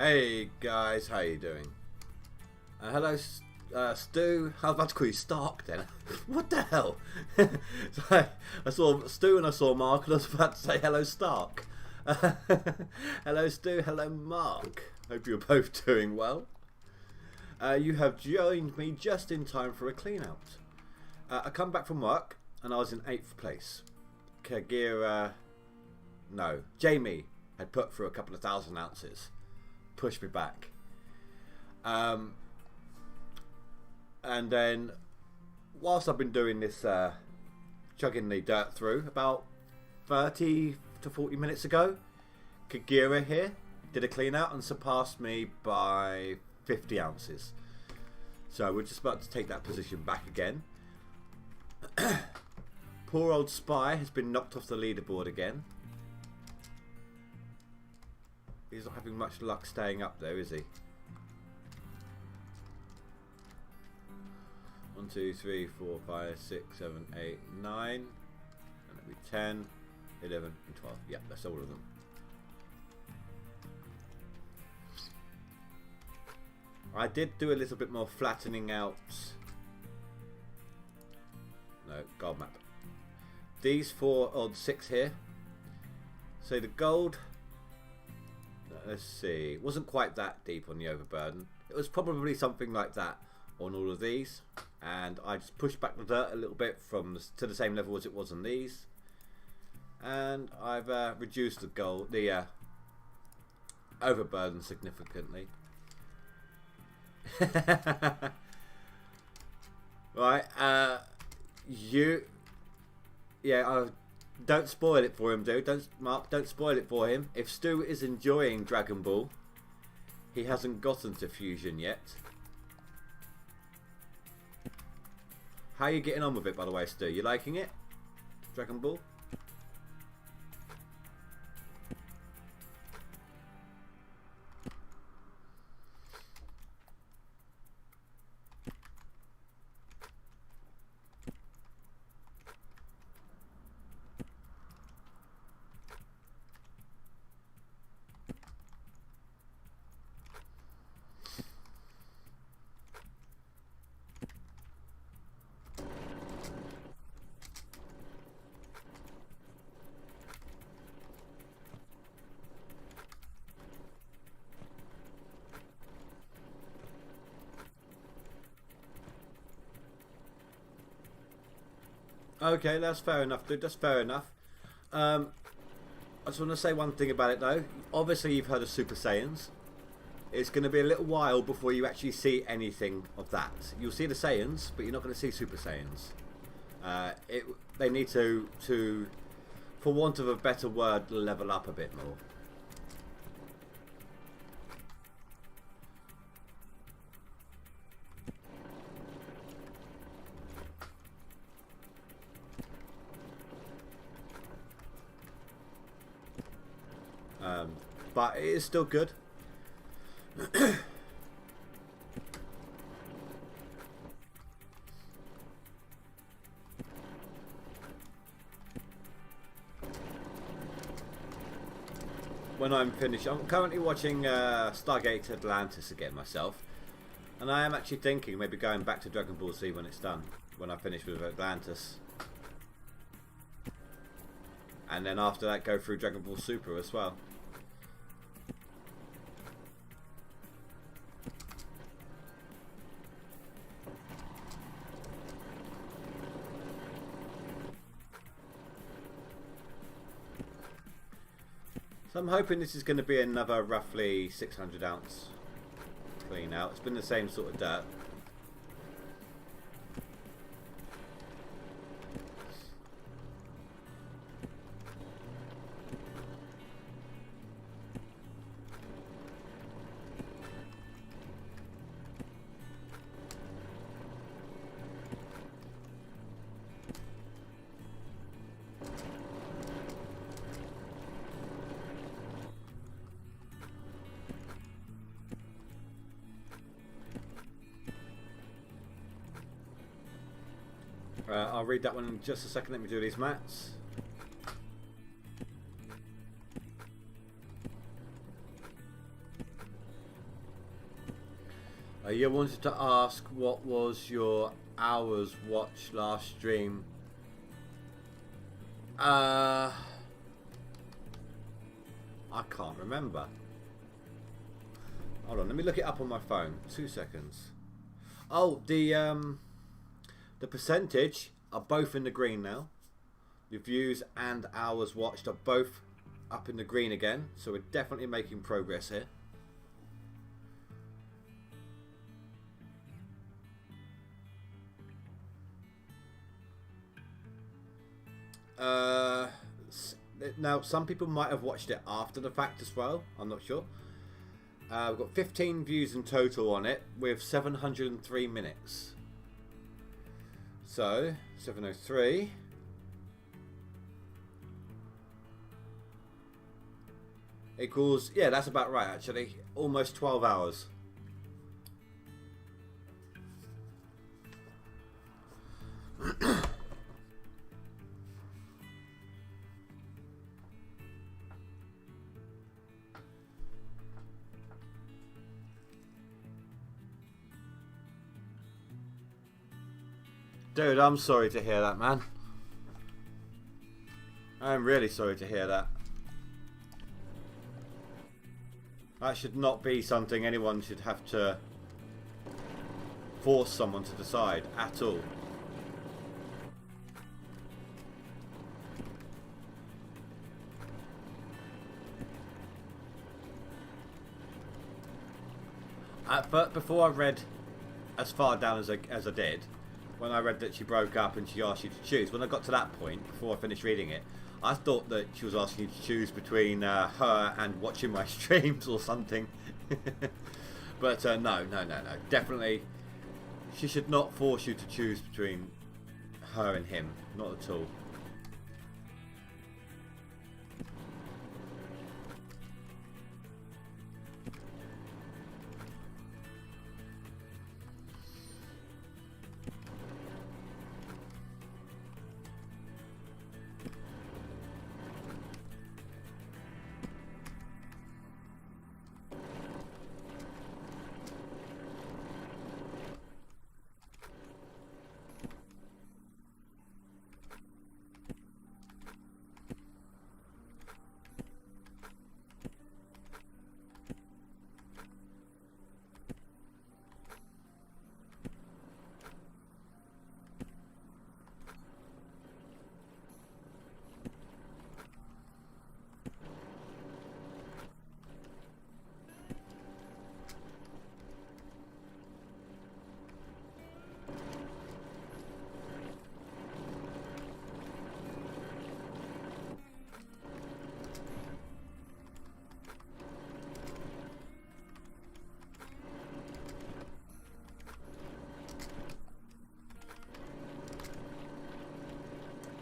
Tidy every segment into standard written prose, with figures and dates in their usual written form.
Hey guys, how you doing? Hello, Stu. I was about to call you Stark then. What the hell? So I saw Stu and I saw Mark and I was about to say hello, Stark. Hello, Stu. Hello, Mark. Hope you're both doing well. You have joined me just in time for a clean out. I come back from work and I was in 8th place. Jamie had put through a couple of 1,000 ounces. Pushed me back. And then whilst I've been doing this chugging the dirt through, about 30 to 40 minutes ago, Kagura here did a clean out and surpassed me by 50 ounces. So we're just about to take that position back again. Poor old Spy has been knocked off the leaderboard again. He's not having much luck staying up there, is he? 1, 2, 3, 4, 5, 6, 7, 8, 9. And that'll be 10, 11, and 12. Yep, that's all of them. I did do a little bit more flattening out. No, gold map. These 4 odd 6 here. So the gold. Let's see. It wasn't quite that deep on the overburden. It was probably something like that on all of these, and I just pushed back the dirt a little bit to the same level as it was on these, and I've reduced the overburden significantly. Right, don't spoil it for him, dude. Don't spoil it for him. If Stu is enjoying Dragon Ball, he hasn't gotten to Fusion yet. How are you getting on with it, by the way, Stu? You liking it? Dragon Ball? Okay, that's fair enough, dude. That's fair enough. I just want to say one thing about it, though. Obviously, you've heard of Super Saiyans. It's going to be a little while before you actually see anything of that. You'll see the Saiyans, but you're not going to see Super Saiyans. They need to, for want of a better word, level up a bit more. But it is still good. When I'm finished, I'm currently watching Stargate Atlantis again myself, and I am actually thinking maybe going back to Dragon Ball Z when it's done, when I finish with Atlantis, and then after that go through Dragon Ball Super as well. So I'm hoping this is going to be another roughly 600 ounce clean out. It's been the same sort of dirt. I'll read that one in just a second. Let me do these mats. You wanted to ask what was your hours watched last stream. I can't remember. Hold on, let me look it up on my phone. 2 seconds. Oh, the percentage are both in the green now. The views and hours watched are both up in the green again, so we're definitely making progress here. Now, some people might have watched it after the fact as well. I'm not sure. We've got 15 views in total on it with 703 minutes. So, 703 equals, yeah, that's about right actually. Almost 12 hours. Dude, I'm sorry to hear that, man. I'm really sorry to hear that. That should not be something anyone should have to force someone to decide at all. But before I read as far down as I did, when I read that she broke up and she asked you to choose, when I got to that point, before I finished reading it, I thought that she was asking you to choose between her and watching my streams or something. But no. Definitely, she should not force you to choose between her and him. Not at all.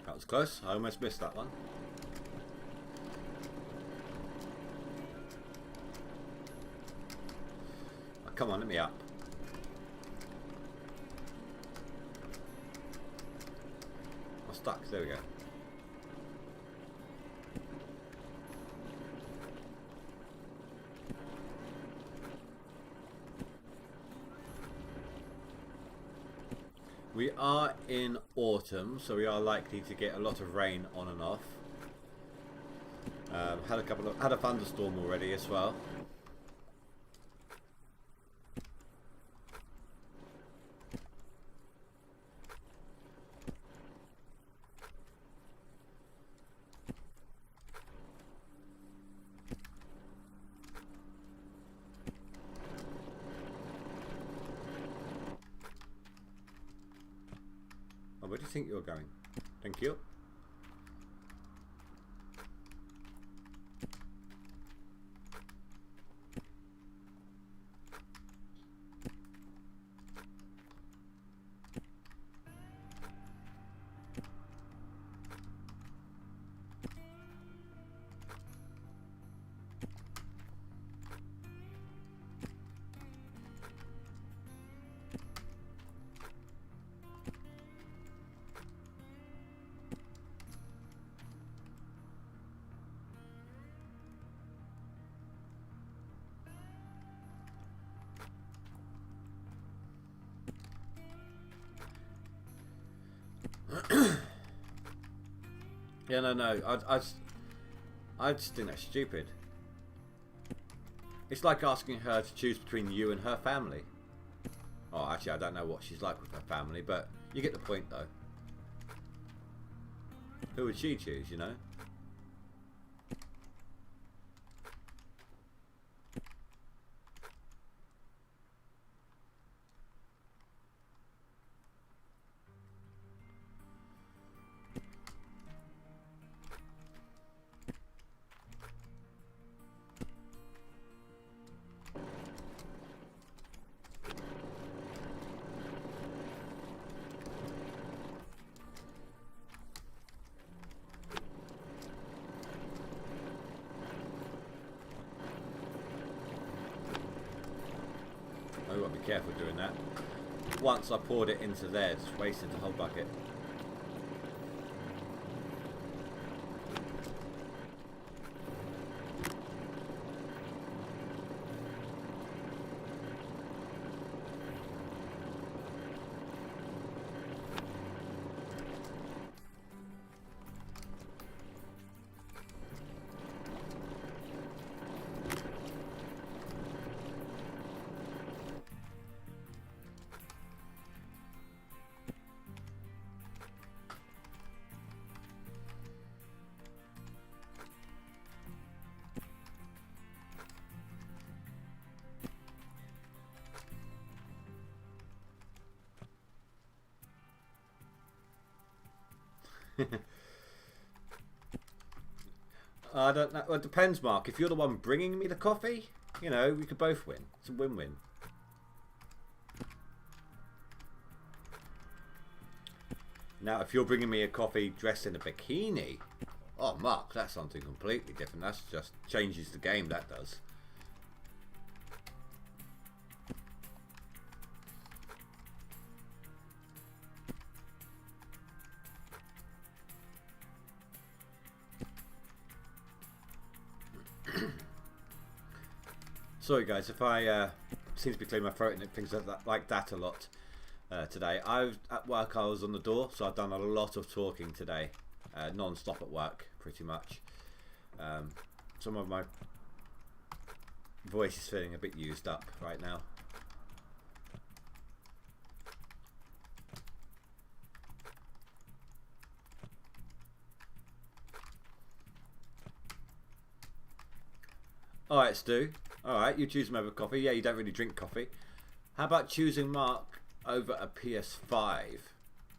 That was close. I almost missed that one. Oh, come on, let me up. I'm stuck. There we go. We are in autumn, so we are likely to get a lot of rain on and off. Had a thunderstorm already as well. Where do you think you're going? Thank you. Yeah, no. I just think that's stupid. It's like asking her to choose between you and her family. Oh, actually, I don't know what she's like with her family, but you get the point, though. Who would she choose, you know? I've got to be careful doing that. Once I poured it into there, just wasted the whole bucket. I don't know. Well, it depends, Mark. If you're the one bringing me the coffee, you know, we could both win. It's a win-win. Now, if you're bringing me a coffee dressed in a bikini, oh, Mark, that's something completely different. That's just changes the game, that does. Sorry guys, if I seem to be clearing my throat and things like that a lot today. At work I was on the door, so I've done a lot of talking today, non-stop at work, pretty much. Some of my voice is feeling a bit used up right now. Alright, Stu. Alright, you choose him over coffee. Yeah, you don't really drink coffee. How about choosing Mark over a PS5?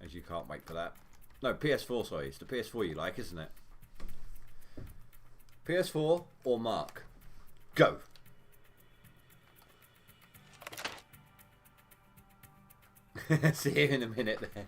As you can't wait for that. No, PS4, sorry. It's the PS4 you like, isn't it? PS4 or Mark? Go! See you in a minute there.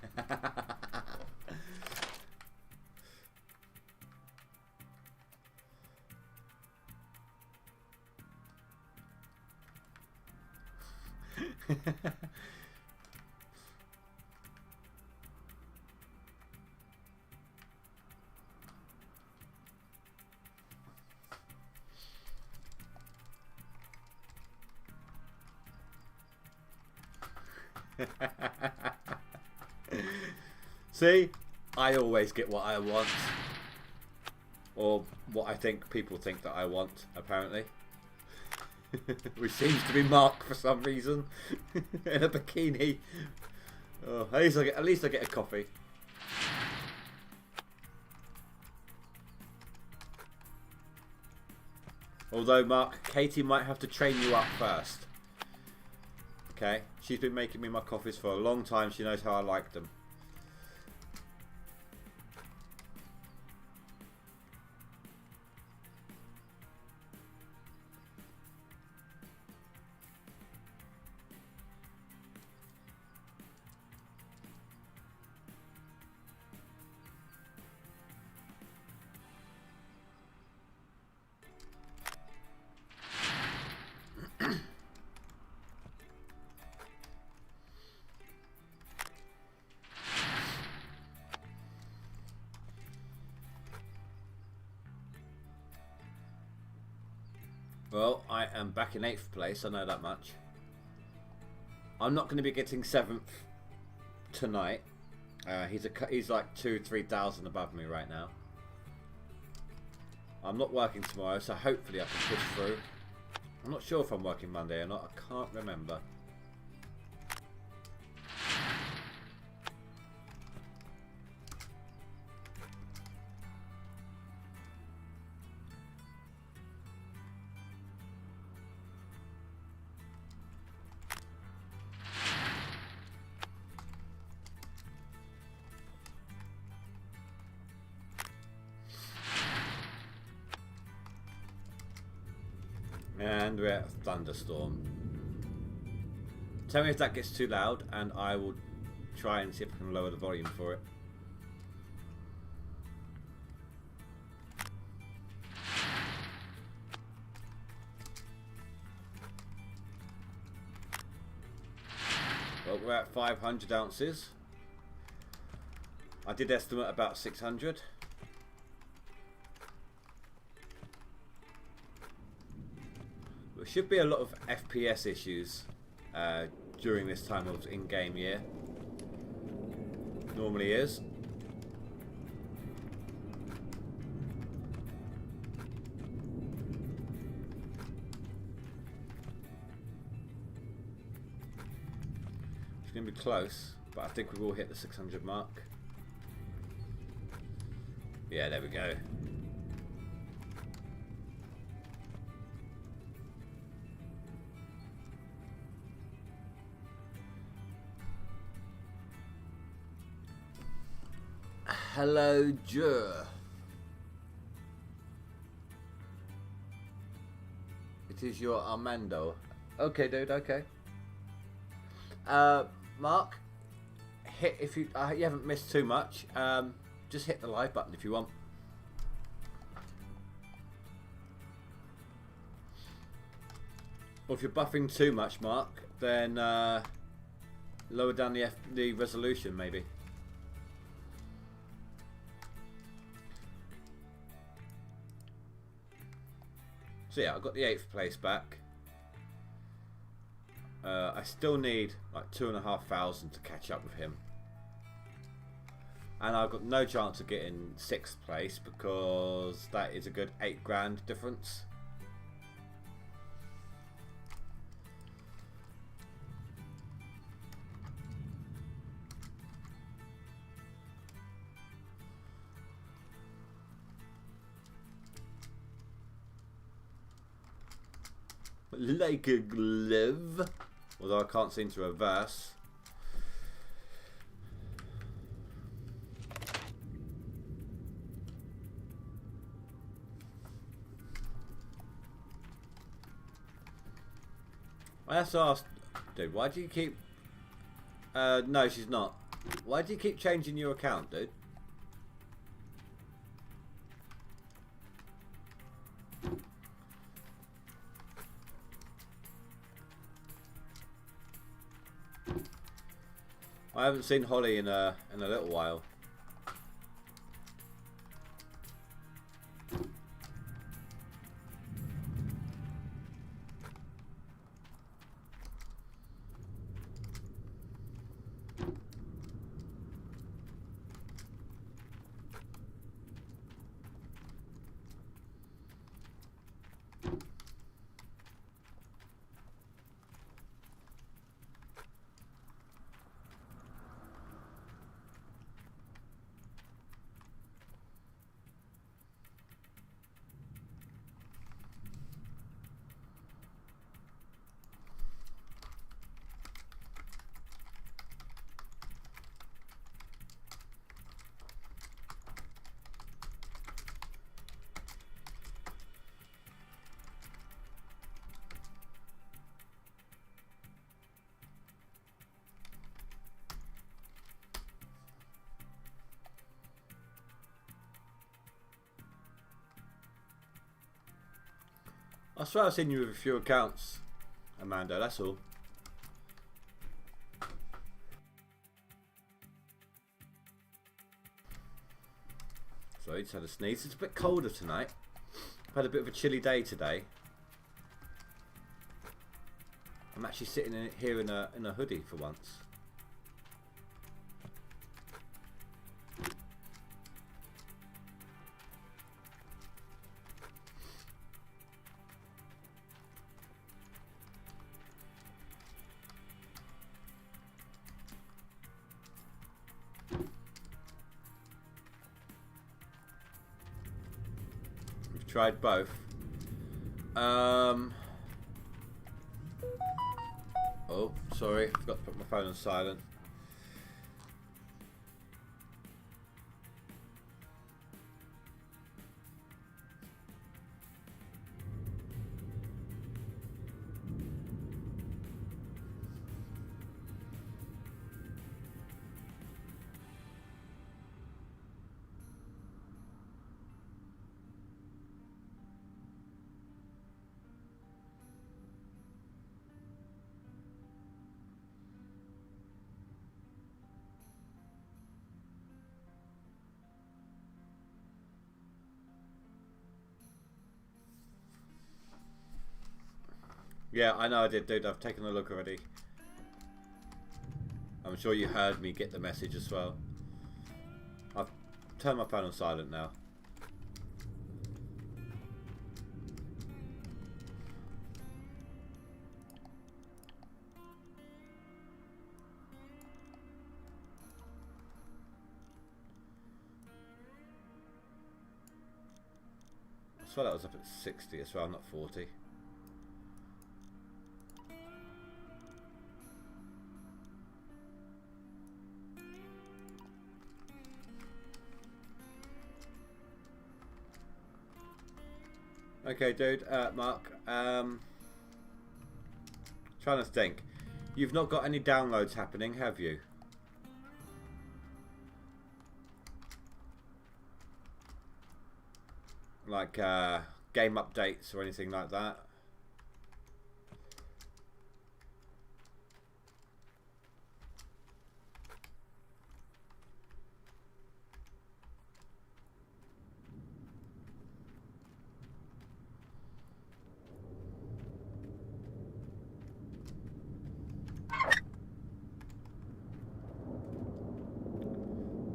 See, I always get what I want, or what I think people think that I want, apparently. Which seems to be Mark for some reason. In a bikini. Oh, at least I get a coffee. Although, Mark, Katie might have to train you up first. Okay? She's been making me my coffees for a long time. She knows how I like them. Well, I am back in 8th place, I know that much. I'm not going to be getting 7th tonight. He's like 2,000-3,000 above me right now. I'm not working tomorrow, so hopefully I can push through. I'm not sure if I'm working Monday or not. I can't remember. And we're at a thunderstorm. Tell me if that gets too loud and I will try and see if I can lower the volume for it. Well, we're at 500 ounces. I did estimate about 600. There should be a lot of FPS issues during this time of in-game year. Normally is. It's going to be close, but I think we will hit the 600 mark. Yeah, there we go. Hello, Jur. It is your Armando. Okay, dude. Okay. Mark, hit if you haven't missed too much. Just hit the like button if you want. Or if you're buffing too much, Mark, then lower down the resolution maybe. So yeah, I got the 8th place back. I still need like 2,500 to catch up with him. And I've got no chance of getting 6th place because that is a good 8 grand difference. Like a glove, although I can't seem to reverse. I have to ask, dude, why do you keep... no, she's not. Why do you keep changing your account, dude? I haven't seen Holly in a little while. I swear I've seen you with a few accounts, Amanda, that's all. Sorry, just had a sneeze. It's a bit colder tonight. I've had a bit of a chilly day today. I'm actually sitting here in a hoodie for once. tried both. Oh, sorry, forgot to put my phone on silent. Yeah, I know I did, dude. I've taken a look already. I'm sure you heard me get the message as well. I've turned my phone on silent now. I swear that was up at 60 as well, not 40. Okay, dude, Mark, trying to think. You've not got any downloads happening, have you? Like, game updates or anything like that?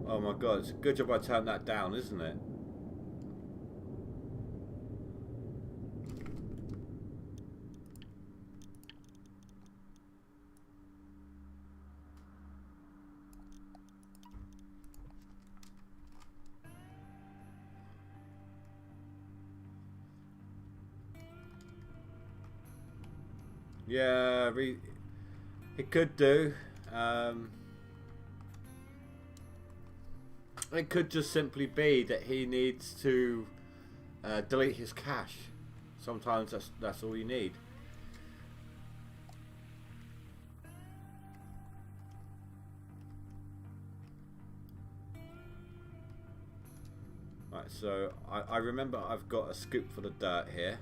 Oh my god, it's a good job I turned that down, isn't it? Yeah, it could do. It could just simply be that he needs to delete his cache. Sometimes that's all you need. Right, so I remember I've got a scoop full of dirt here.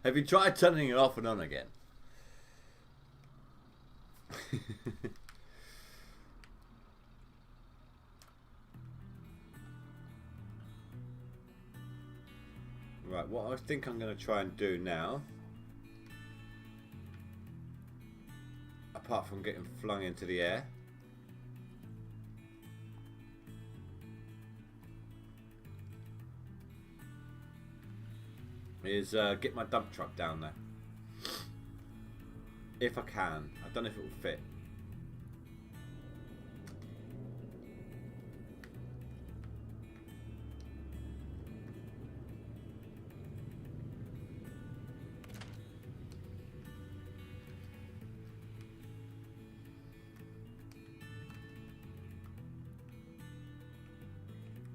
Have you tried turning it off and on again? Right, what I think I'm going to try and do now, apart from getting flung into the air, is get my dump truck down there. If I can. I don't know if it will fit.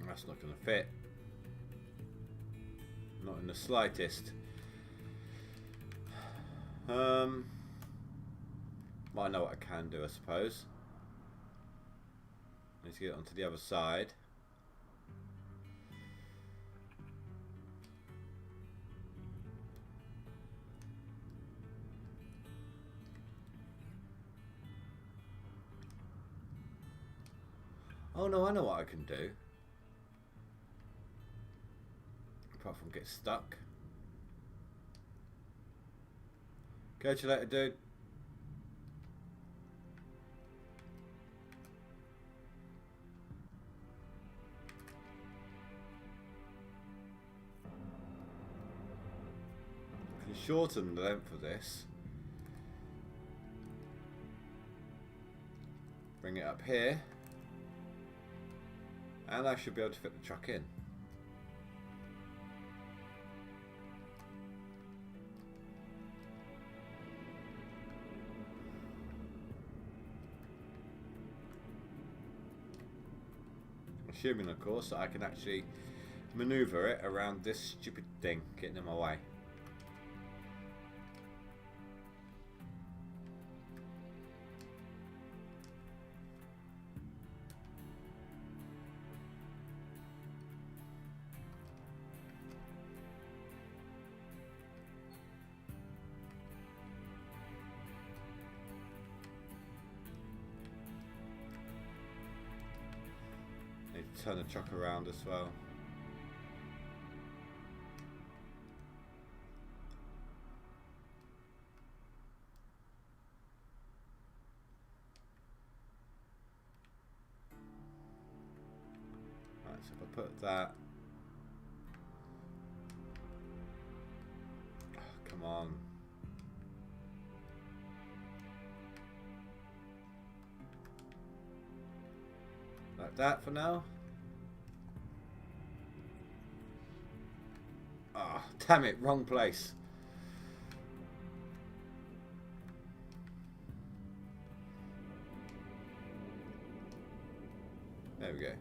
That's not going to fit. Not in the slightest. Well, I know what I can do, I suppose. Need to get it onto the other side. Oh no, I know what I can do. Apart from get stuck. Catch you later, dude. shorten the length of this. Bring it up here. And I should be able to fit the truck in. Assuming, of course, that I can actually maneuver it around this stupid thing getting in my way. Turn the truck around as well. Right, so if I put that, oh, come on. Like that for now. Ah, oh, damn it, wrong place. There we go.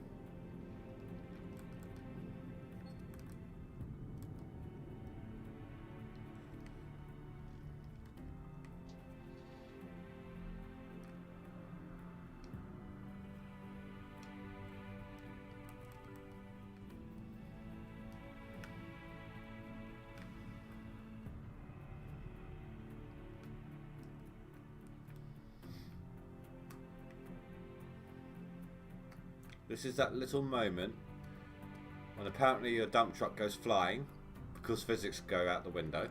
This is that little moment when apparently your dump truck goes flying because physics go out the window.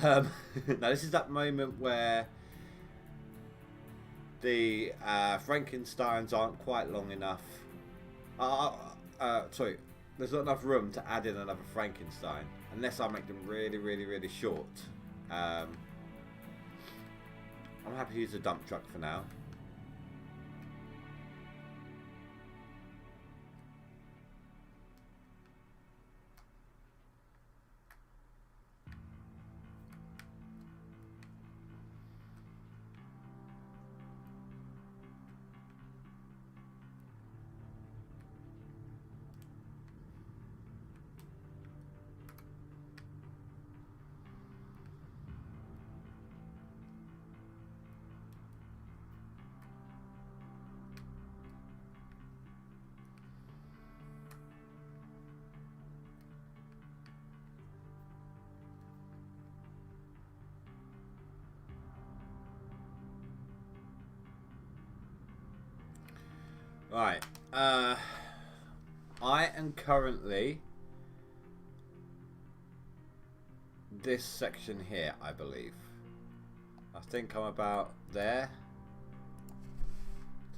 Now this is that moment where the Frankensteins aren't quite long enough. Sorry, there's not enough room to add in another Frankenstein unless I make them really, really, really short. I'm happy to use a dump truck for now. Right, I am currently this section here, I believe. I think I'm about there.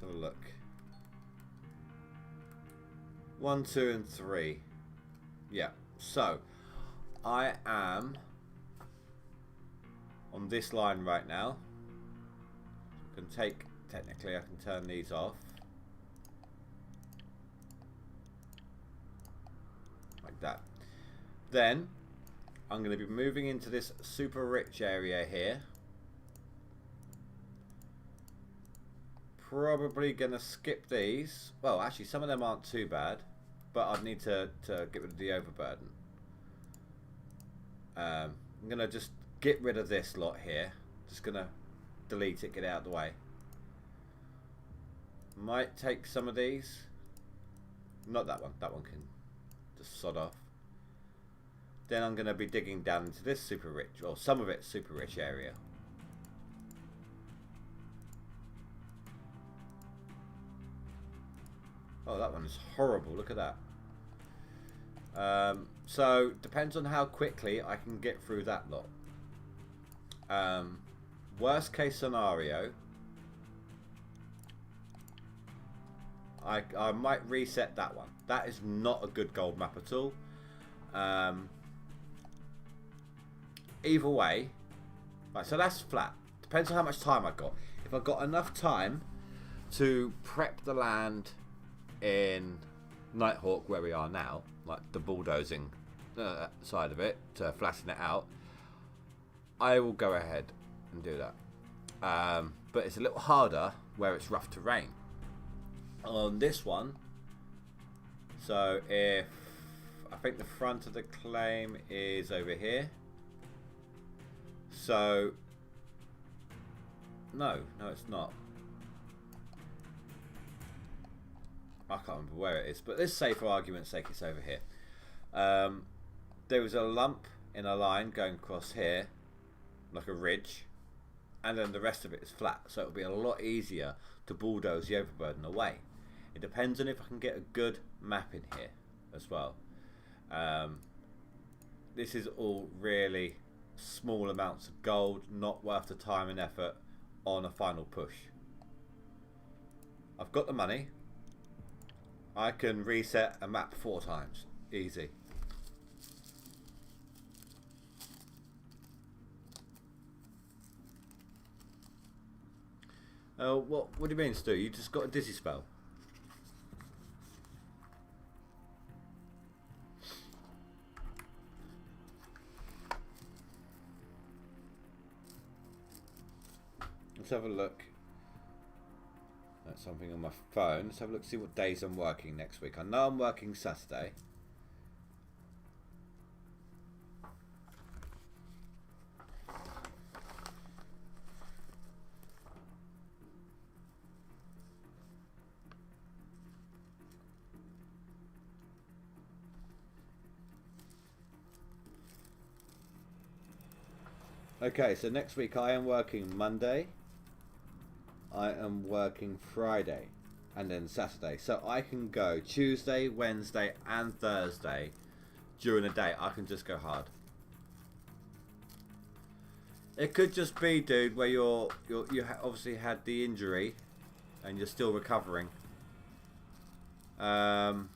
Let's have a look. 1, 2, and 3. Yeah, so I am on this line right now. I can take, technically I can turn these off. That. Then I'm going to be moving into this super rich area here. Probably going to skip these. Well, actually some of them aren't too bad, but I'd need to get rid of the overburden. I'm going to just get rid of this lot here. Just going to delete it, get it out of the way. Might take some of these. Not that one. That one can sod off. Then I'm going to be digging down into this super rich, or some of it super rich area. Oh, that one is horrible. Look at that. So depends on how quickly I can get through that lot. Worst case scenario, I might reset that one. That is not a good gold map at all. either way. Right, so that's flat. Depends on how much time I've got. If I've got enough time to prep the land in Nighthawk, where we are now, like the bulldozing side of it, to flatten it out, I will go ahead and do that. But it's a little harder where it's rough terrain. On this one, so if I think the front of the claim is over here, so no it's not. I can't remember where it is, but let's say for argument's sake it's over here. There was a lump in a line going across here, like a ridge, and then the rest of it is flat, so it'll be a lot easier to bulldoze the overburden away. It depends on if I can get a good map in here as well. This is all really small amounts of gold, not worth the time and effort on a final push. I've got the money. I can reset a map 4 times. Easy. What do you mean, Stu? You just got a dizzy spell? Let's have a look at something on my phone. Let's have a look, see what days I'm working next week. I know I'm working Saturday. Okay, so next week I am working Monday, I am working Friday, and then Saturday. So I can go Tuesday, Wednesday and Thursday during the day. I can just go hard. It could just be, dude, where you obviously had the injury and you're still recovering. Either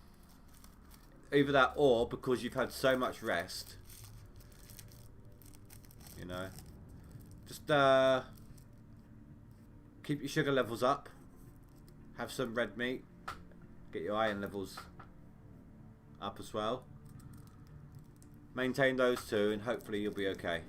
that, or because you've had so much rest. You know, just keep your sugar levels up, have some red meat, get your iron levels up as well. Maintain those two and hopefully you'll be okay.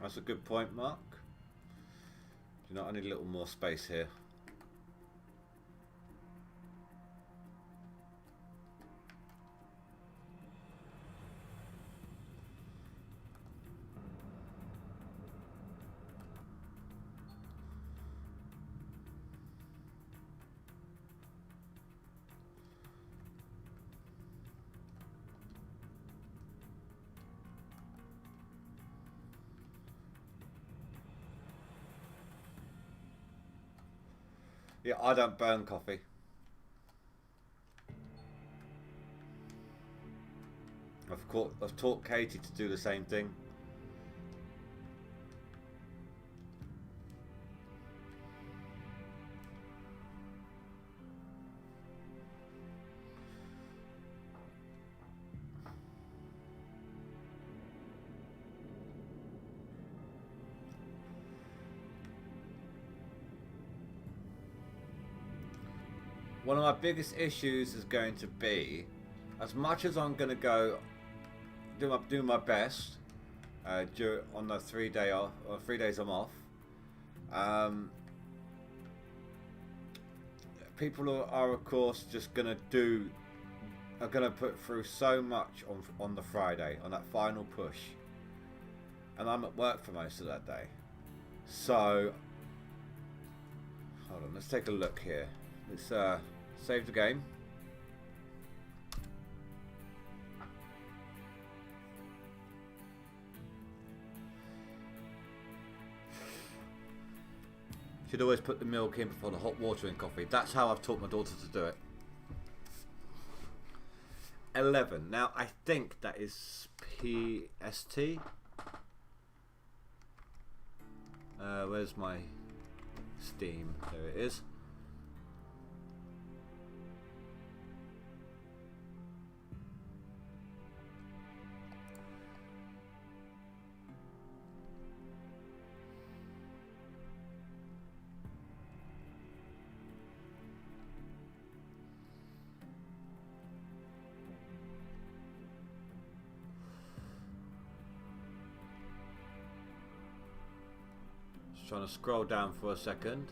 That's a good point, Mark. You know, I need a little more space here. Yeah, I don't burn coffee. I've taught Katie to do the same thing. One of my biggest issues is going to be, as much as I'm going to go do my best on the 3 day off, or 3 days I'm off. People are of course just going to put through so much on the Friday, on that final push, and I'm at work for most of that day. So, hold on, let's take a look here. Let's save the game. Should always put the milk in before the hot water in coffee. That's how I've taught my daughter to do it. 11. Now, I think that is PST. Where's my Steam? There it is. Trying to scroll down for a second.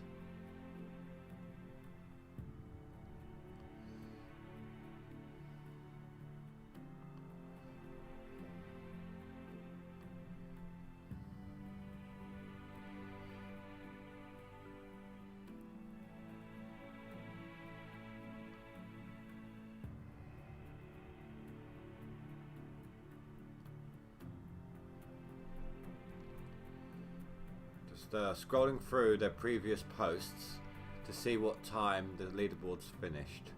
Scrolling through their previous posts to see what time the leaderboards finished.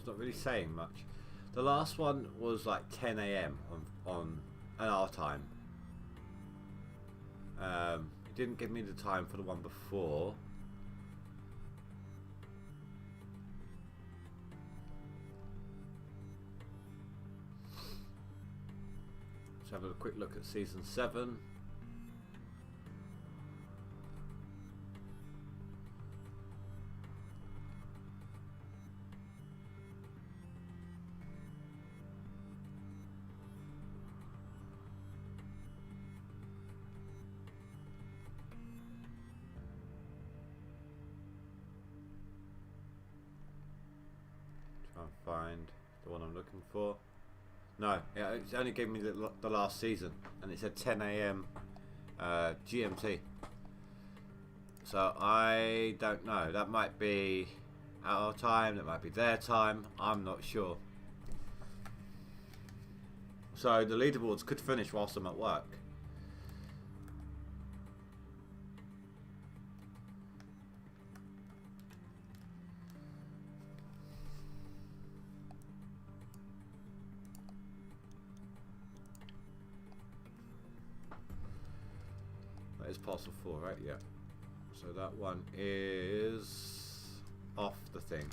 Not really saying much. The last one was like 10 AM on our time. It didn't give me the time for the one before. Let's have a quick look at season 7. Find the one I'm looking for. No, yeah, it's only gave me the last season, and it said 10 AM GMT. So I don't know. That might be our time. That might be their time. I'm not sure. So the leaderboards could finish whilst I'm at work. That is parcel 4, right? Yeah. So that one is off the thing.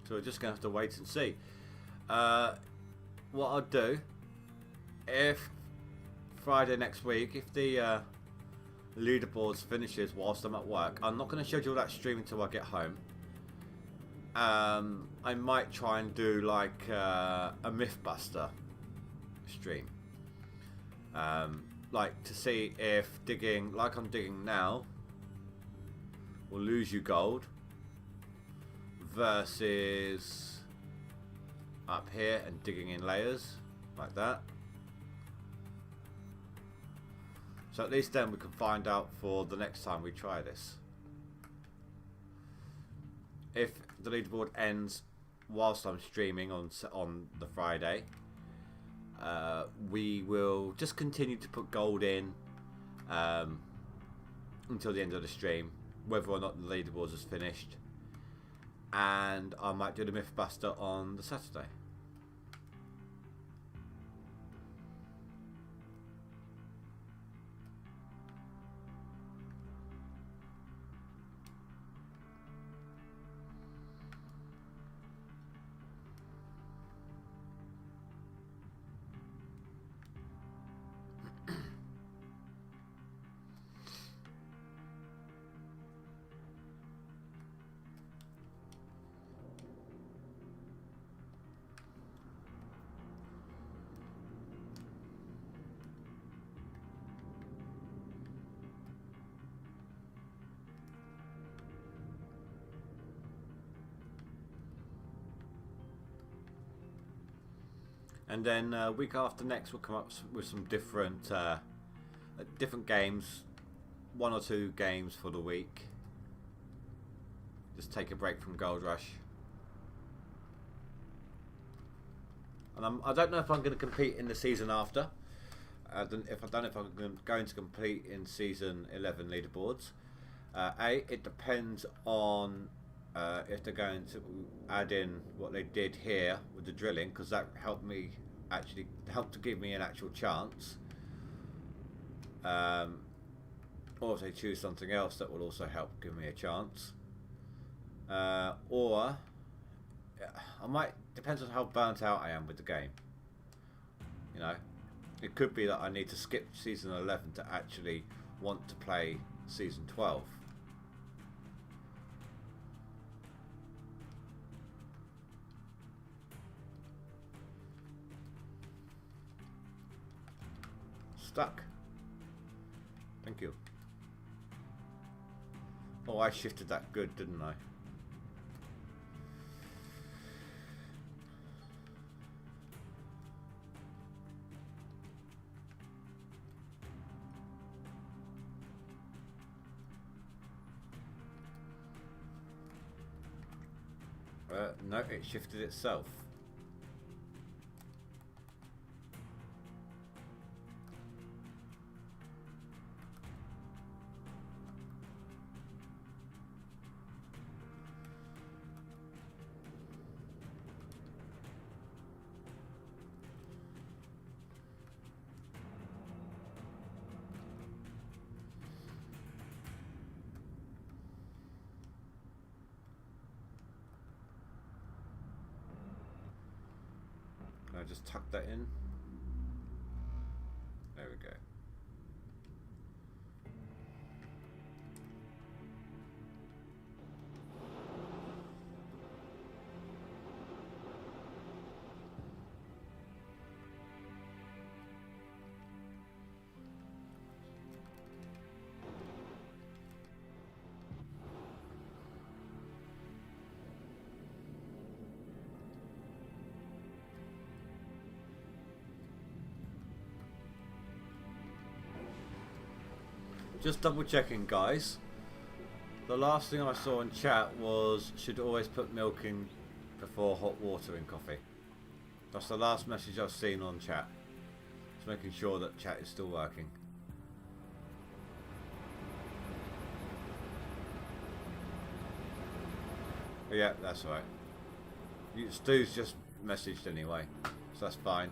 So we're just going to have to wait and see. What I'll do, if Friday next week, if the leaderboards finishes whilst I'm at work, I'm not going to schedule that stream until I get home. I might try and do like a Mythbuster stream. Like to see if digging, like I'm digging now, will lose you gold. Versus up here and digging in layers like that. So at least then we can find out for the next time we try this. If the leaderboard ends whilst I'm streaming on the Friday, we will just continue to put gold in until the end of the stream, whether or not the leaderboards is finished, and I might do the Mythbuster on the Saturday. And then week after next we'll come up with some different games, 1 or 2 games for the week. Just take a break from GoldRush. And I don't know if I'm going to compete in the season after. I don't know if I'm going to compete in season 11 leaderboards. It depends on if they're going to add in what they did here with the drilling, because that helped to give me an actual chance. Or if they choose something else that will also help give me a chance. Or I might, depends on how burnt out I am with the game. You know, it could be that I need to skip season 11 to actually want to play season 12. Stuck. Thank you. Oh, I shifted that good, didn't I? No, it shifted itself. Can I just tuck that in? There we go. Just double checking, guys. The last thing I saw in chat was should always put milk in before hot water in coffee. That's the last message I've seen on chat. Just making sure that chat is still working. Yeah, that's right. Stu's just messaged anyway, so that's fine.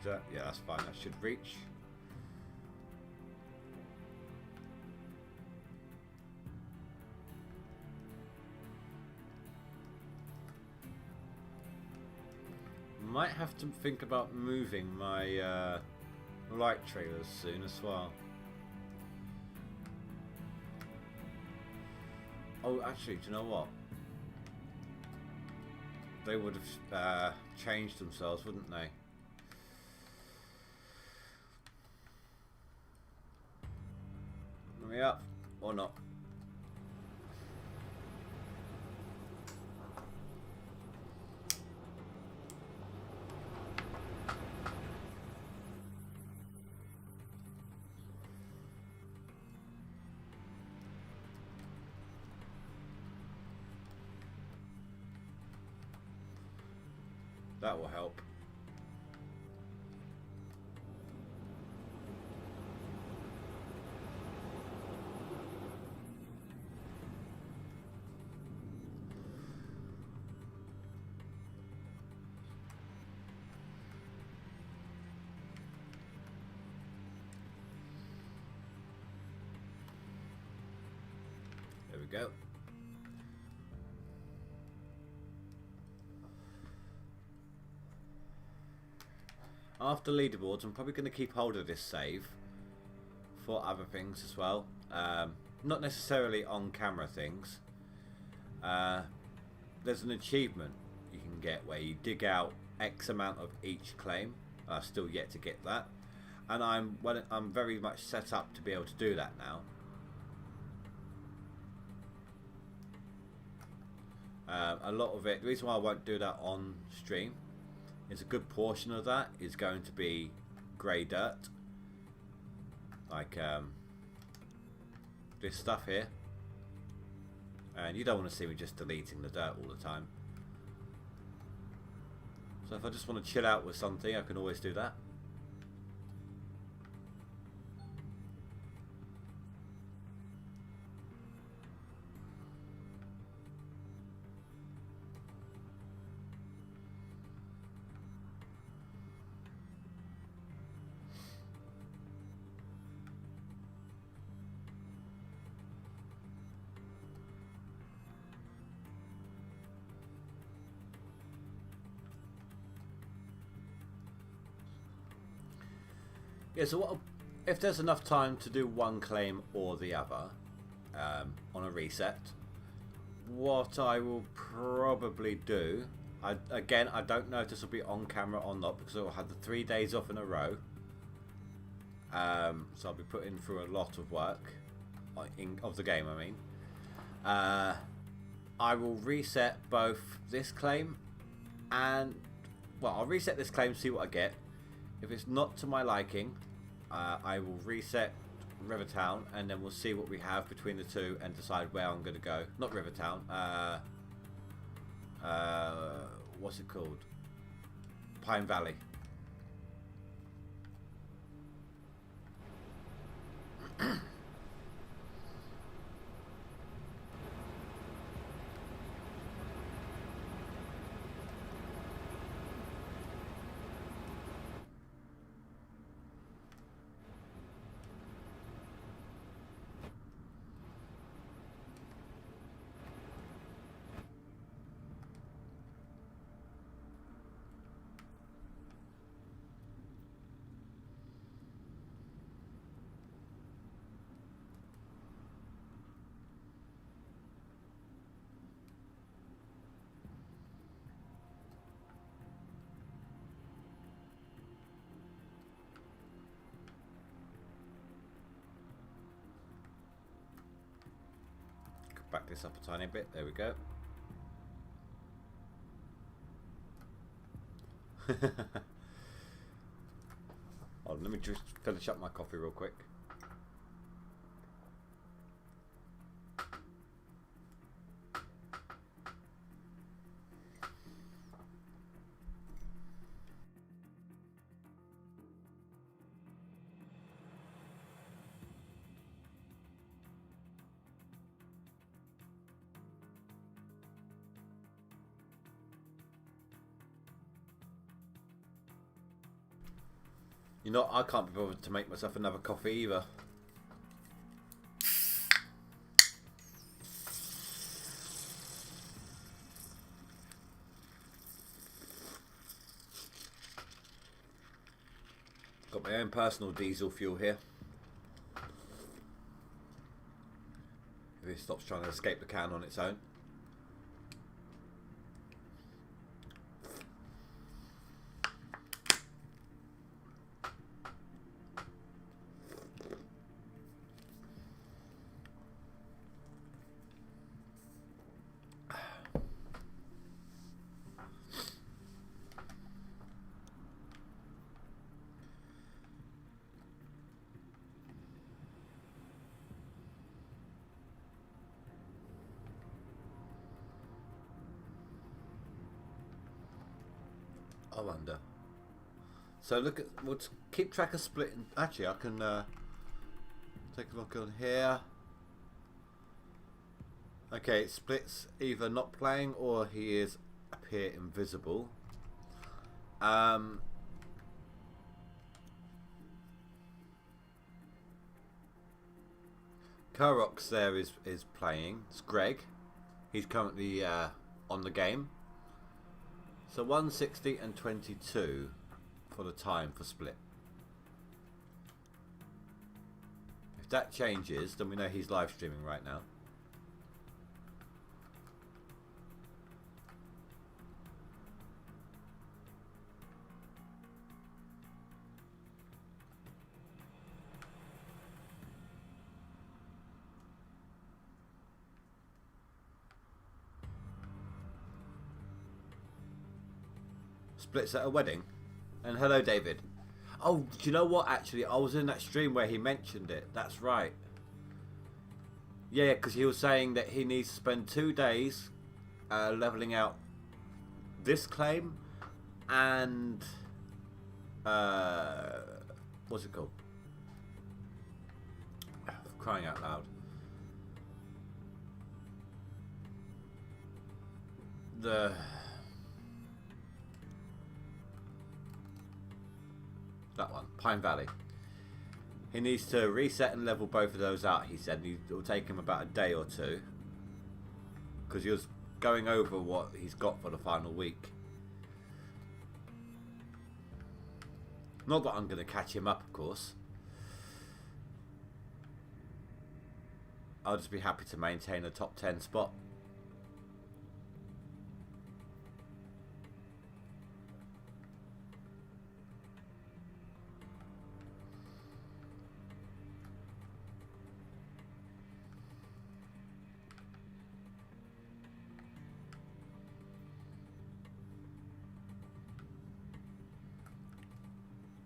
Yeah, that's fine. That should reach. Might have to think about moving my light trailers soon as well. Oh, actually, do you know what? They would have changed themselves, wouldn't they? Hurry up, or not? That will help. There we go. After leaderboards, I'm probably going to keep hold of this save for other things as well. Not necessarily on camera things. There's an achievement you can get where you dig out X amount of each claim. I've still yet to get that, and I'm very much set up to be able to do that now. A lot of it, the reason why I won't do that on stream is a good portion of that is going to be grey dirt, like this stuff here, and you don't want to see me just deleting the dirt all the time. So if I just want to chill out with something, I can always do that. Yeah, so what, if there's enough time to do one claim or the other on a reset, what I will probably do, again, I don't know if this will be on camera or not because I will have the 3 days off in a row. So I'll be putting through a lot of work of the game, I mean. I will reset both this claim and, well, I'll reset this claim, see what I get. If it's not to my liking, I will reset Rivertown, and then we'll see what we have between the two and decide where I'm going to go. Not Rivertown. What's it called? Pine Valley. Back this up a tiny bit. There we go. Oh, let me just finish up my coffee real quick. You know, I can't be bothered to make myself another coffee either. Got my own personal diesel fuel here. If it stops trying to escape the can on its own. I wonder. So look at, we'll keep track of splitting. Actually, I can take a look on here. Okay, it splits either not playing or he is appear invisible. Kurox there is playing. It's Greg. He's currently on the game. So 160 and 22 for the time for split. If that changes, then we know he's live streaming right now. Splits at a wedding. And hello, David. Oh, do you know what? Actually, I was in that stream where he mentioned it. That's right. Yeah, because he was saying that he needs to spend 2 days leveling out this claim and what's it called? Crying out loud. That one, Pine Valley. He needs to reset and level both of those out, he said. It'll take him about a day or two. Because he was going over what he's got for the final week. Not that I'm going to catch him up, of course. I'll just be happy to maintain a top 10 spot.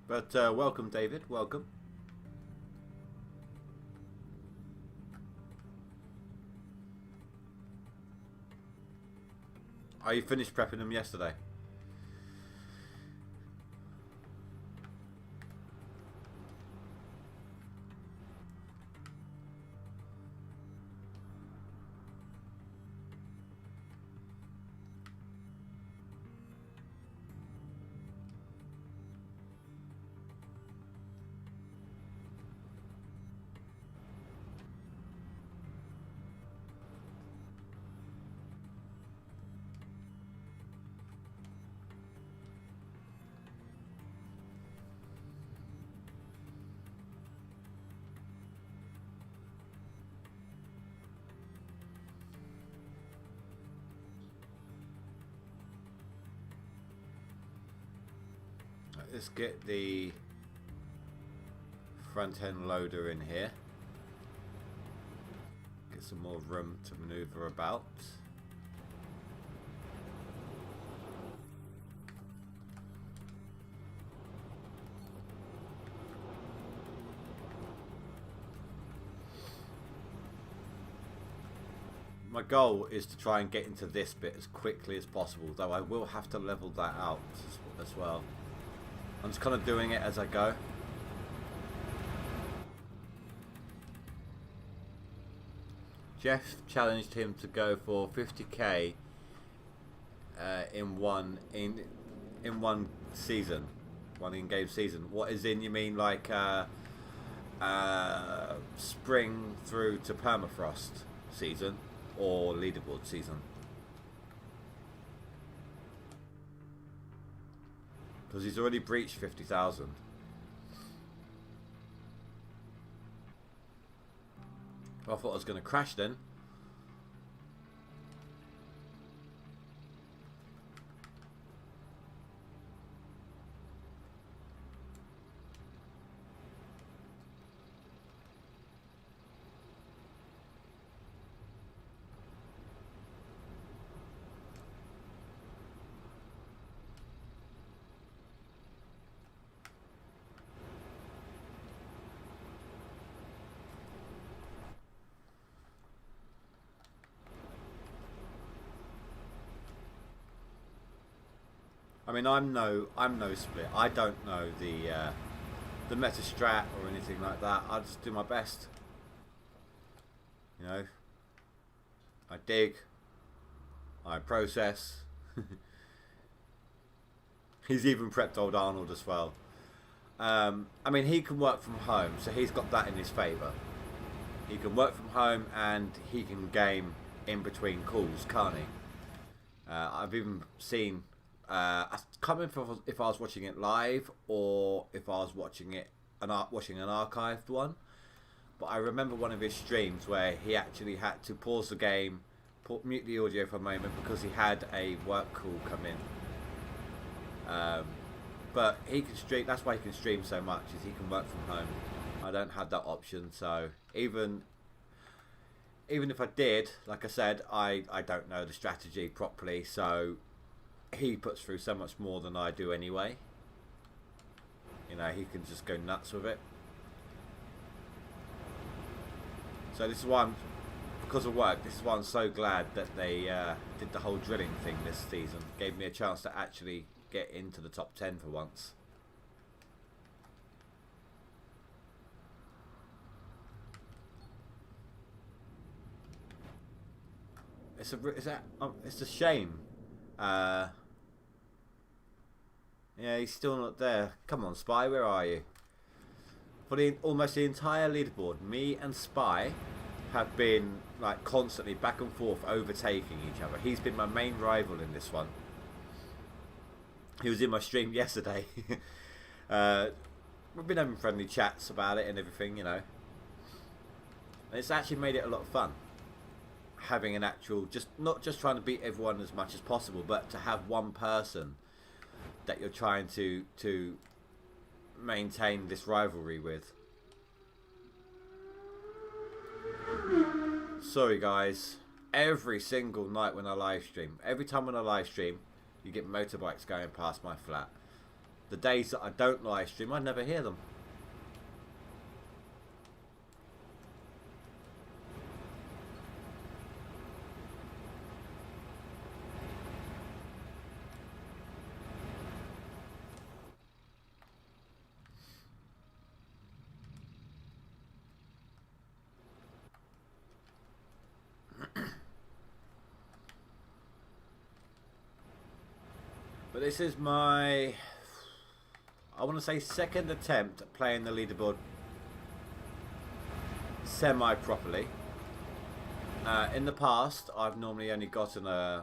But welcome, David. Welcome. Oh, you finished prepping them yesterday? Let's get the front end loader in here. Get some more room to maneuver about. My goal is to try and get into this bit as quickly as possible, though I will have to level that out as well. I'm just kind of doing it as I go. Jeff challenged him to go for 50k in one season. one in-game season. What is in? You mean like spring through to permafrost season or leaderboard season? Because he's already breached 50,000. I thought I was going to crash then. I mean, I'm no split. I don't know the meta strat or anything like that. I just do my best. You know, I dig, I process. He's even prepped old Arnold as well. I mean, he can work from home, so he's got that in his favour. He can work from home and he can game in between calls, can't he? I've even seen. I can't remember if I was watching it live or if I was watching it watching an archived one. But I remember one of his streams where he actually had to pause the game, mute the audio for a moment because he had a work call come in. But he can stream. That's why he can stream so much, is he can work from home. I don't have that option, so even if I did, like I said, I don't know the strategy properly, so he puts through so much more than I do anyway. You know, he can just go nuts with it. So this is why because of work, this is why I'm so glad that they did the whole drilling thing this season. Gave me a chance to actually get into the top 10 for once. It's a shame. Yeah, he's still not there. Come on, Spy, where are you? For almost the entire leaderboard, me and Spy have been like constantly back and forth overtaking each other. He's been my main rival in this one. He was in my stream yesterday. We've been having friendly chats about it and everything, you know. And it's actually made it a lot of fun. Having an actual, not just trying to beat everyone as much as possible, but to have one person that you're trying to maintain this rivalry with. Sorry guys, every single night when I live stream, every time when I live stream, you get motorbikes going past my flat. The days that I don't live stream, I never hear them. But this is my, I want to say, second attempt at playing the leaderboard semi-properly. In the past, I've normally only gotten I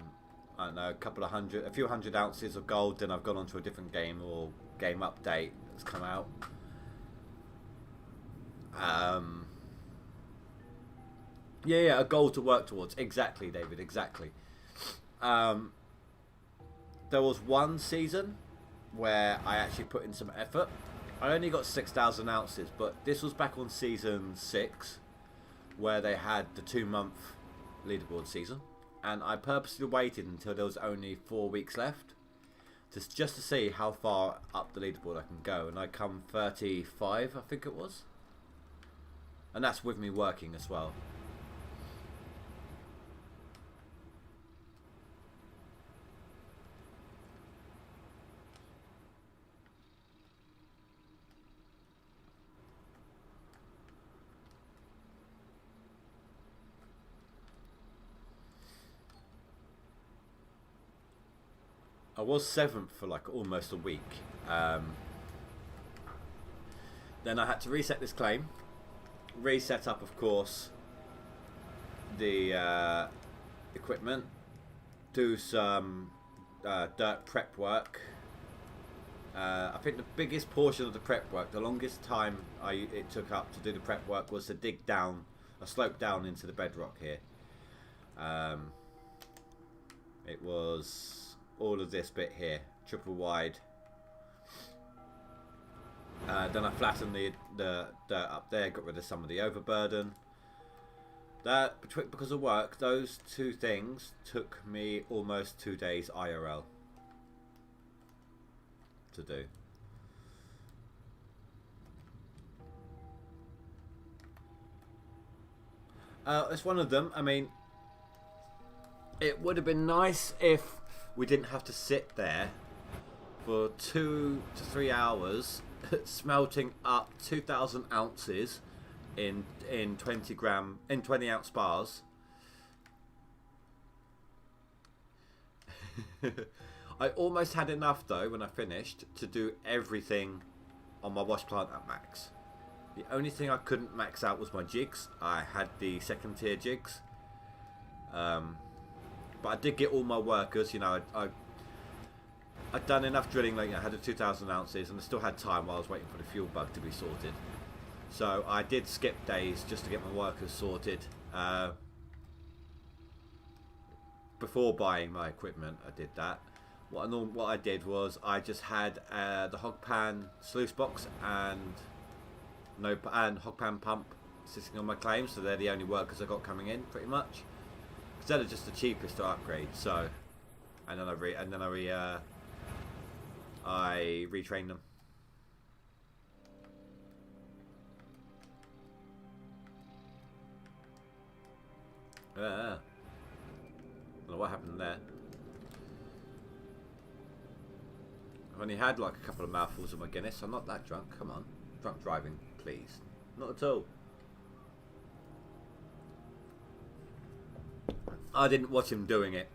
don't know, a few hundred ounces of gold, then I've gone on to a different game or game update that's come out. Yeah, a goal to work towards. Exactly, David, exactly. There was one season where I actually put in some effort. I only got 6,000 ounces, but this was back on season 6, where they had the 2-month leaderboard season. And I purposely waited until there was only 4 weeks left, just to see how far up the leaderboard I can go. And I come 35, I think it was. And that's with me working as well. I was 7th for like almost a week. Then I had to reset this claim, reset up, of course, the equipment, do some dirt prep work. I think the biggest portion of the prep work, the longest time it took up to do the prep work, was to dig down, a slope down into the bedrock here. It was all of this bit here, triple wide. Then I flattened the dirt up there, got rid of some of the overburden. That, because of work, those two things took me almost 2 days IRL to do. It's one of them. I mean, it would have been nice if we didn't have to sit there for 2 to 3 hours smelting up 2,000 ounces in 20 ounce bars. I almost had enough though when I finished to do everything on my wash plant at max. The only thing I couldn't max out was my jigs. I had the second tier jigs, but I did get all my workers. You know, I'd done enough drilling. Like, I had the 2,000 ounces, and I still had time while I was waiting for the fuel bug to be sorted. So I did skip days just to get my workers sorted. Before buying my equipment, I did that. What I did was I just had the hog pan sluice box and hog pan pump sitting on my claim, so they're the only workers I got coming in pretty much. Because they're just the cheapest to upgrade. So, and then I retrained them. I don't know what happened there. I've only had like a couple of mouthfuls of my Guinness. I'm not that drunk. Come on. Drunk driving, please. Not at all. I didn't watch him doing it.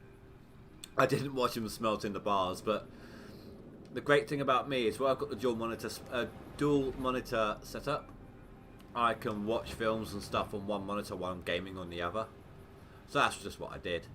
I didn't watch him smelting the bars, but the great thing about me is where I've got the dual monitor setup, I can watch films and stuff on one monitor while I'm gaming on the other. So that's just what I did.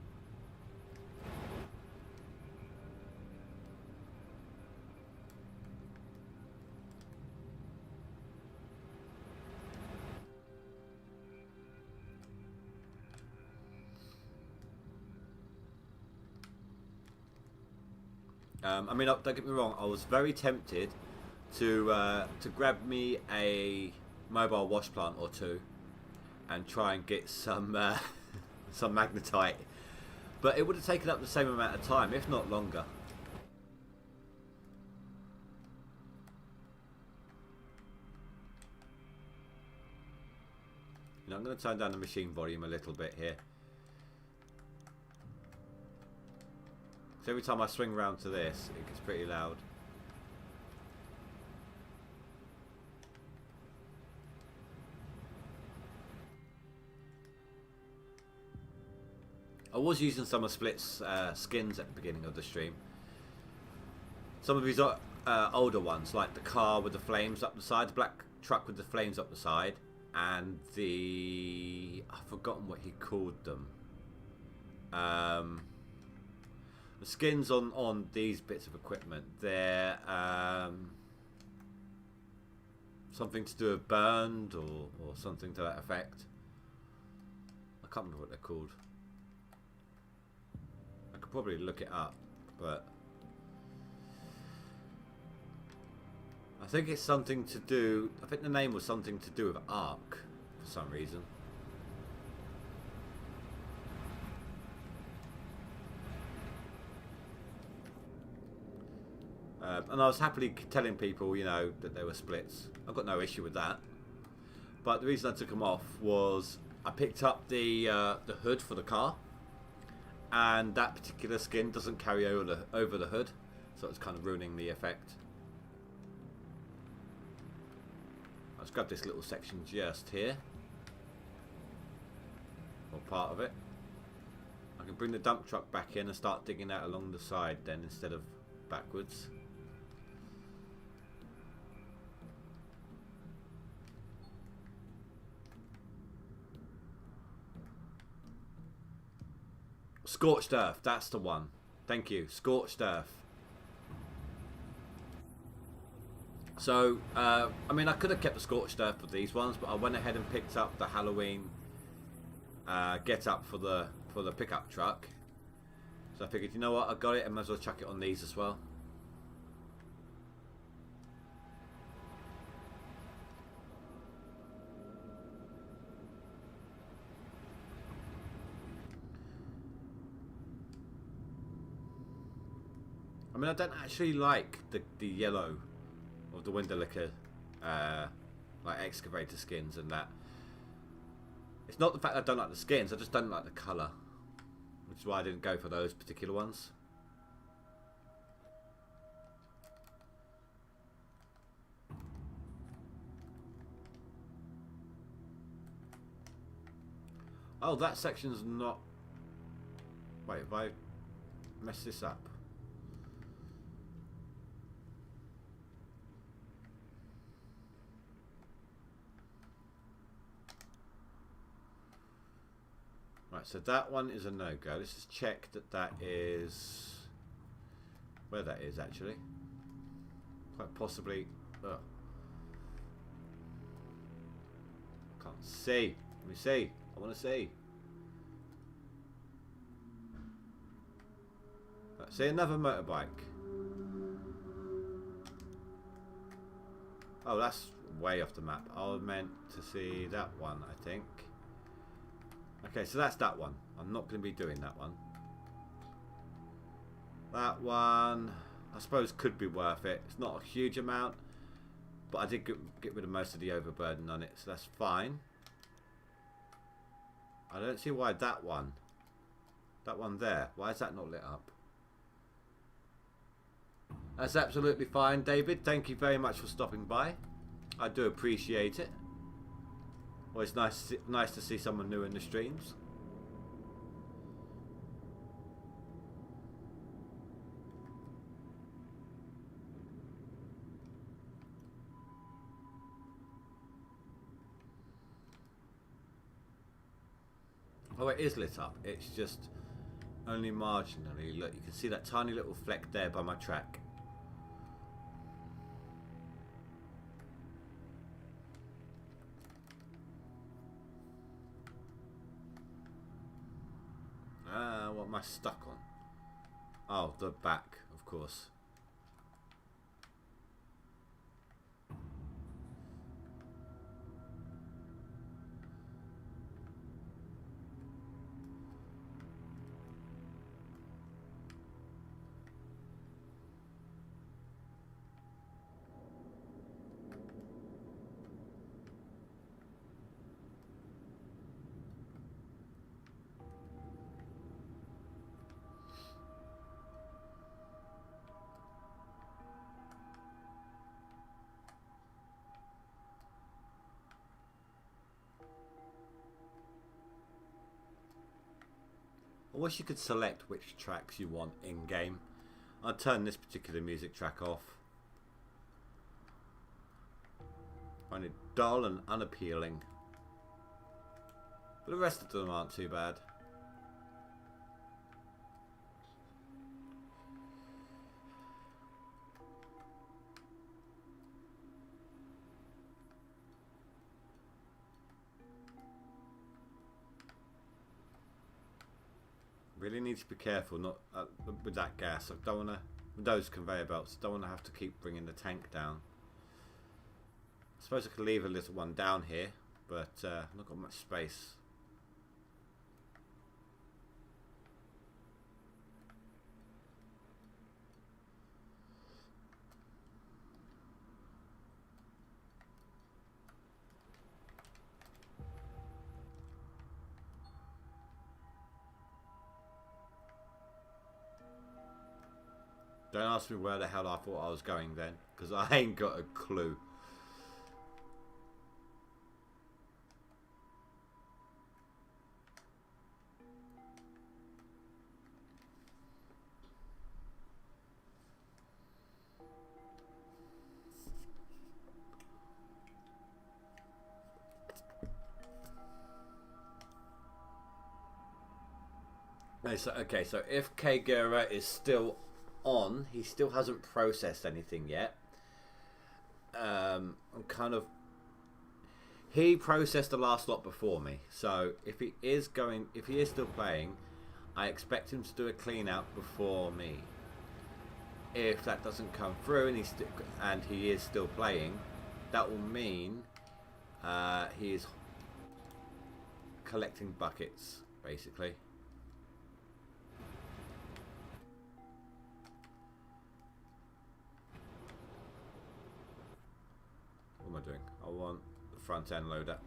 I mean, don't get me wrong, I was very tempted to grab me a mobile wash plant or two and try and get some some magnetite, but it would have taken up the same amount of time, if not longer. You know, I'm going to turn down the machine volume a little bit here. So every time I swing around to this, it gets pretty loud. I was using some of Split's skins at the beginning of the stream. Some of his older ones, like the car with the flames up the side, the black truck with the flames up the side, and the... I've forgotten what he called them. The skins on these bits of equipment, they're something to do with burned or something to that effect. I can't remember what they're called. I could probably look it up, but I think it's something to do... I think the name was something to do with arc for some reason. And I was happily telling people, you know, that they were Splits. I've got no issue with that. But the reason I took them off was I picked up the hood for the car, and that particular skin doesn't carry over the hood, so it's kind of ruining the effect. Let's grab this little section just here, or part of it. I can bring the dump truck back in and start digging out along the side then instead of backwards. Scorched Earth, that's the one. Thank you, Scorched Earth. So, I mean, I could have kept the Scorched Earth for these ones, but I went ahead and picked up the Halloween get up for the pickup truck. So I figured, you know what, I got it, I might as well chuck it on these as well. I mean, I don't actually like the yellow of the Windelica, like excavator skins and that. It's not the fact that I don't like the skins, I just don't like the colour. Which is why I didn't go for those particular ones. Oh, that section's not... Wait, have I messed this up? Right, so that one is a no-go. Let's just check that that is... Where that is, actually. Quite possibly... Ugh. Can't see. Let me see. I want to see. Right, see, another motorbike. Oh, that's way off the map. I was meant to see that one, I think. Okay, so that's that one. I'm not going to be doing that one. That one, I suppose, could be worth it. It's not a huge amount, but I did get rid of most of the overburden on it, so that's fine. I don't see why that one there, why is that not lit up? That's absolutely fine, David. Thank you very much for stopping by. I do appreciate it. Well, it's nice to see someone new in the streams. Oh, it is lit up. It's just only marginally. Look, you can see that tiny little fleck there by my track. What am I stuck on? Oh, the back, of course. I wish you could select which tracks you want in-game. I'll turn this particular music track off. Find it dull and unappealing. But the rest of them aren't too bad. Really need to be careful not with that gas. I don't want to, with those conveyor belts, I don't want to have to keep bringing the tank down. I suppose I could leave a little one down here, but I've not got much space. Don't ask me where the hell I thought I was going then, because I ain't got a clue. Okay, so if Kagura is still on, he still hasn't processed anything yet. I'm kind of... He processed the last lot before me, so if he is still playing, I expect him to do a clean out before me. If that doesn't come through and he is still playing, that will mean he is collecting buckets, basically. What am I doing? I want the front end loader.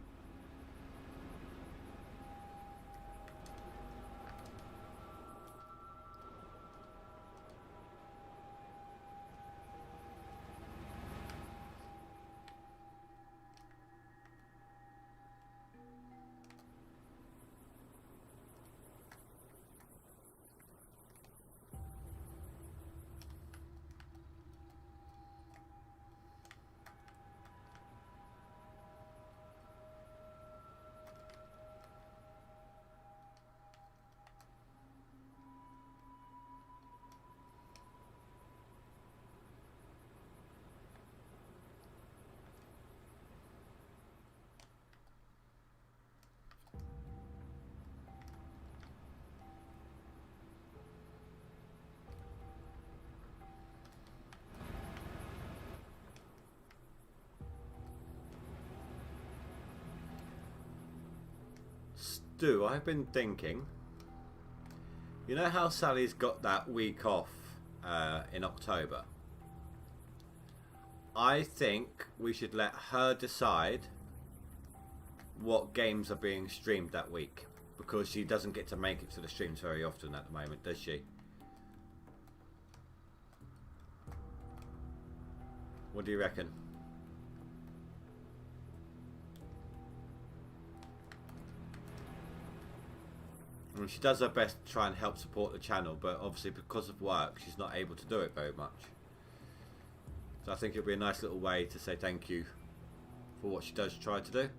Stu, I've been thinking, you know how Sally's got that week off in October? I think we should let her decide what games are being streamed that week, because she doesn't get to make it to the streams very often at the moment, does she? What do you reckon? I mean, she does her best to try and help support the channel, but obviously because of work she's not able to do it very much. So I think it'll be a nice little way to say thank you for what she does try to do.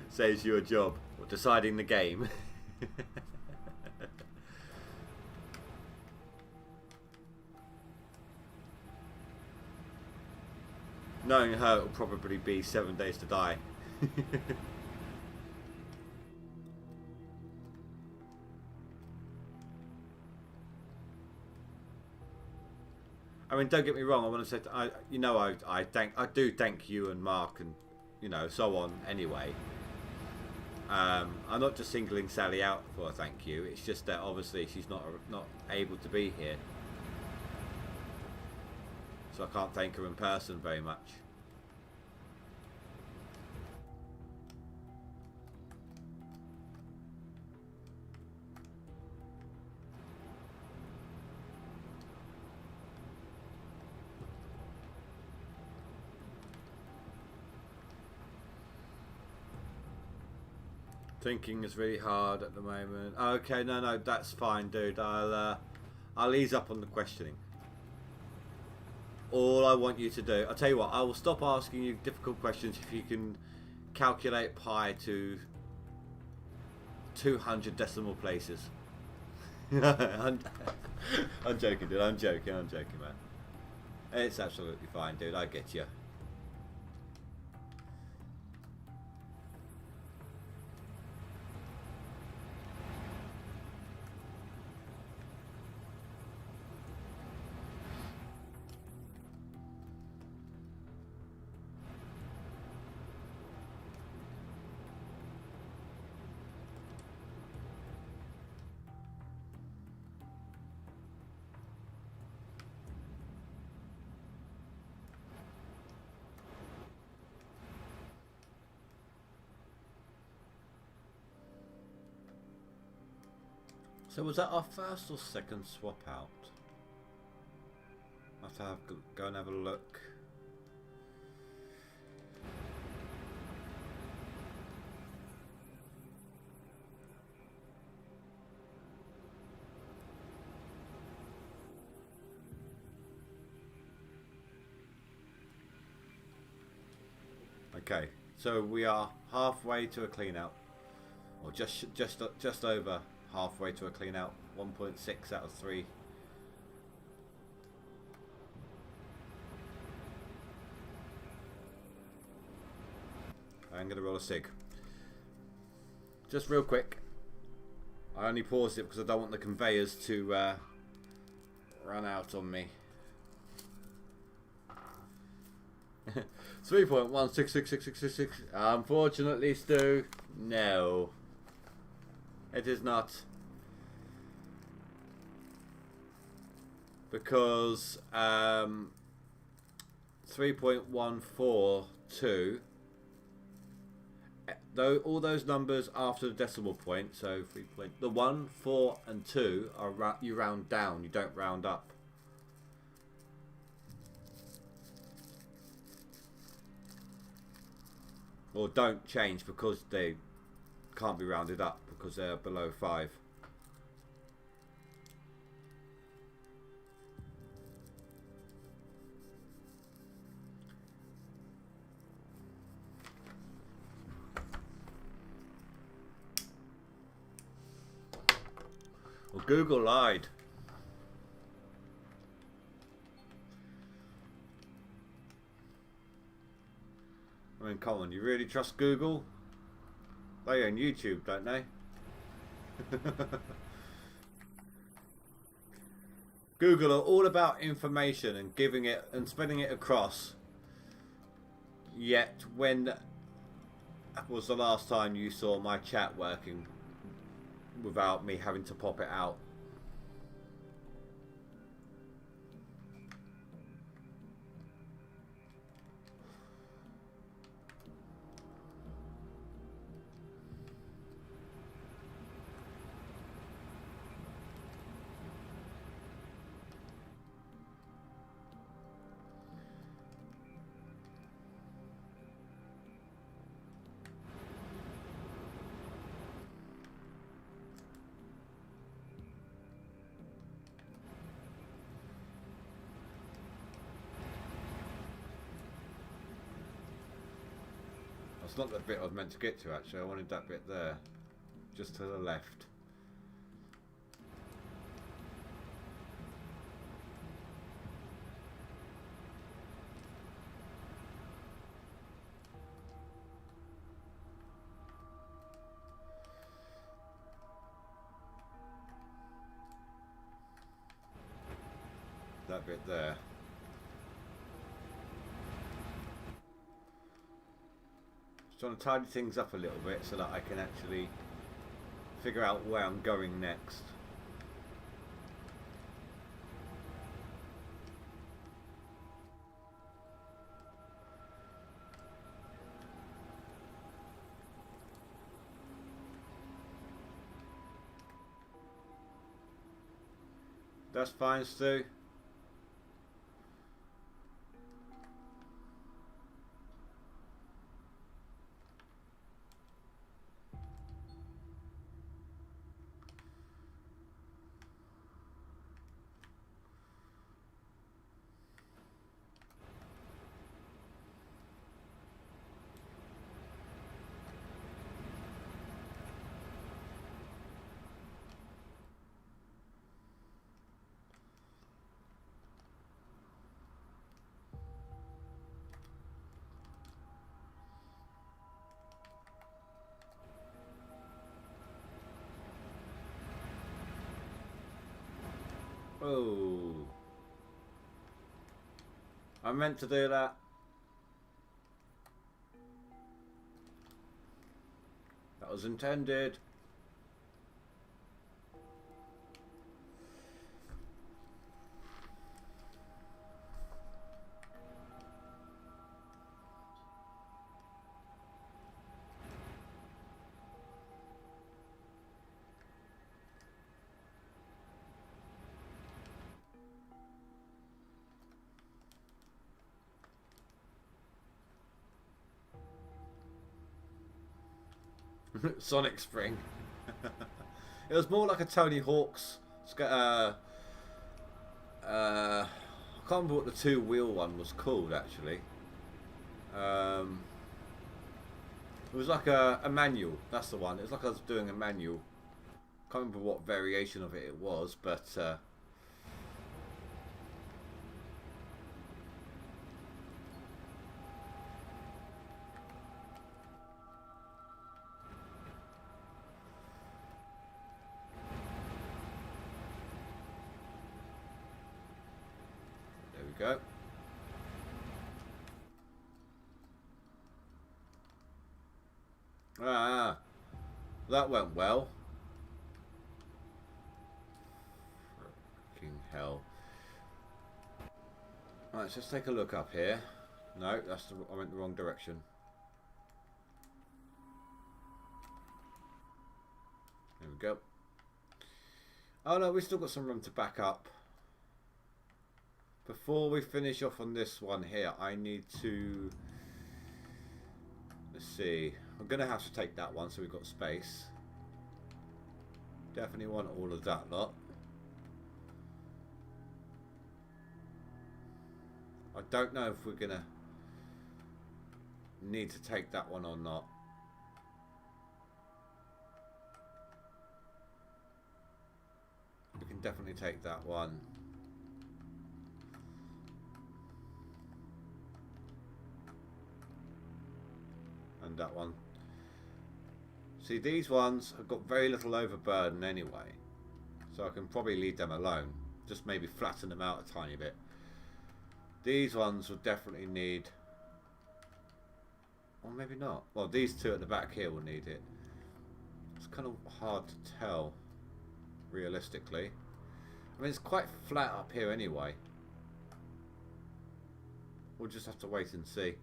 Saves you a job, or deciding the game. Knowing her, it'll probably be 7 days to die. I mean, don't get me wrong. I want to say, I do thank you and Mark and so on. Anyway, I'm not just singling Sally out for a thank you. It's just that obviously she's not able to be here. So I can't thank her in person very much. Thinking is really hard at the moment. Okay, no, that's fine, dude. I'll ease up on the questioning. All I want you to do, I'll tell you what, I will stop asking you difficult questions if you can calculate pi to 200 decimal places. I'm joking, dude. I'm joking, man. It's absolutely fine, dude. I get you. So was that our first or second swap out? I have to go and have a look. Okay, so we are halfway to a clean out, or just over halfway to a clean out. 1.6 out of 3. I'm gonna roll a cig. Just real quick. I only paused it because I don't want the conveyors to run out on me. 3.1666666. Unfortunately, Stu, no. It is not. Because 3.142, though all those numbers after the decimal point, so 3 point, the 1, 4 and 2 are you round down, you don't round up. Or don't change because they can't be rounded up because they're below 5. Well, Google lied. I mean, come on, you really trust Google? They own YouTube, don't they? Google are all about information and giving it and spreading it across. Yet, when was the last time you saw my chat working without me having to pop it out? That's not the bit I was meant to get to, actually. I wanted that bit there, just to the left. That bit there. Trying to tidy things up a little bit so that I can actually figure out where I'm going next. That's fine, Stu. Oh, I meant to do that. That was intended. Sonic Spring. It was more like a Tony Hawk's. I can't remember what the two-wheel one was called actually. It was like a manual. That's the one. It was like I was doing a manual. Can't remember what variation of it was, but there we go. Ah, that went well. Fucking hell. Right, let's just take a look up here. No, I went the wrong direction. There we go. Oh no, we've still got some room to back up. Before we finish off on this one here, I need to... Let's see. I'm going to have to take that one so we've got space. Definitely want all of that lot. I don't know if we're going to need to take that one or not. We can definitely take that one. And that one. See, these ones have got very little overburden anyway, so I can probably leave them alone. Just maybe flatten them out a tiny bit. These ones will definitely need, or maybe not. Well, these two at the back here will need it. It's kind of hard to tell, realistically. I mean, it's quite flat up here anyway. We'll just have to wait and see.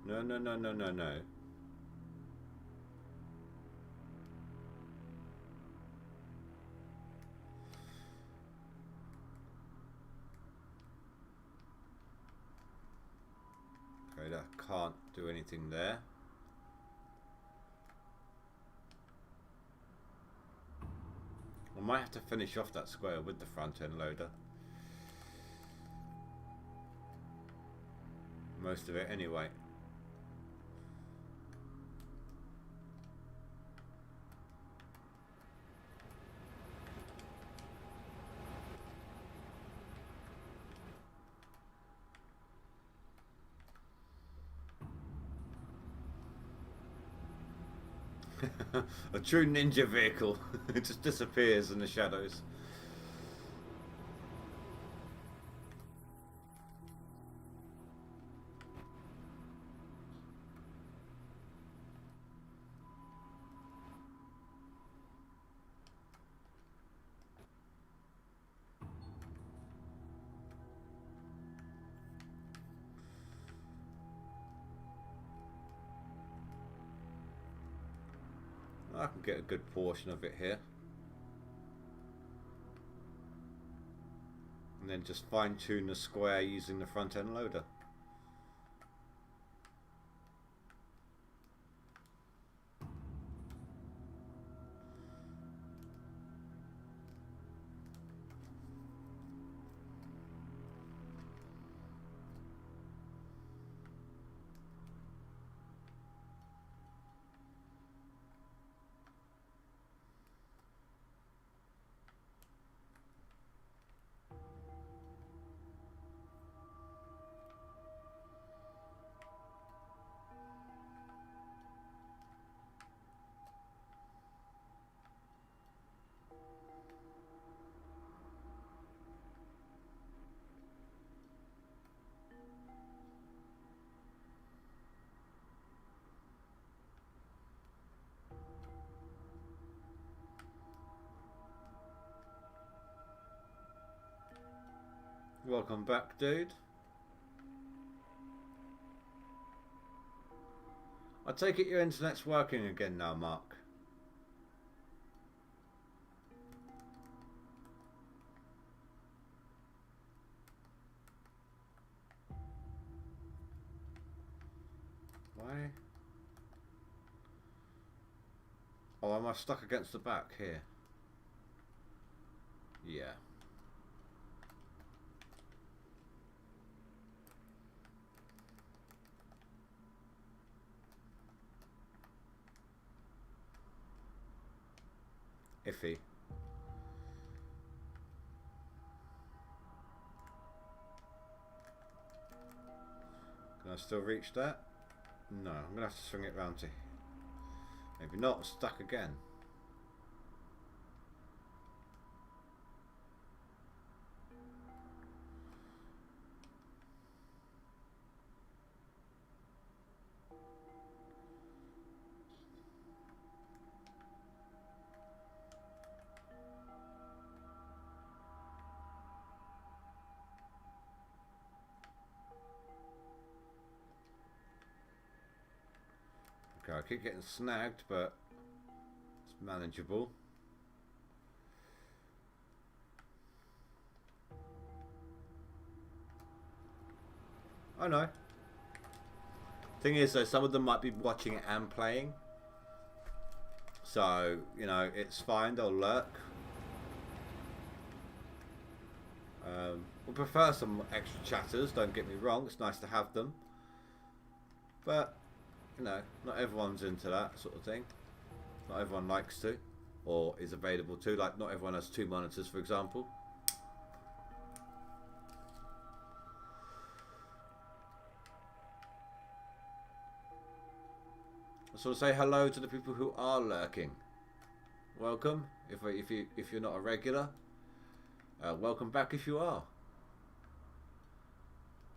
No, no, no, no, no, no. Okay, that can't do anything there. I might have to finish off that square with the front end loader. Most of it anyway. A true ninja vehicle. It just disappears in the shadows. I can get a good portion of it here. And then just fine tune the square using the front end loader. Welcome back, dude. I take it your internet's working again now, Mark. Why? Oh, am I stuck against the back here? Yeah. Iffy. Can I still reach that? No, I'm going to have to swing it round to... Maybe not, stuck again. Okay, I keep getting snagged, but it's manageable. I know. Thing is, though, some of them might be watching it and playing. So, you know, it's fine, they'll lurk. We prefer some extra chatters, don't get me wrong, it's nice to have them. But, you know, not everyone's into that sort of thing. Not everyone likes to, or is available to. Like, not everyone has 2 monitors, for example. I sort of say hello to the people who are lurking. Welcome, if you're not a regular. Welcome back if you are.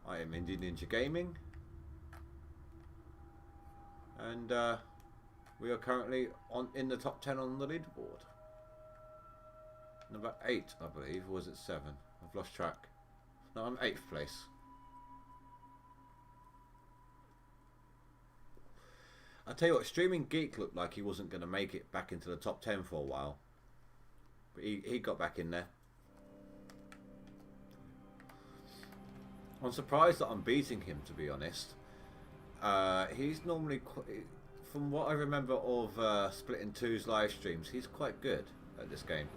I am Indie Ninja Gaming, and we are currently in the top 10 on the leaderboard. Number 8, I believe, or was it 7? I've lost track. No, I'm 8th place. I tell you what, Streaming Geek looked like he wasn't going to make it back into the top 10 for a while, but he got back in there. I'm surprised that I'm beating him, to be honest. He's normally, from what I remember of Splitting 2's live streams, he's quite good at this game.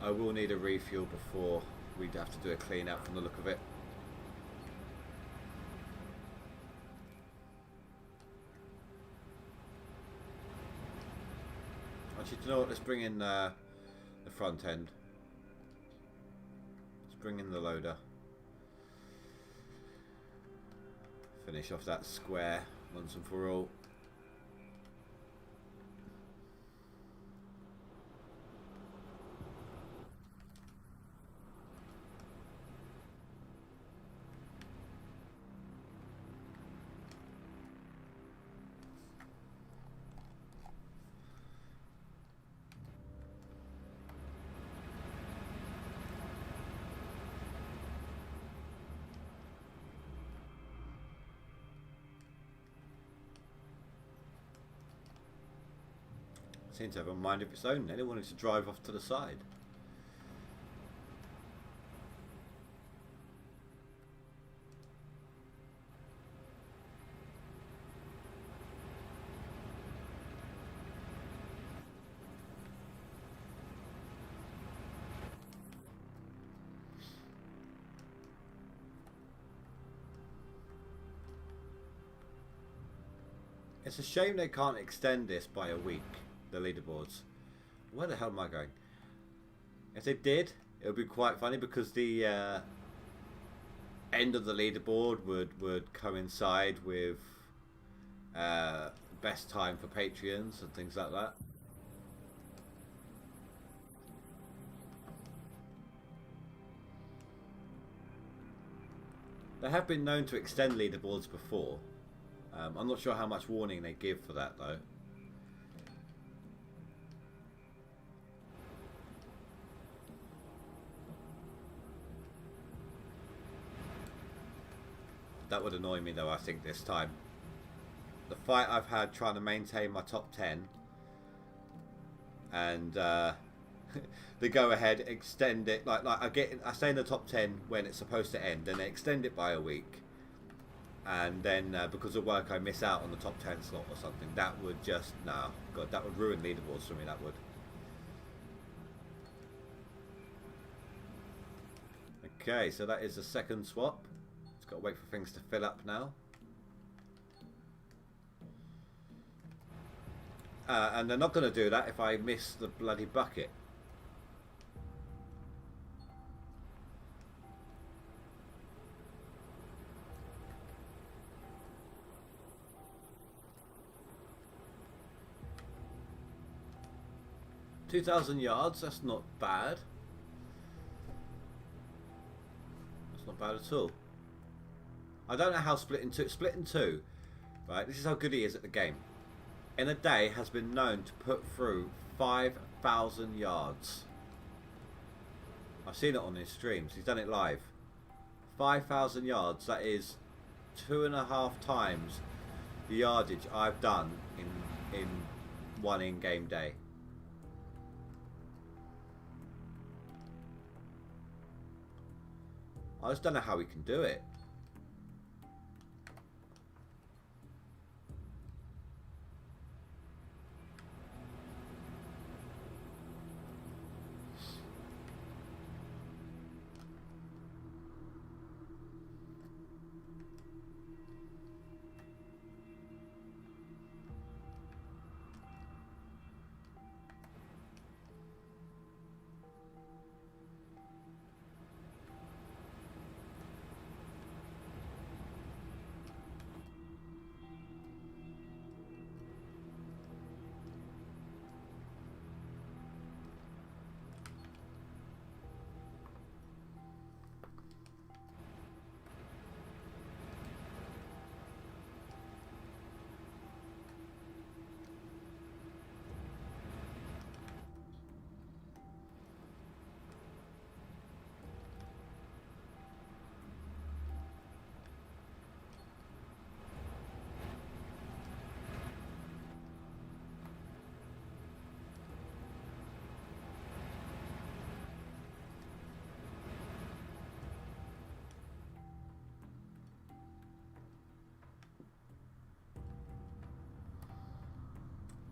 I will need a refuel before we'd have to do a clean out from the look of it. Actually, do you know what? Let's bring in the front end. Let's bring in the loader. Finish off that square once and for all. Seems to have a mind of its own then. It wanted to drive off to the side. It's a shame they can't extend this by a week, the leaderboards. Where the hell am I going? If they did, it would be quite funny because the end of the leaderboard would coincide with best time for Patreons and things like that. They have been known to extend leaderboards before. I'm not sure how much warning they give for that though. That would annoy me though, I think, this time. The fight I've had trying to maintain my top 10 and they go ahead, extend it. Like I stay in the top 10 when it's supposed to end, and they extend it by a week. And then because of work, I miss out on the top 10 slot or something. That would just God, that would ruin leaderboards for me. That would. Okay, so that is the second swap. Just got to wait for things to fill up now. And they're not going to do that if I miss the bloody bucket. $2,000 yards, that's not bad. That's not bad at all. I don't know how split in two, right? This is how good he is at the game. In a day has been known to put through 5,000 yards. I've seen it on his streams. He's done it live. 5,000 yards. That is 2.5 times the yardage I've done in one in-game day. I just don't know how he can do it.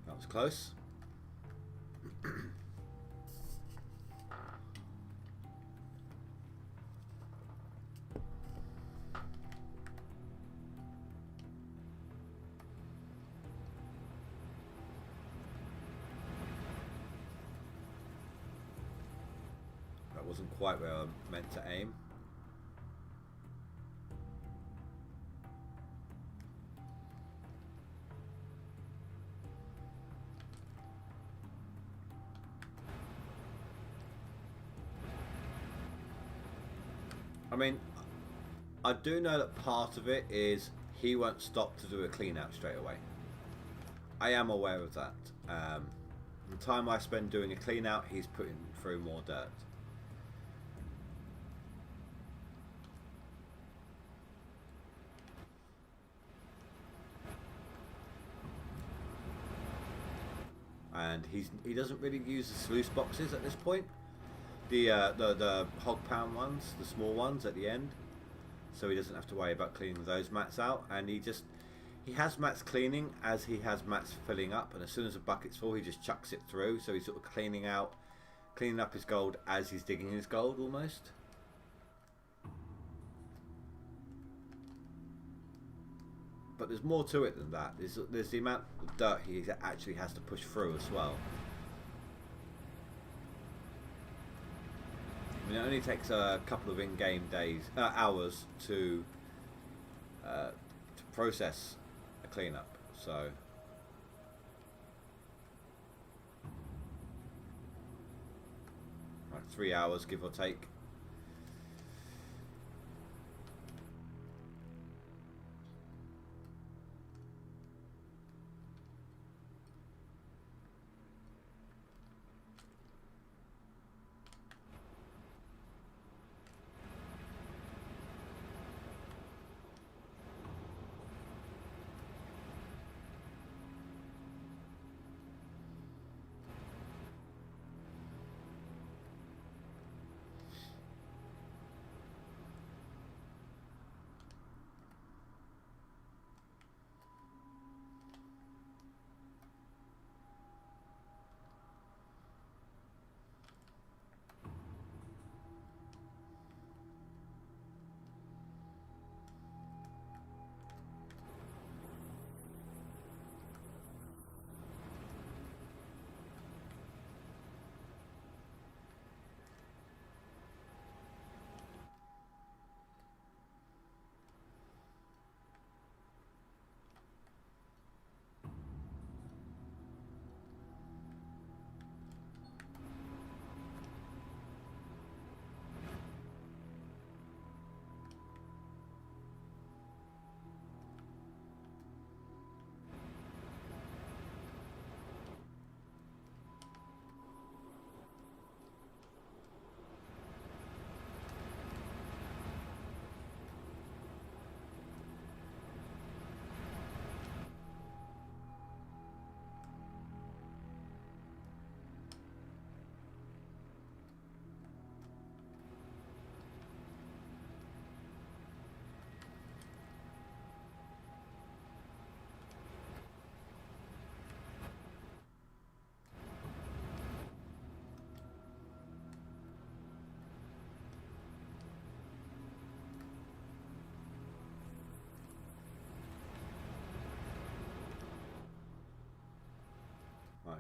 That was close. That wasn't quite where I meant to aim. I mean, I do know that part of it is he won't stop to do a clean out straight away. I am aware of that. The time I spend doing a clean out, he's putting through more dirt. And he doesn't really use the sluice boxes at this point. The hog pound ones, the small ones at the end, so he doesn't have to worry about cleaning those mats out. And he has mats cleaning as he has mats filling up, and as soon as the bucket's full, he just chucks it through. So he's sort of cleaning up his gold as he's digging his gold almost. But there's more to it than that. There's the amount of dirt he actually has to push through as well. I mean, it only takes a couple of in-game hours to process a cleanup. So like 3 hours, give or take.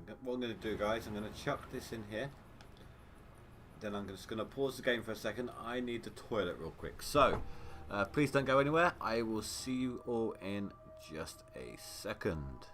Right, what I'm going to do, guys, I'm going to chuck this in here. Then I'm just going to pause the game for a second. I need the toilet real quick. So, please don't go anywhere. I will see you all in just a second.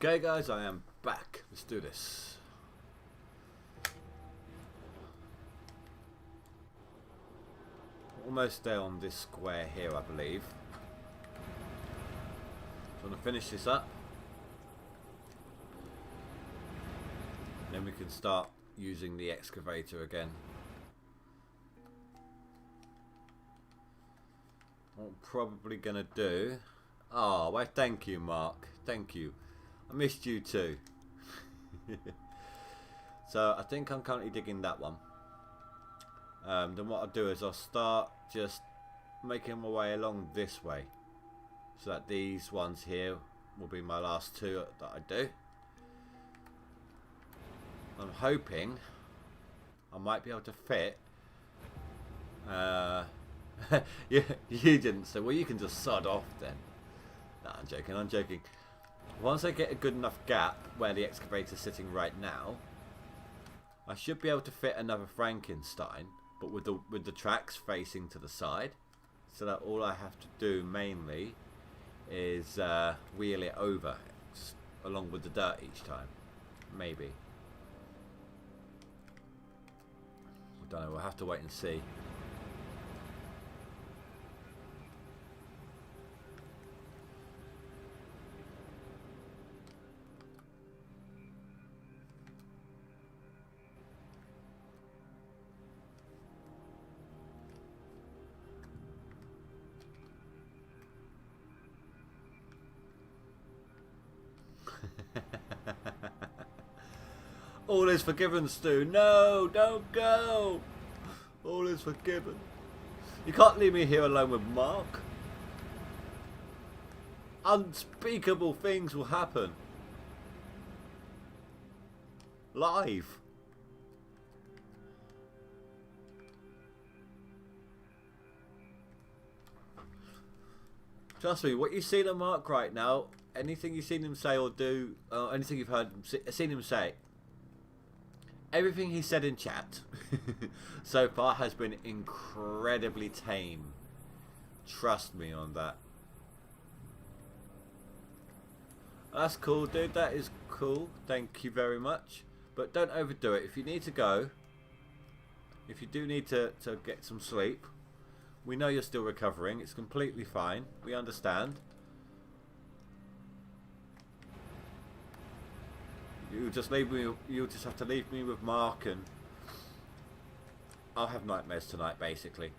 Okay guys, I am back. Let's do this. Almost there on this square here, I believe. So I'm going to finish this up. Then we can start using the excavator again. What I'm probably going to do... Oh, well, thank you, Mark. Thank you. I missed you too. So I think I'm currently digging that one. Then what I'll do is I'll start just making my way along this way, so that these ones here will be my last two that I do. I'm hoping I might be able to fit. You didn't say. Well, you can just sod off then. No, I'm joking. I'm joking. Once I get a good enough gap where the excavator's sitting right now, I should be able to fit another Frankenstein, but with the tracks facing to the side, so that all I have to do mainly is wheel it over along with the dirt each time. Maybe. I don't know. We'll have to wait and see. All is forgiven, Stu. No, don't go. All is forgiven. You can't leave me here alone with Mark. Unspeakable things will happen. Live. Trust me, what you've seen of Mark right now, anything you've seen him say or do, anything you've seen him say, everything he said in chat so far has been incredibly tame. Trust me on that. That's cool, dude. That is cool. Thank you very much. But don't overdo it. If you need to go, if you do need to get some sleep, we know you're still recovering. It's completely fine. We understand. You'll just leave me. You'll just have to leave me with Mark, and I'll have nightmares tonight, basically.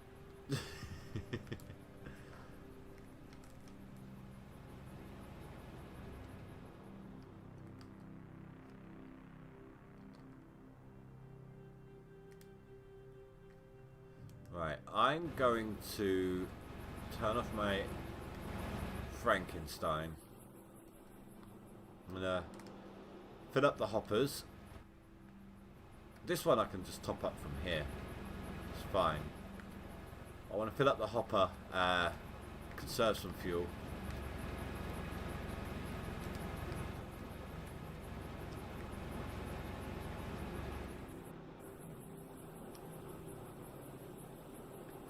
Right, I'm going to turn off my Frankenstein. I'm gonna fill up the hoppers. This one I can just top up from here. It's fine. I want to fill up the hopper, conserve some fuel.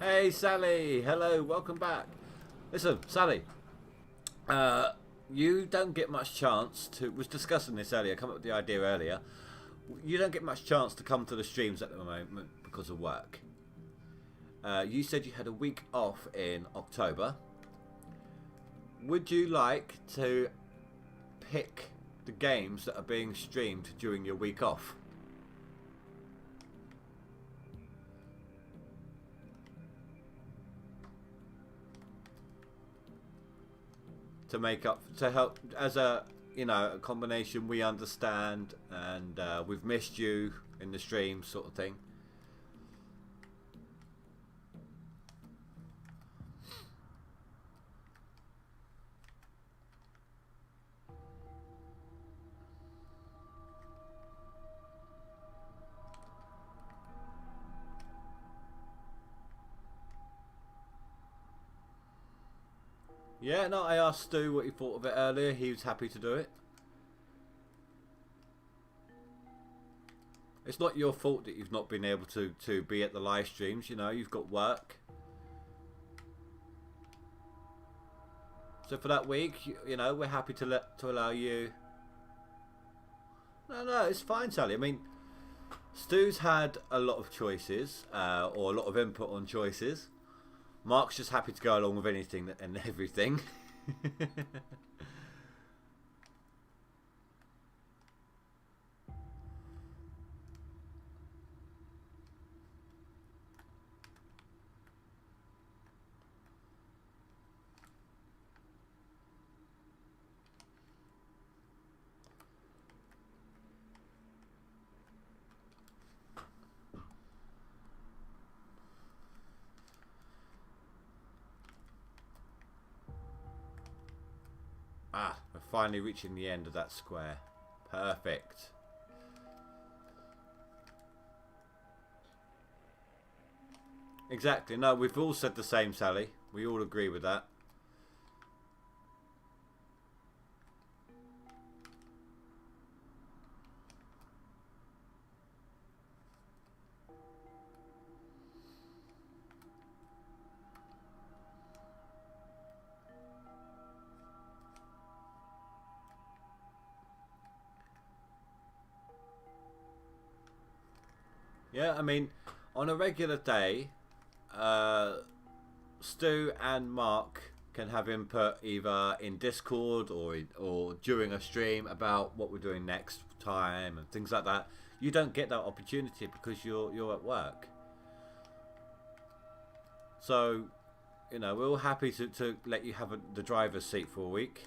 Hey Sally, hello, welcome back. Listen, Sally, you don't get much chance to, was discussing this earlier, come up with the idea earlier. You don't get much chance to come to the streams at the moment because of work. You said you had a week off in October. Would you like to pick the games that are being streamed during your week off? To make up, to help, as a, you know, a combination, we understand, and we've missed you in the stream, sort of thing. Yeah, no, I asked Stu what he thought of it earlier. He was happy to do it. It's not your fault that you've not been able to be at the live streams. You know, you've got work. So for that week, you know, we're happy to allow you. No, it's fine, Sally. I mean, Stu's had a lot of choices, or a lot of input on choices. Mark's just happy to go along with anything and everything. Ah, we're finally reaching the end of that square. Perfect. Exactly. No, we've all said the same, Sally. We all agree with that. Yeah, I mean, on a regular day, Stu and Mark can have input either in Discord or during a stream about what we're doing next time and things like that. You don't get that opportunity because you're at work. So, you know, we're all happy to let you have the driver's seat for a week.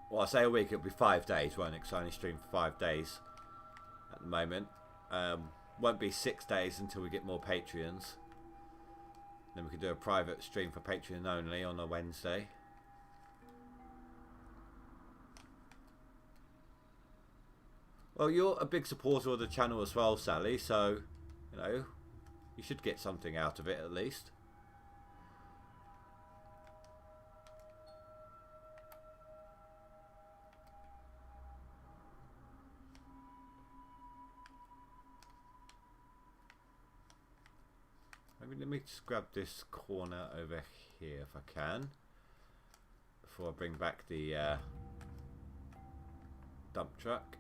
Well, I say a week, it'll be 5 days, won't it? Because I only stream for 5 days at the moment. Won't be 6 days until we get more Patreons. Then we can do a private stream for Patreon only on a Wednesday. Well, you're a big supporter of the channel as well, Sally, so, you know, you should get something out of it at least. Maybe let me just grab this corner over here if I can, before I bring back the dump truck.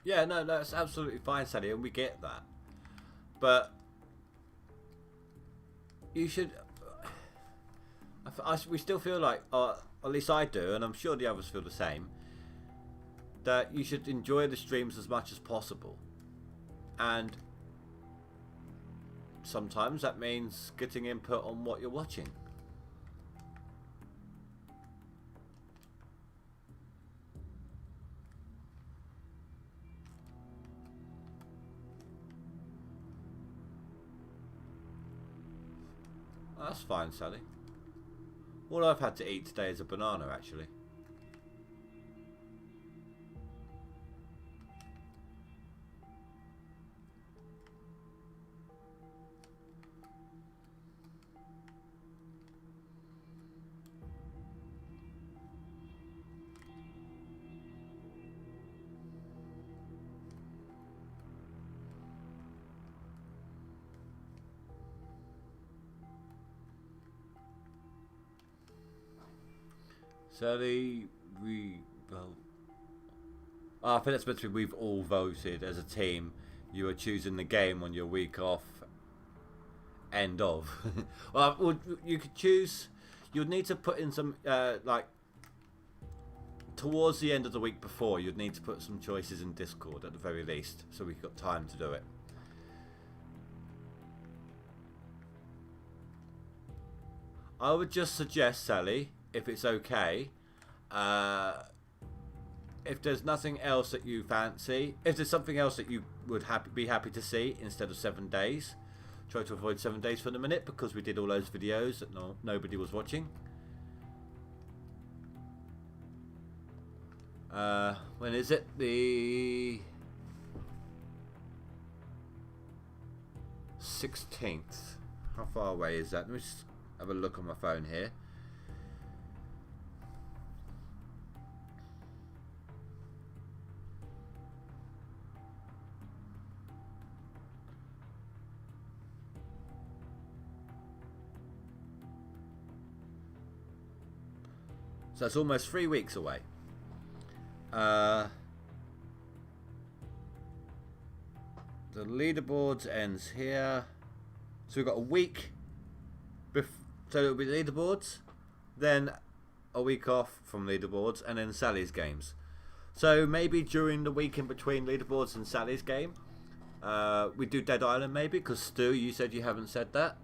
Yeah, no, that's absolutely fine, Sally, and we get that. But you should. We still feel like, at least I do, and I'm sure the others feel the same, that you should enjoy the streams as much as possible. And sometimes that means getting input on what you're watching. That's fine, Sally. All I've had to eat today is a banana, actually. Sally, I think that's meant to be we've all voted as a team. You are choosing the game on your week off. End of. Well, you could choose. You'd need to put in some like towards the end of the week before. You'd need to put some choices in Discord at the very least, so we've got time to do it. I would just suggest, Sally, if it's okay, if there's nothing else that you fancy, if there's something else that you would be happy to see instead of 7 days, try to avoid 7 days for the minute, because we did all those videos that nobody was watching. When is it? The 16th. How far away is that? Let me just have a look on my phone here. So that's almost 3 weeks away. The leaderboards ends here. So we've got a week. So it'll be leaderboards, then a week off from leaderboards, and then Sally's games. So maybe during the week in between leaderboards and Sally's game, we do Dead Island maybe, because Stu, you said you haven't said that.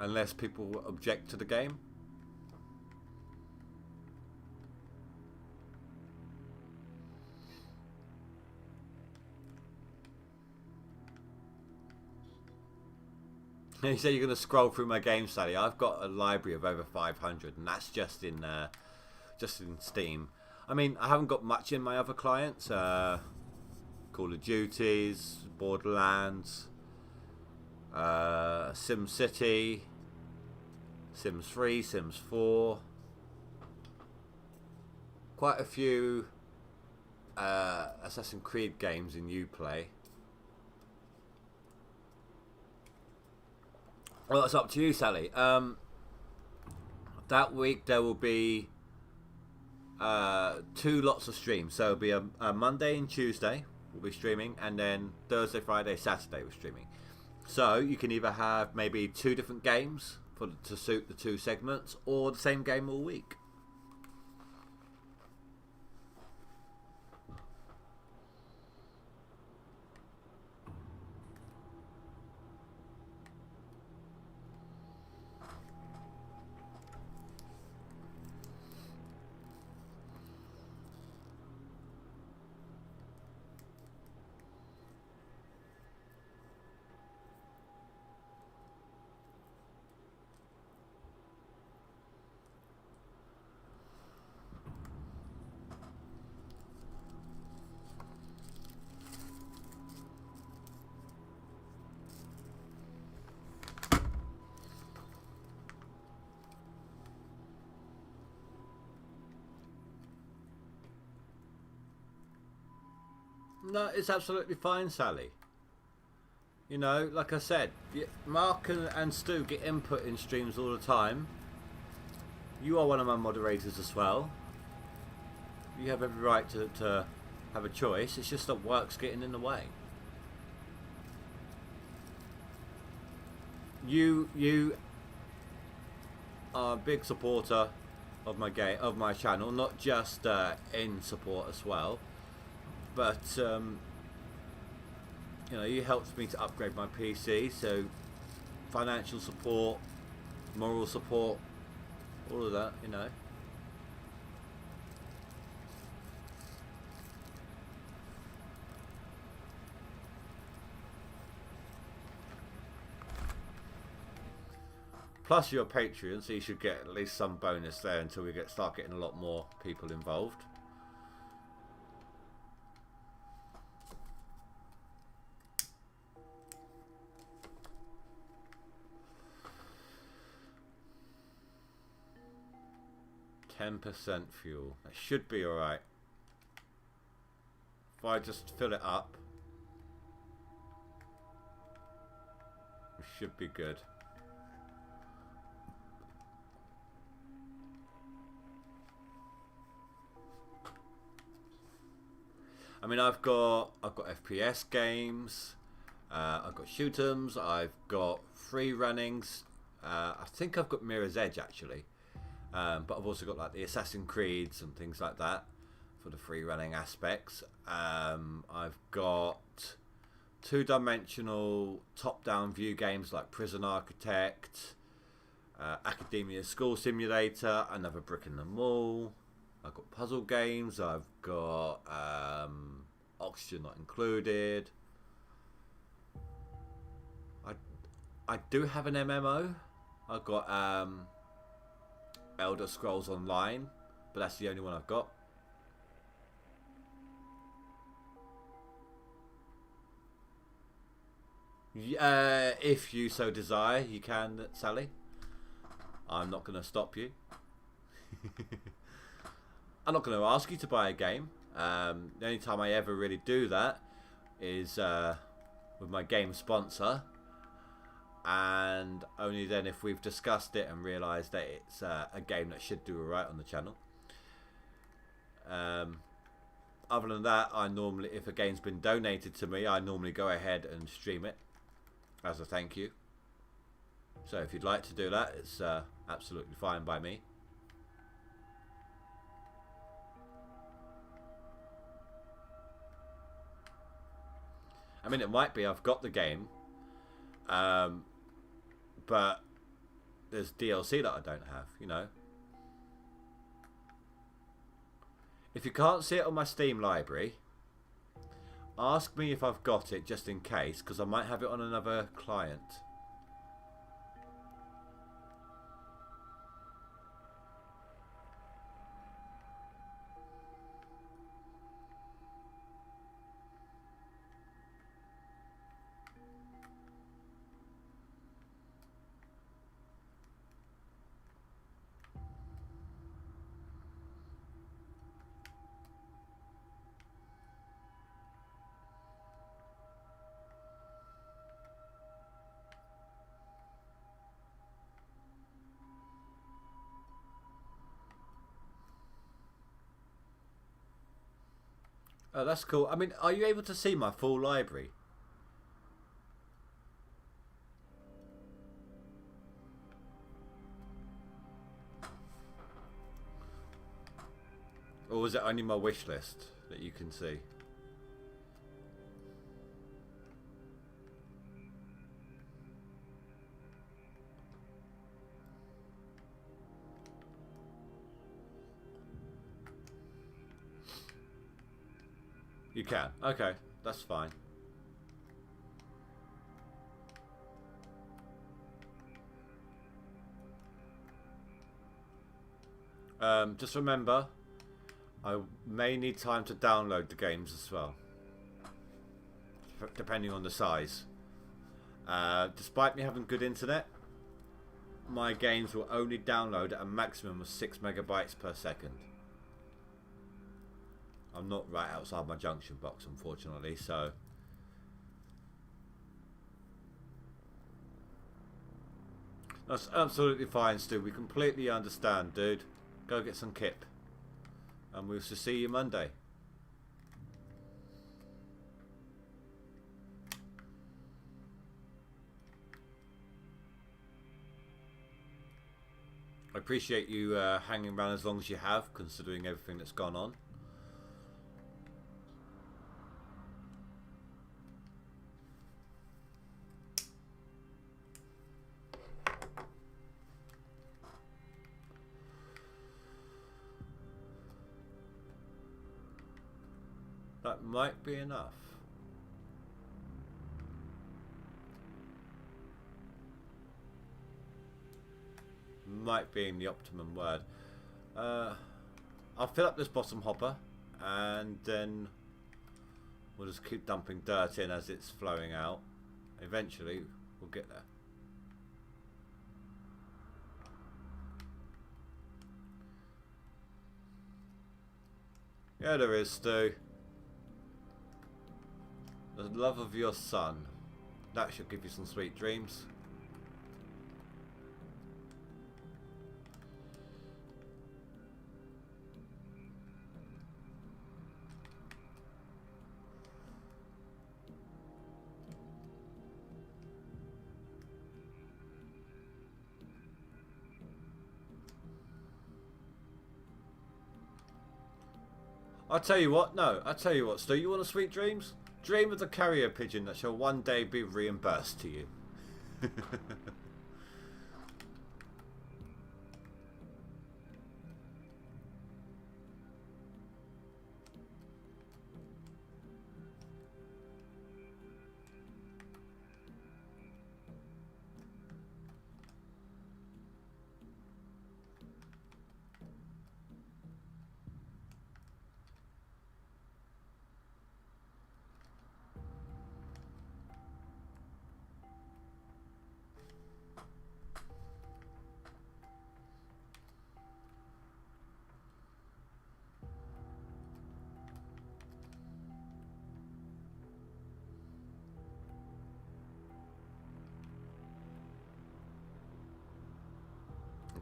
Unless people object to the game. You say you're going to scroll through my game, Sally. I've got a library of over 500, and that's just in Steam. I mean, I haven't got much in my other clients. Call of Duties, Borderlands, SimCity, Sims 3, Sims 4, quite a few Assassin's Creed games in Uplay. Well, that's up to you, Sally. That week there will be 2 lots of streams. So it'll be a Monday and Tuesday we'll be streaming, and then Thursday, Friday, Saturday we're streaming. So you can either have maybe 2 different games to suit the 2 segments, or the same game all week. No, it's absolutely fine, Sally. You know, like I said, Mark and Stu get input in streams all the time. You are one of my moderators as well. You have every right to have a choice. It's just that work's getting in the way. You are a big supporter of my channel, not just in support as well, but you know, you helped me to upgrade my PC, so financial support, moral support, all of that, you know. Plus you're a Patreon, so you should get at least some bonus there until we start getting a lot more people involved. %, fuel. That should be alright. If I just fill it up, it should be good. I mean, I've got FPS games, I've got shoot 'ems, I've got free runnings. I think I've got Mirror's Edge actually. But I've also got like the Assassin's Creeds and things like that for the free running aspects. I've got two-dimensional top-down view games like Prison Architect, Academia School Simulator, Another Brick in the Mall. I've got puzzle games. I've got Oxygen Not Included. I do have an MMO. I've got Elder Scrolls Online, but that's the only one I've got. If you so desire, you can, Sally. I'm not going to stop you. I'm not going to ask you to buy a game. The only time I ever really do that is with my game sponsor, and only then if we've discussed it and realised that it's a game that should do alright on the channel. Other than that, I normally, if a game's been donated to me, I normally go ahead and stream it as a thank you. So if you'd like to do that, it's absolutely fine by me. I mean, it might be I've got the game, but there's DLC that I don't have, you know. If you can't see it on my Steam library, ask me if I've got it just in case, because I might have it on another client. Oh, that's cool. I mean, are you able to see my full library? Or was it only my wish list that you can see? You can. Okay, that's fine. Just remember, I may need time to download the games as well, depending on the size. Despite me having good internet, my games will only download at a maximum of 6 megabytes per second. I'm not right outside my junction box, unfortunately, so... That's absolutely fine, Stu. We completely understand, dude. Go get some kip. And we'll see you Monday. I appreciate you hanging around as long as you have, considering everything that's gone on. That might be enough. Might be the optimum word. I'll fill up this bottom hopper and then we'll just keep dumping dirt in as it's flowing out. Eventually we'll get there. Yeah, there is, Stu. The love of your son. That should give you some sweet dreams. I'll tell you what, no, I'll tell you what, Stu, you want a sweet dreams? Dream of the carrier pigeon that shall one day be reimbursed to you.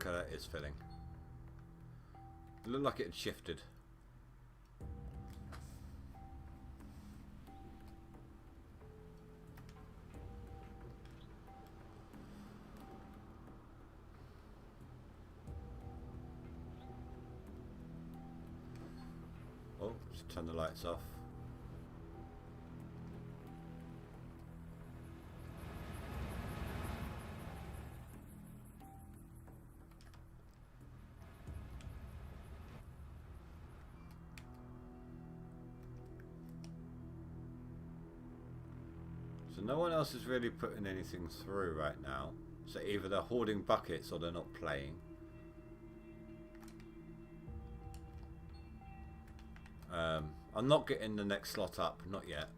Okay, that is filling. It looked like it had shifted. Oh, just turn the lights off. So no one else is really putting anything through right now. So either they're hoarding buckets or they're not playing. I'm not getting the next slot up, not yet.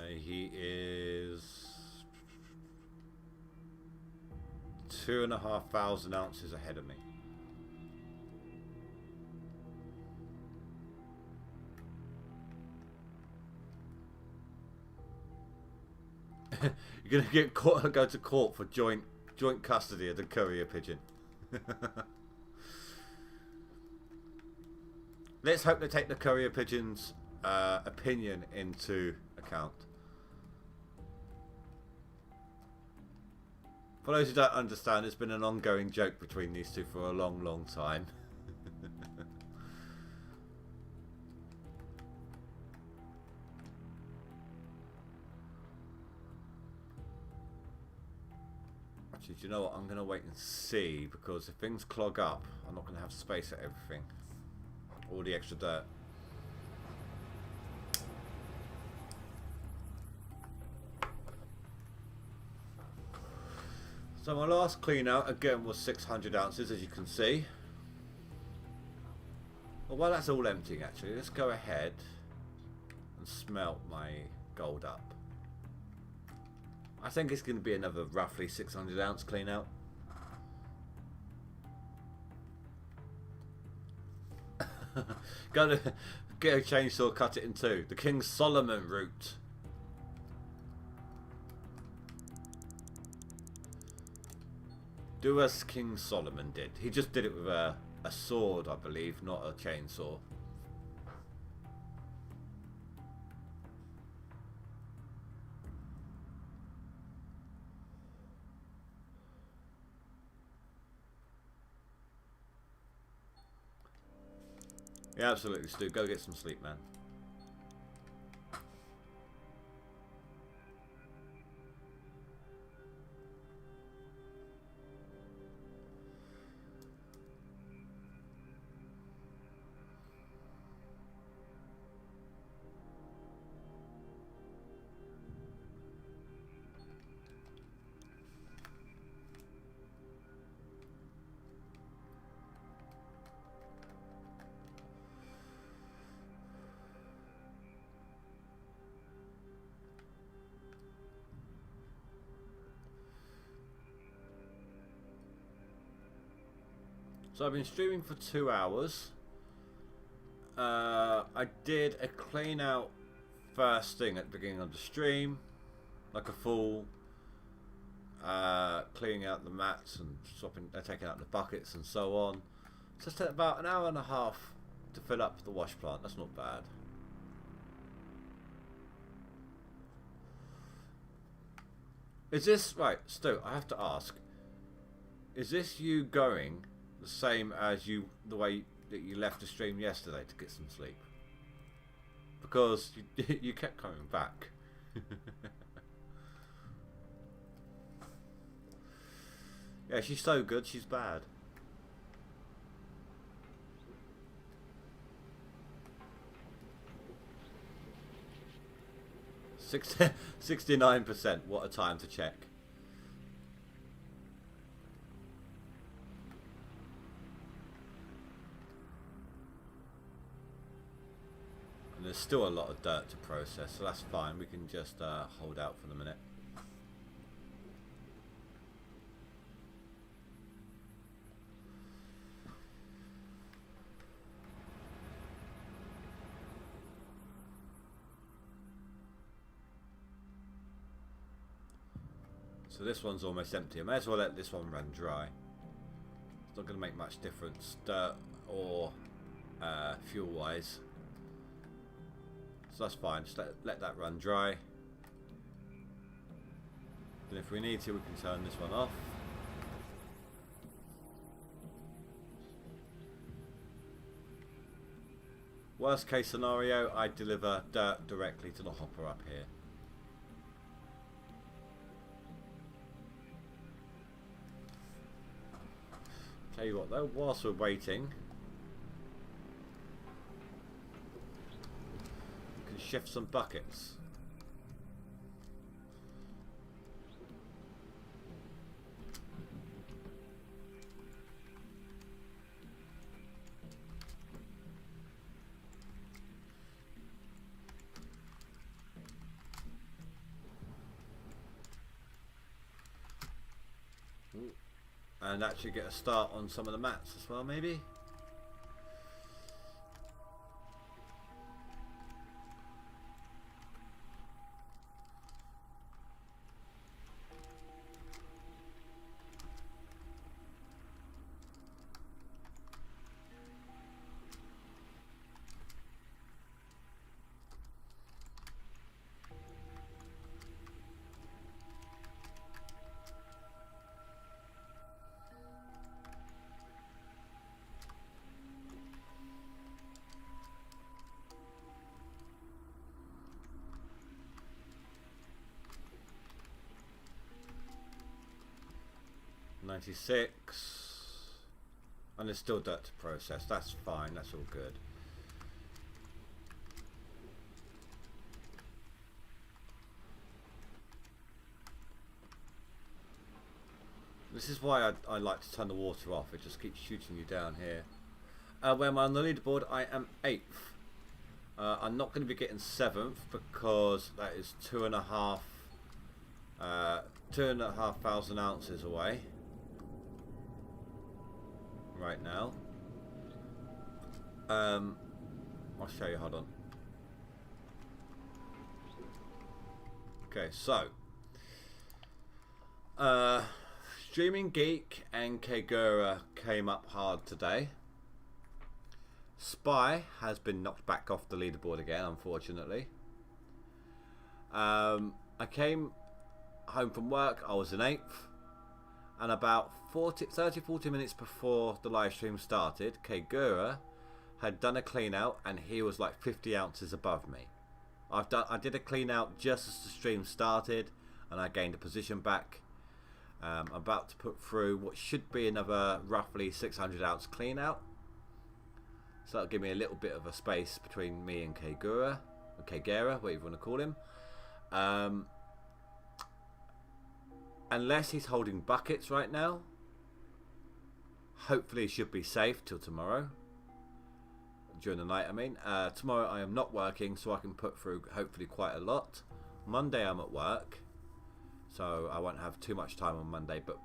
He is 2,500 ounces ahead of me. You're gonna get caught, go to court for joint custody of the courier pigeon. Let's hope they take the courier pigeon's opinion into account. For those who don't understand, it's been an ongoing joke between these two for a long, long time. Actually, do you know what? I'm going to wait and see, because if things clog up, I'm not going to have space at everything. All the extra dirt. So my last clean out again was 600 ounces, as you can see. Well, that's all empty actually. Let's go ahead and smelt my gold up. I think it's going to be another roughly 600 ounce clean out. Go to get a chainsaw, cut it in two. The King Solomon route. Do as King Solomon did. He just did it with a sword, I believe, not a chainsaw. Yeah, absolutely, Stu. Go get some sleep, man. So I've been streaming for 2 hours. I did a clean out first thing at the beginning of the stream, like a full cleaning out the mats and swapping, taking out the buckets and so on. So it's about an hour and a half to fill up the wash plant. That's not bad. Is this right, Stu? I have to ask. Is this you going the same as the way that you left the stream yesterday to get some sleep? Because you kept coming back. Yeah, she's so good, she's bad. – 69%. What a time to check. There's still a lot of dirt to process, so that's fine. We can just hold out for the minute. So this one's almost empty. I may as well let this one run dry. It's not going to make much difference, dirt or fuel wise. So that's fine, just let that run dry. Then if we need to, we can turn this one off. Worst case scenario, I deliver dirt directly to the hopper up here. Tell you what though, whilst we're waiting, shift some buckets. And actually get a start on some of the mats as well, maybe. $96, and there's still dirt to process. That's fine, that's all good. This is why I like to turn the water off. It just keeps shooting you down here. Where am I on the leaderboard? I am 8th. I'm not going to be getting 7th because that is 2,500 ounces away right now. I'll show you, hold on. Okay, so Streaming Geek and Kagura came up hard today. Spy has been knocked back off the leaderboard again, unfortunately. I came home from work, I was in 8th, and about 30-40 minutes before the live stream started, Kagura had done a clean out and he was like 50 ounces above me. I did a clean out just as the stream started and I gained a position back. I'm about to put through what should be another roughly 600 ounce clean out. So that'll give me a little bit of a space between me and Kagura, or Kagera, whatever you want to call him. Unless he's holding buckets right now, hopefully he should be safe till tomorrow. During the night, I mean. Tomorrow I am not working, so I can put through hopefully quite a lot. Monday I'm at work, so I won't have too much time on Monday, but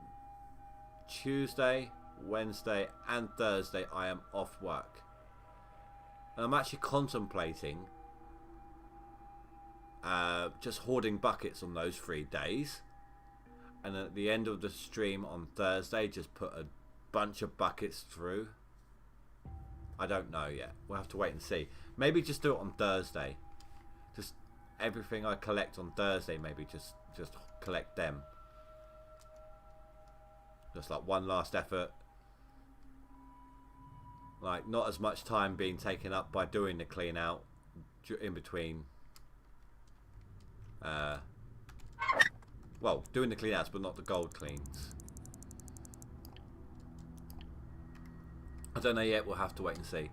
Tuesday, Wednesday and Thursday I am off work. And I'm actually contemplating just hoarding buckets on those 3 days, and at the end of the stream on Thursday just put a bunch of buckets through. I don't know yet. We'll have to wait and see. Maybe just do it on Thursday. Just everything I collect on Thursday, maybe just collect them. Just like one last effort. Like not as much time being taken up by doing the clean out in between. Well, doing the clean outs, but not the gold cleans. I don't know yet, we'll have to wait and see.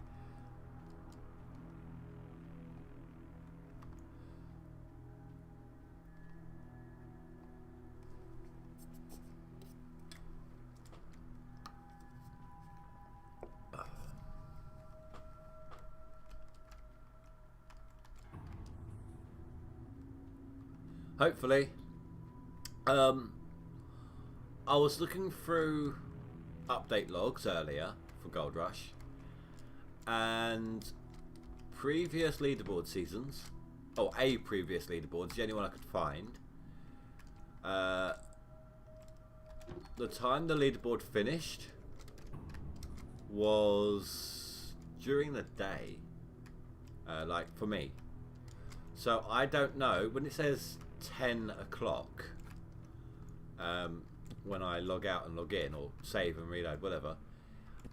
Hopefully. I was looking through update logs earlier for GoldRush, and previous leaderboard seasons, or a previous leaderboard, the only one I could find, the time the leaderboard finished was during the day, like for me. So I don't know, when it says 10 o'clock, when I log out and log in, or save and reload, whatever,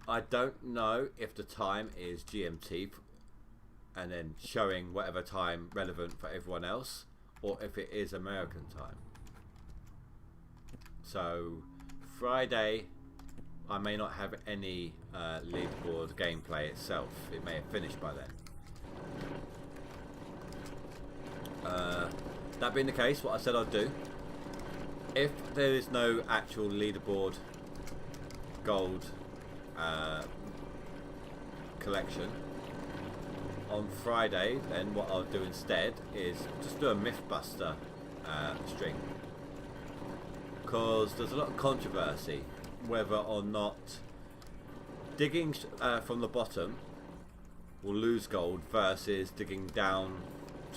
I don't know if the time is GMT and then showing whatever time relevant for everyone else, or if it is American time. So Friday I may not have any leaderboard gameplay itself. It may have finished by then. That being the case, what I said I'd do, if there is no actual leaderboard gold collection on Friday, then what I'll do instead is just do a Mythbuster string, because there's a lot of controversy whether or not digging from the bottom will lose gold versus digging down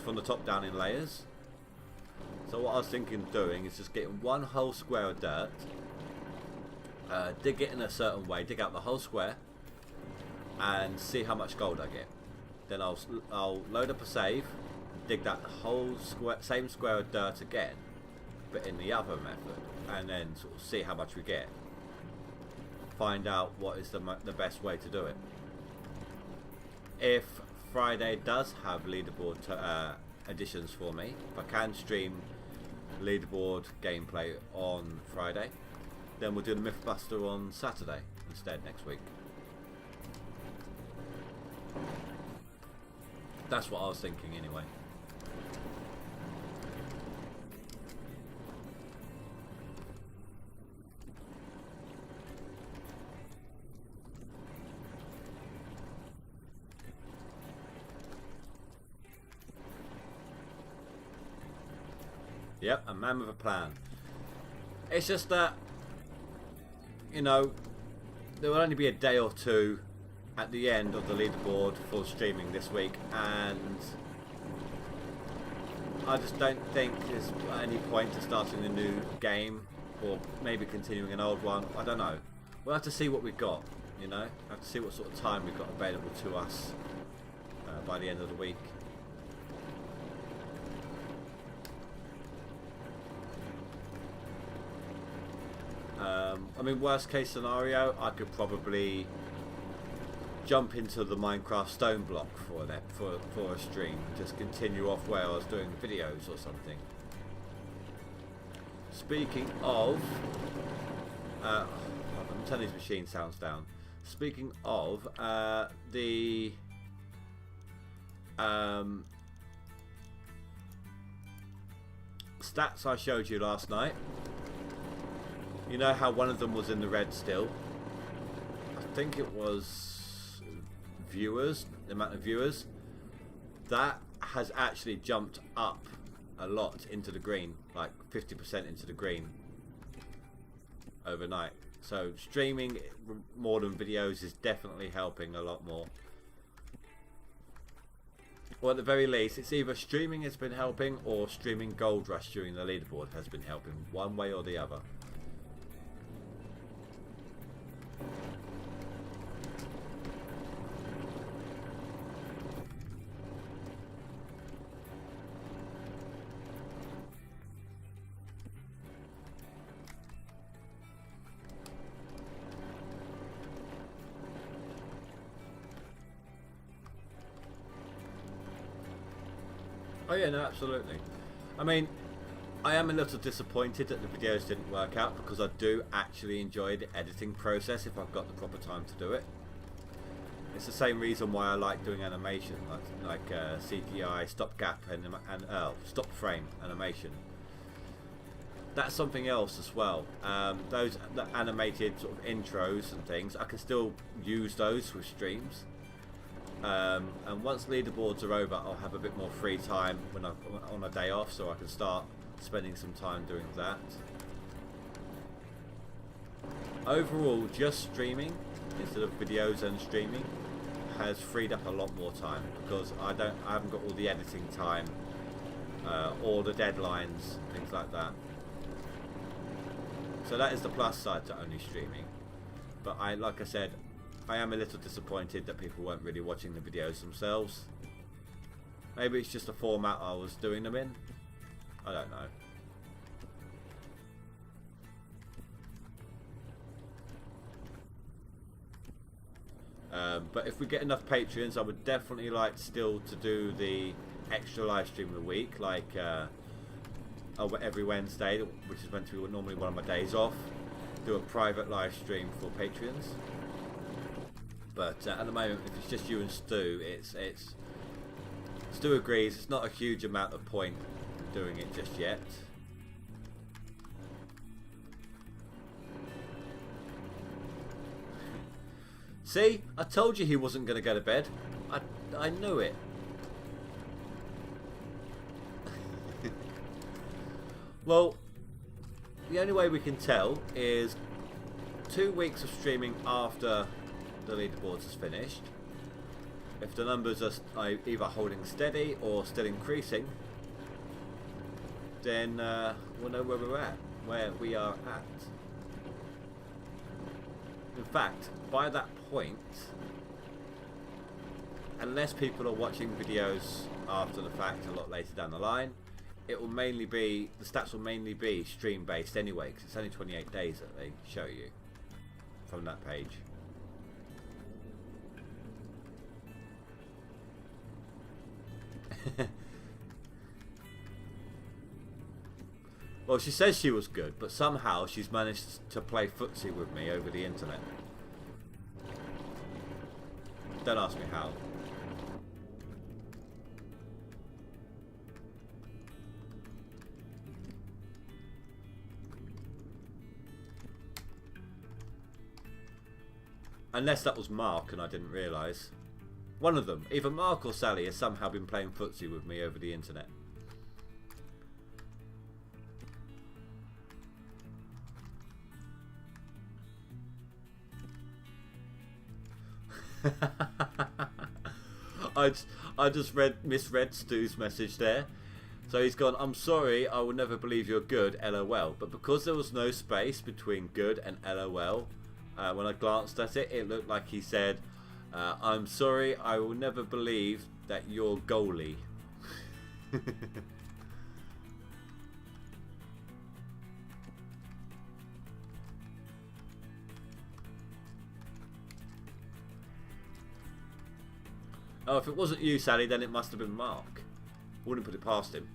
from the top down in layers. So what I was thinking of doing is just getting one whole square of dirt, dig it in a certain way, dig out the whole square, and see how much gold I get. Then I'll load up a save, dig that whole same square of dirt again, but in the other method, and then sort of see how much we get. Find out what is the best way to do it. If Friday does have leaderboard additions for me, if I can stream leaderboard gameplay on Friday, then we'll do the Mythbuster on Saturday instead next week. That's what I was thinking anyway. Yep, a man with a plan. It's just that, you know, there will only be a day or two at the end of the leaderboard for streaming this week, and I just don't think there's any point to starting a new game or maybe continuing an old one. I don't know. We'll have to see what we've got, you know. Have to see what sort of time we've got available to us by the end of the week. I mean, worst case scenario, I could probably jump into the Minecraft stone block for a stream, just continue off where I was doing videos or something. Speaking of, I'm turning these machine sounds down. Speaking of the stats I showed you last night. You know how one of them was in the red still? I think it was viewers, the amount of viewers. That has actually jumped up a lot into the green, like 50% into the green overnight. So streaming more than videos is definitely helping a lot more. Or at the very least, it's either streaming has been helping or streaming GoldRush during the leaderboard has been helping, one way or the other. Oh yeah, no, absolutely. I mean, I am a little disappointed that the videos didn't work out, because I do actually enjoy the editing process if I've got the proper time to do it. It's the same reason why I like doing animation, like CGI, stopgap, and stop frame animation. That's something else as well. The animated sort of intros and things, I can still use those with streams. And once leaderboards are over, I'll have a bit more free time when I'm on a day off, so I can start spending some time doing that. Overall, just streaming instead of videos and streaming has freed up a lot more time, because I haven't got all the editing time or the deadlines, things like that. So that is the plus side to only streaming. But like I said, I am a little disappointed that people weren't really watching the videos themselves. Maybe it's just the format I was doing them in. I don't know. But if we get enough Patreons, I would definitely like still to do the extra live stream of the week, like every Wednesday, which is meant to be normally one of my days off. Do a private live stream for Patreons. But at the moment, if it's just you and Stu, Stu agrees it's not a huge amount of point doing it just yet. See, I told you he wasn't going to go to bed. I knew it. Well, the only way we can tell is 2 weeks of streaming after the leaderboards is finished. If the numbers are either holding steady or still increasing, then we'll know where we are at. In fact, by that point, unless people are watching videos after the fact a lot later down the line, the stats will mainly be stream based anyway, because it's only 28 days that they show you from that page. Well, she says she was good, but somehow she's managed to play footsie with me over the internet. Don't ask me how. Unless that was Mark and I didn't realise. One of them, either Mark or Sally, has somehow been playing footsie with me over the internet. I just misread Stu's message there. So he's gone, I'm sorry, I will never believe you're good, LOL. But because there was no space between good and LOL, when I glanced at it, it looked like he said, I'm sorry, I will never believe that you're goalie. Oh, if it wasn't you, Sally, then it must have been Mark. Wouldn't put it past him.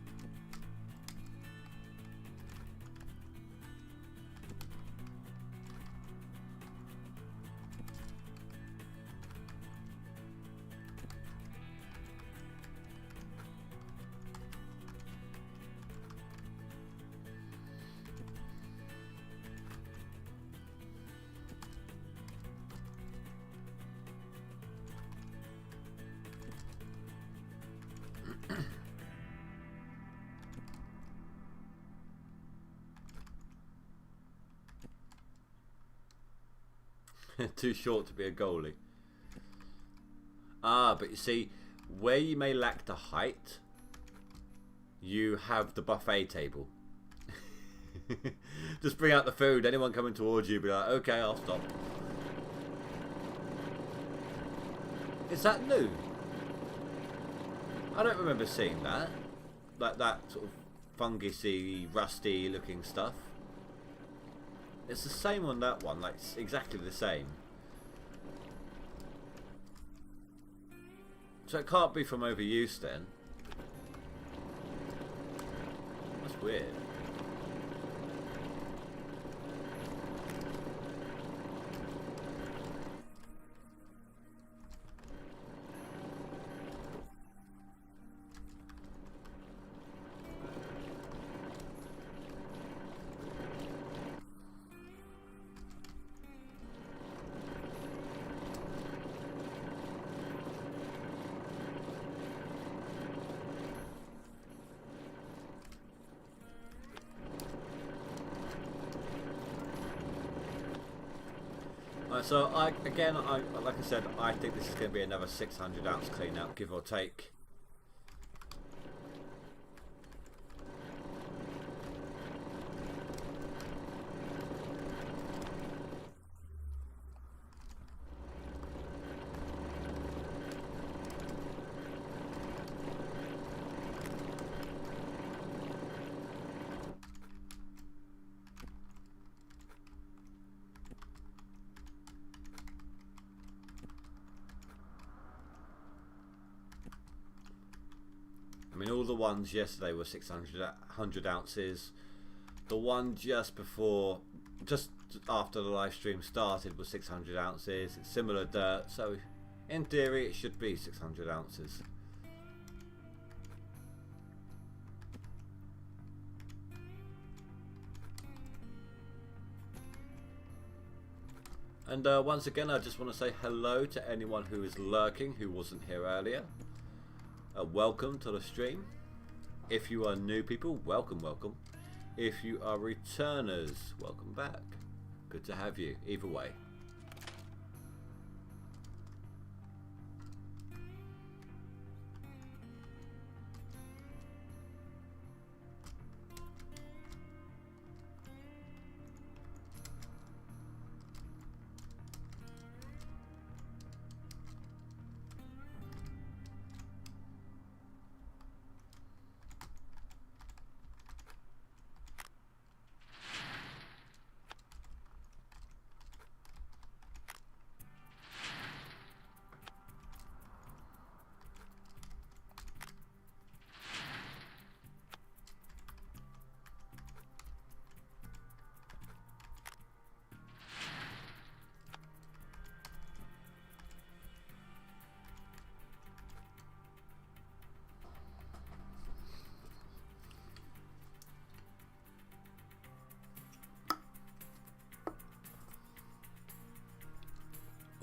Too short to be a goalie. Ah, but you see, where you may lack the height, you have the buffet table. Just bring out the food. Anyone coming towards you, be like, okay, I'll stop. Is that new? I don't remember seeing that. Like that sort of fungusy, rusty looking stuff. It's the same on that one, like exactly the same. So it can't be from overuse then. That's weird. So like I said, I think this is going to be another 600 ounce clean out, give or take. I mean, all the ones yesterday were 600 ounces. The one just before, just after the live stream started, was 600 ounces. It's similar dirt, so in theory it should be 600 ounces. And once again, I just want to say hello to anyone who is lurking, who wasn't here earlier. Welcome to the stream. If you are new people, welcome, welcome. If you are returners, welcome back. Good to have you, either way.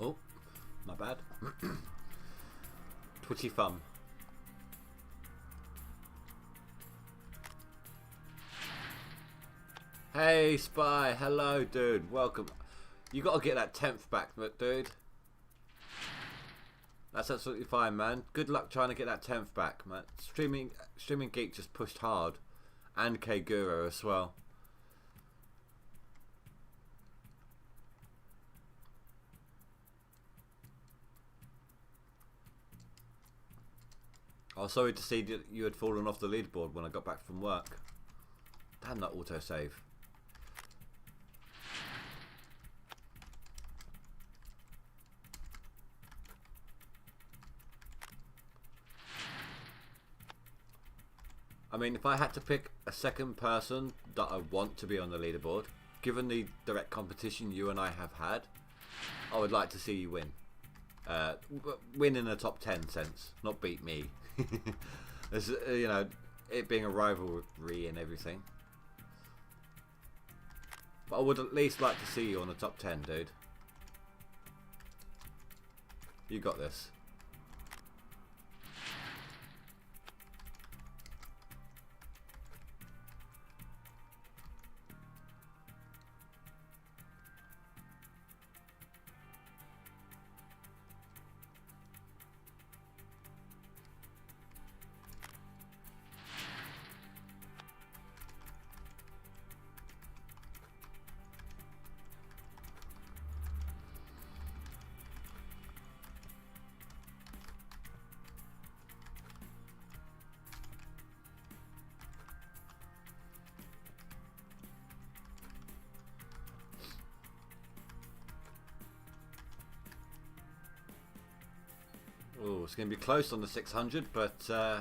Oh, my bad. Twitchy thumb. Hey Spy, hello dude, welcome. You gotta get that 10th back, dude. That's absolutely fine, man. Good luck trying to get that 10th back, man. Streaming Geek just pushed hard. And K Guru as well. I was sorry to see that you had fallen off the leaderboard when I got back from work. Damn that autosave. I mean, if I had to pick a second person that I want to be on the leaderboard, given the direct competition you and I have had, I would like to see you win. Win in a top 10 sense, not beat me. As, you know, it being a rivalry and everything. But I would at least like to see you on the top 10, dude. You got this. Oh, it's going to be close on the 600, but I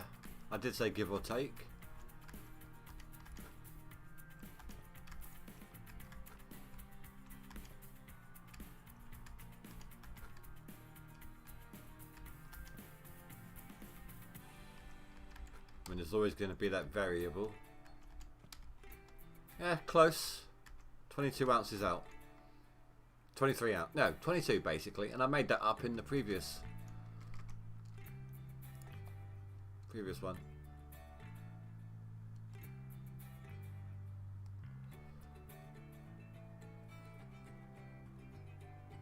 did say give or take. I mean, there's always going to be that variable. Yeah, close. 22 ounces out. 23 out. No, 22 basically. And I made that up in the previous one.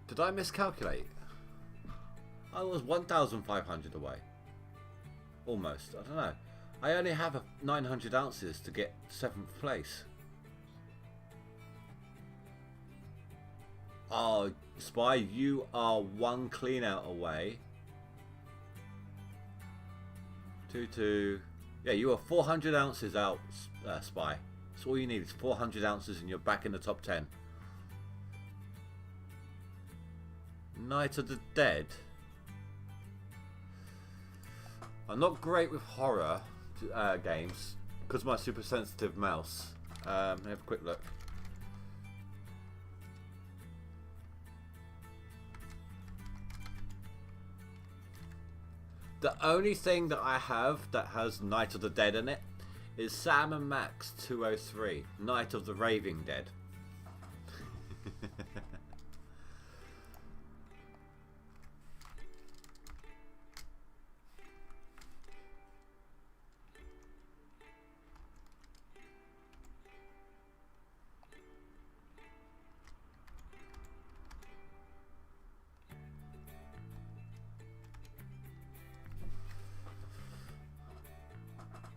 Did I miscalculate? I was 1,500 away. Almost. I don't know. I only have 900 ounces to get 7th place. Oh, Spy, you are one clean out away. 2-2. Yeah, you are 400 ounces out, Spy. So all you need is 400 ounces and you're back in the top 10. Night of the Dead. I'm not great with horror games because of my super sensitive mouse. Let me have a quick look. The only thing that I have that has Night of the Dead in it is Sam and Max 203, Night of the Raving Dead.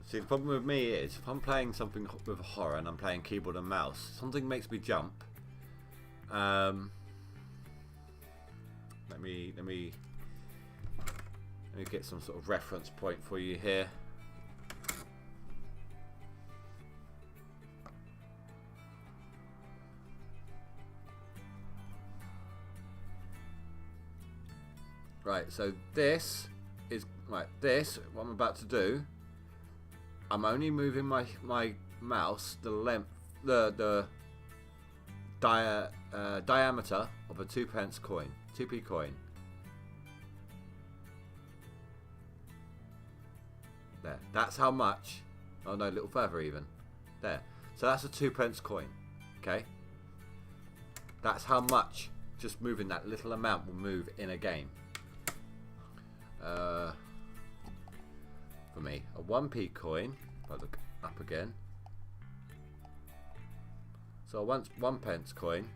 See, the problem with me is, if I'm playing something with horror and I'm playing keyboard and mouse, something makes me jump. Let me get some sort of reference point for you here. Right, so this is this what I'm about to do. I'm only moving my mouse the length, the diameter of a 2p coin, 2p coin. There. That's how much. Oh no, a little further even. There. So that's a 2p coin. Okay. That's how much just moving that little amount will move in a game. For me, a 1p coin, if I look up again, so a 1p coin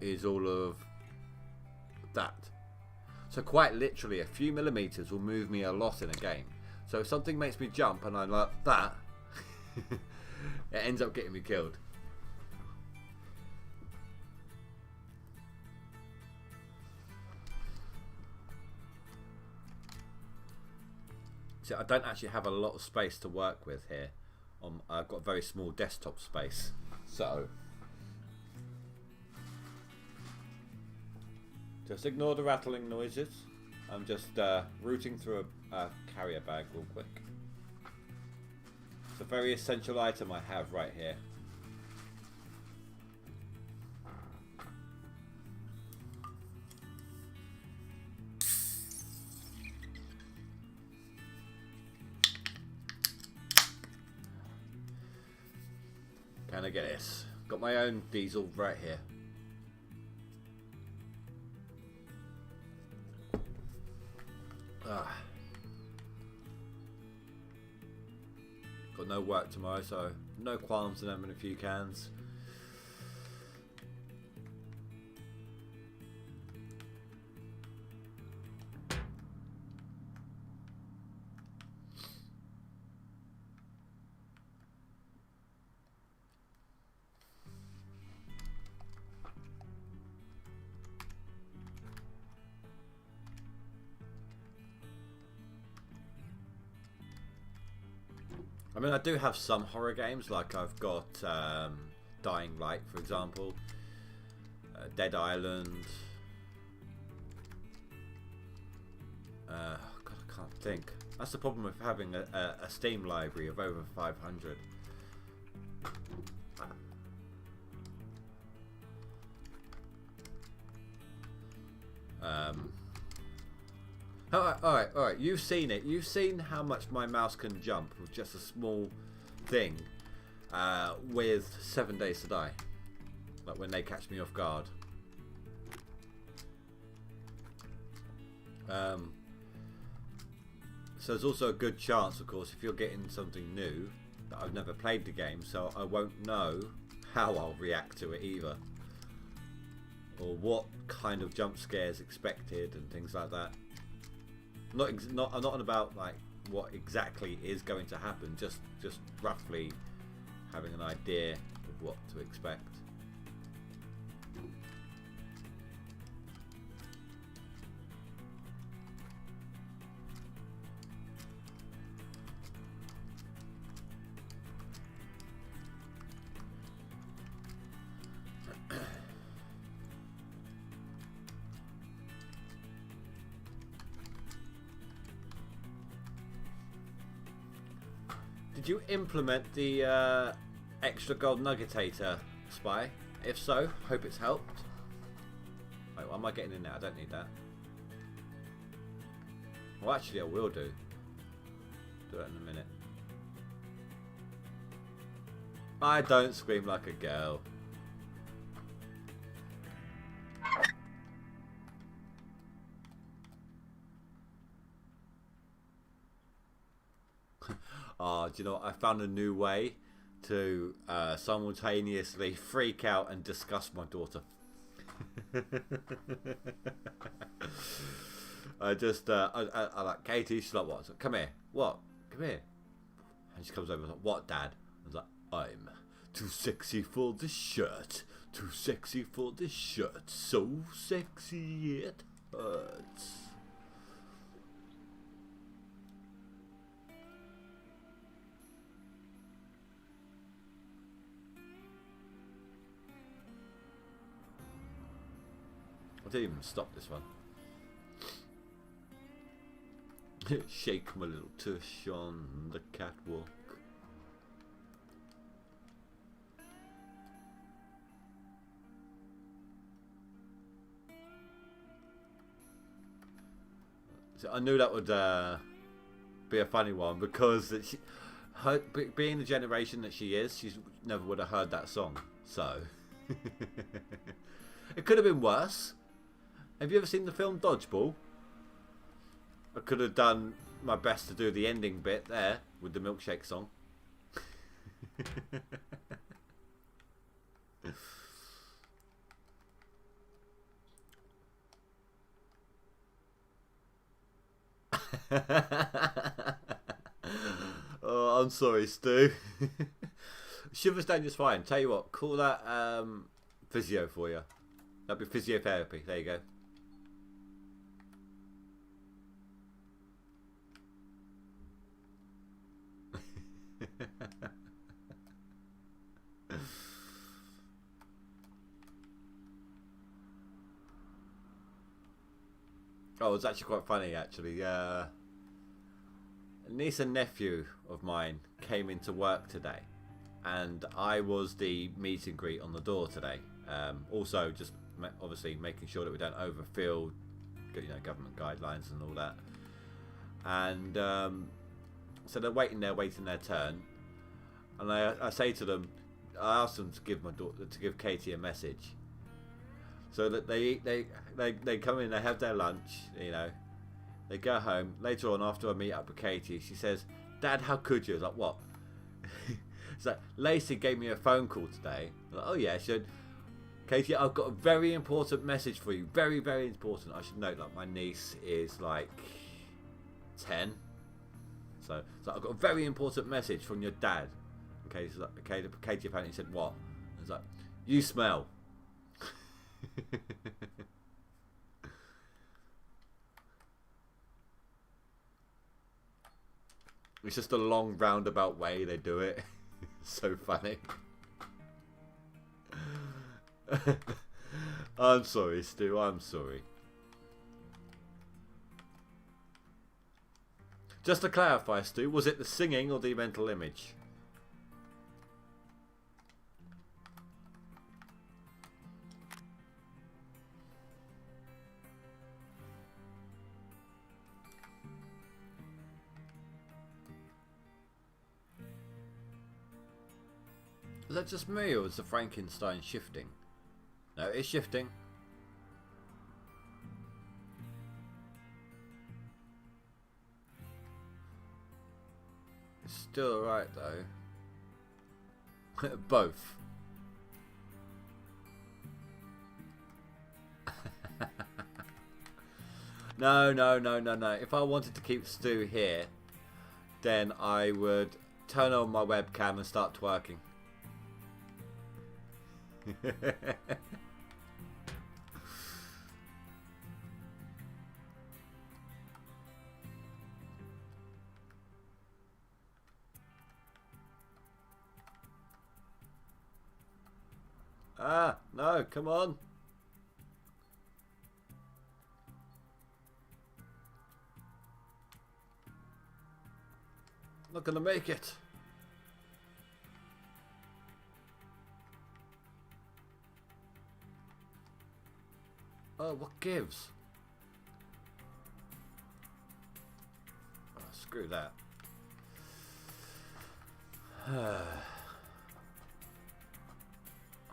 is all of that. So quite literally, a few millimeters will move me a lot in a game. So if something makes me jump and I'm like that, it ends up getting me killed. So I don't actually have a lot of space to work with here. I've got very small desktop space. So just ignore the rattling noises. I'm just rooting through a carrier bag real quick. It's a very essential item I have right here. Can I get this? Got my own diesel right here. Got no work tomorrow, so no qualms in having a few cans. I mean, I do have some horror games, like I've got Dying Light, for example, Dead Island. God, I can't think. That's the problem with having a Steam library of over 500. All right. You've seen it. You've seen how much my mouse can jump with just a small thing. With 7 Days to Die, like when they catch me off guard. So there's also a good chance, of course, if you're getting something new, that I've never played the game, so I won't know how I'll react to it either, or what kind of jump scares expected and things like that. I'm not on about like what exactly is going to happen, just roughly having an idea of what to expect. Did you implement the extra gold nuggetator, Spy? If so, hope it's helped. Wait, what am I getting in there? I don't need that. Well, actually, I will do. Do that in a minute. I don't scream like a girl. Oh, do you know what? I found a new way to simultaneously freak out and disgust my daughter. I like Katie. She's like, what? Like, come here. What? Come here. And she comes over and like, what, Dad? I was like, I'm too sexy for this shirt. Too sexy for this shirt. So sexy it hurts. I didn't even stop this one. Shake my little tush on the catwalk. So I knew that would be a funny one because being the generation that she is, she never would have heard that song. So it could have been worse. Have you ever seen the film Dodgeball? I could have done my best to do the ending bit there with the milkshake song. Oh, I'm sorry, Stu. Shivers down just fine. Tell you what, call that physio for you. That'd be physiotherapy. There you go. Oh, it's actually quite funny, actually. A niece and nephew of mine came into work today, and I was the meet and greet on the door today. Also, just obviously making sure that we don't overfill, government guidelines and all that. And so they're waiting their turn, and I say to them, I asked them to give Katie a message. So that they come in, they have their lunch, they go home. Later on, after I meet up with Katie, she says, "Dad, how could you?" I was like, "What?" It's like, "Lacey gave me a phone call today." I'm like, "Oh yeah." She said, "Katie, I've got a very important message for you. Very, very important." I should note that my niece is like 10. So I've got a very important message from your dad. Okay, so Katie apparently said, "What?" I was like, "You smell." It's just a long roundabout way they do it. So funny. I'm sorry, Stu. I'm sorry. Just to clarify, Stu, was it the singing or the mental image? Is that just me, or is the Frankenstein shifting? No, it's shifting. It's still alright though. Both. No. If I wanted to keep Stu here, then I would turn on my webcam and start twerking. No, come on. Not gonna make it. Oh, what gives? Oh, screw that.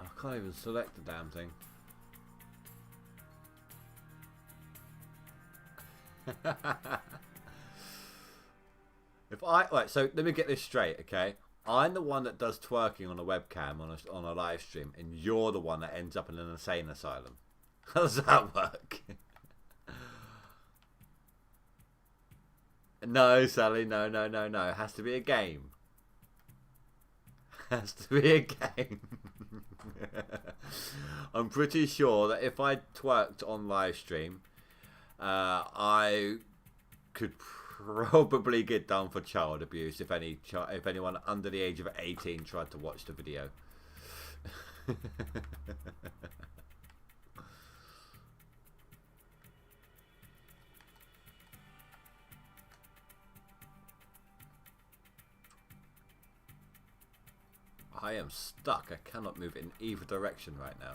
I can't even select the damn thing. So let me get this straight, okay? I'm the one that does twerking on a webcam on a live stream, and you're the one that ends up in an insane asylum. How does that work? No, Sally, no. It has to be a game. Has to be a game. I'm pretty sure that if I twerked on live stream, I could probably get done for child abuse if anyone under the age of 18 tried to watch the video. I am stuck. I cannot move in either direction right now.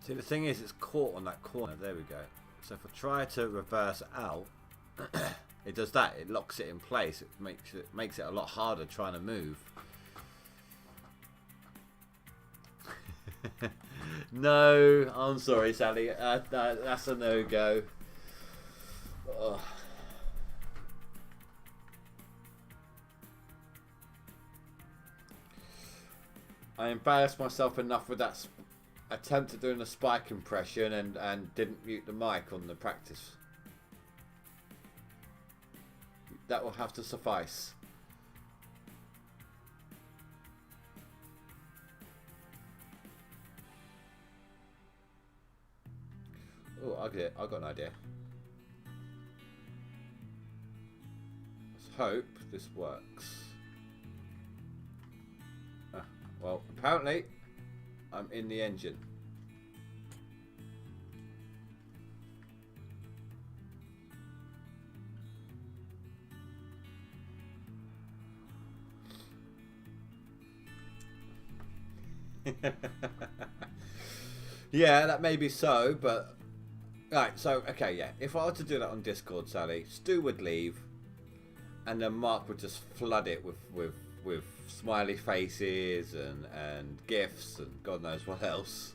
See, the thing is, it's caught on that corner. There we go. So if I try to reverse out, it does that. It locks it in place. It makes it a lot harder trying to move. No, I'm sorry, Sally. That's a no-go. I embarrassed myself enough with that attempt at doing a spike impression and didn't mute the mic on the practice. That will have to suffice. Oh, I got an idea. Let's hope this works. Well, apparently, I'm in the engine. Yeah, that may be so, but... Right, so, okay, yeah. If I were to do that on Discord, Sally, Stu would leave, and then Mark would just flood it with smiley faces and gifs and God knows what else.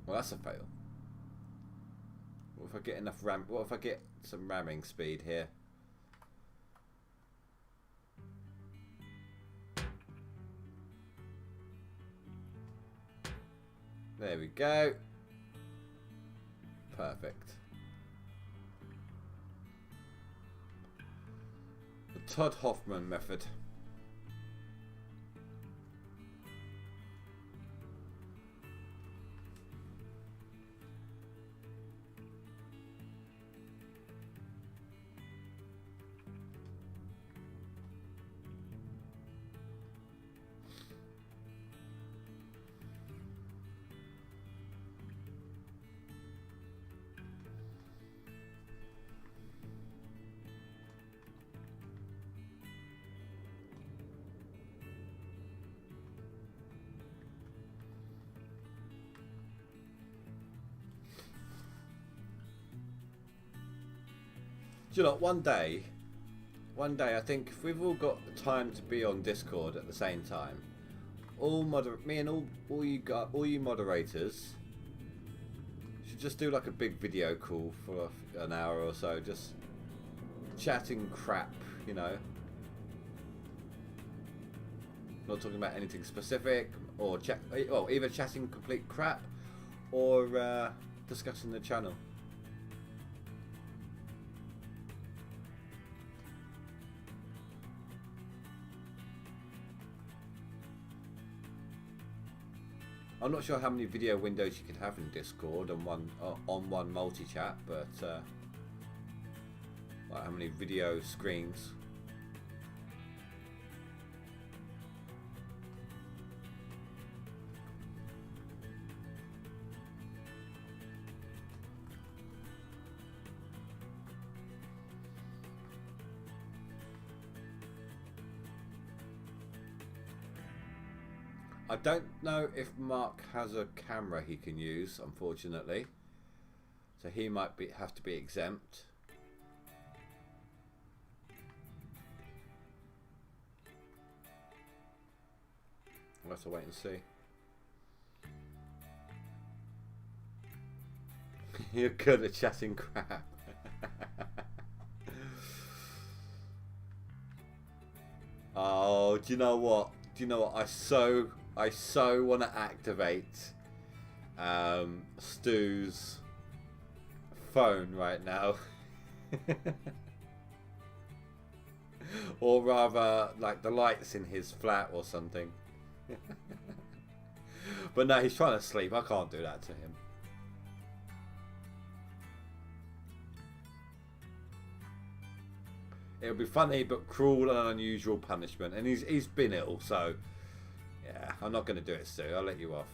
Well, that's a fail. What if I get enough ram? What if I get some ramming speed here? There we go. Perfect. The Todd Hoffman method. Do you know, one day, I think if we've all got time to be on Discord at the same time, me and all you moderators should just do like a big video call for an hour or so, just chatting crap, you know. Not talking about anything specific, or either chatting complete crap, or discussing the channel. I'm not sure how many video windows you can have in Discord on one multi-chat, but like how many video screens. I don't know if Mark has a camera he can use, unfortunately. So he might have to be exempt. We'll have to wait and see. You're good at chatting crap. Oh, do you know what? I so want to activate Stu's phone right now. Or rather, like the lights in his flat or something. But no, he's trying to sleep. I can't do that to him. It'll be funny but cruel and unusual punishment. And he's been ill, so... Yeah, I'm not going to do it, Stu. I'll let you off.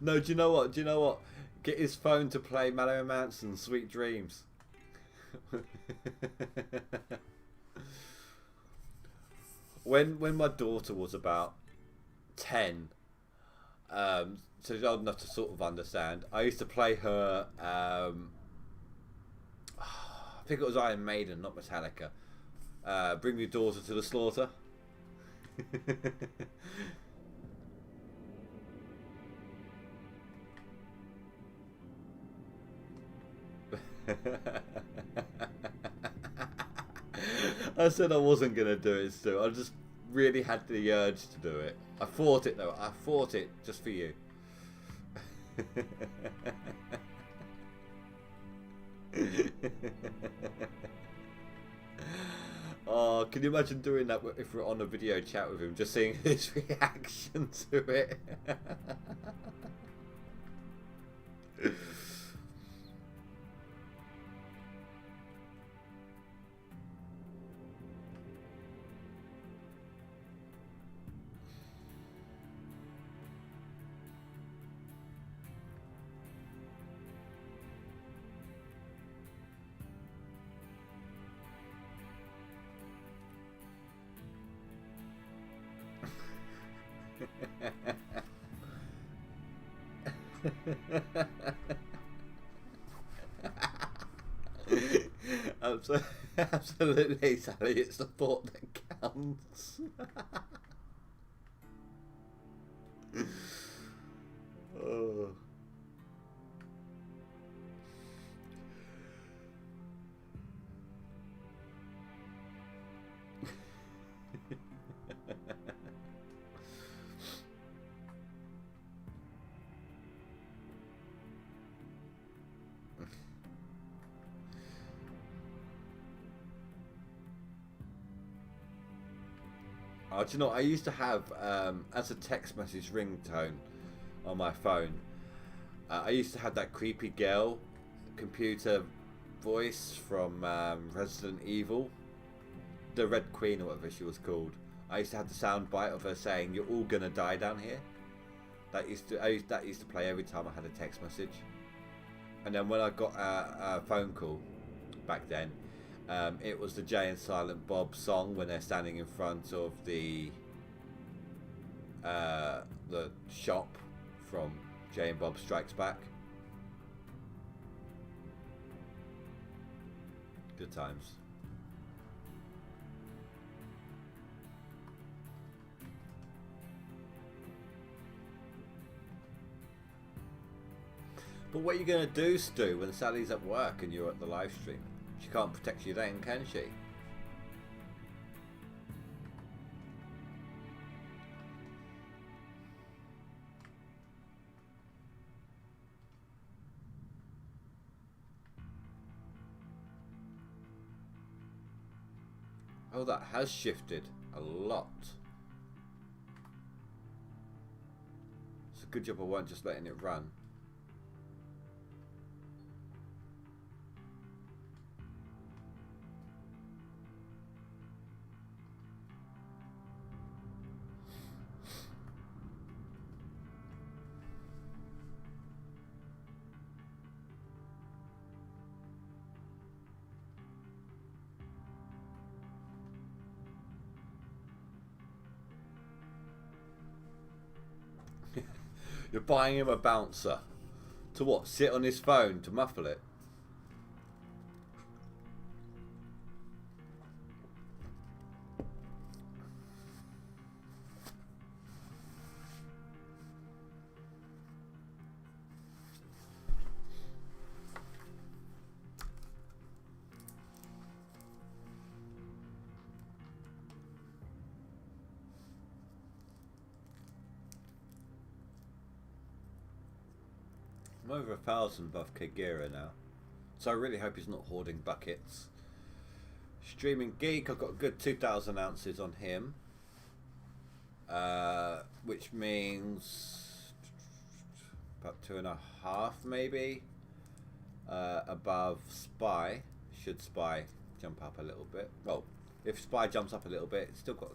No, do you know what? Do you know what? Get his phone to play Marilyn Manson's Sweet Dreams. When my daughter was about 10, so she's old enough to sort of understand, I used to play her, I think it was Iron Maiden, not Metallica. Bring Your Daughter to the Slaughter. I said I wasn't going to do it, Stu. I just really had the urge to do it. I fought it, though. I fought it just for you. Oh, can you imagine doing that if we're on a video chat with him, just seeing his reaction to it? Absolutely, Sally. It's the thought that counts. Oh. Oh, do you know, I used to have, as a text message ringtone on my phone, I used to have that creepy girl computer voice from Resident Evil, the Red Queen or whatever she was called. I used to have the sound bite of her saying, "You're all gonna die down here." That used to play every time I had a text message. And then when I got a phone call back then, it was the Jay and Silent Bob song when they're standing in front of the shop from Jay and Bob Strikes Back. Good times. But what are you going to do, Stu, when Sally's at work and you're at the live stream? She can't protect you then, can she? Oh, that has shifted a lot. It's a good job I weren't just letting it run. You're buying him a bouncer. To what? Sit on his phone to muffle it? I'm over 1,000 above Kagera now, so I really hope he's not hoarding buckets. Streaming Geek, I've got a good 2,000 ounces on him, which means about 2.5 maybe above Spy. Should Spy jump up a little bit? Well, if Spy jumps up a little bit, it's still got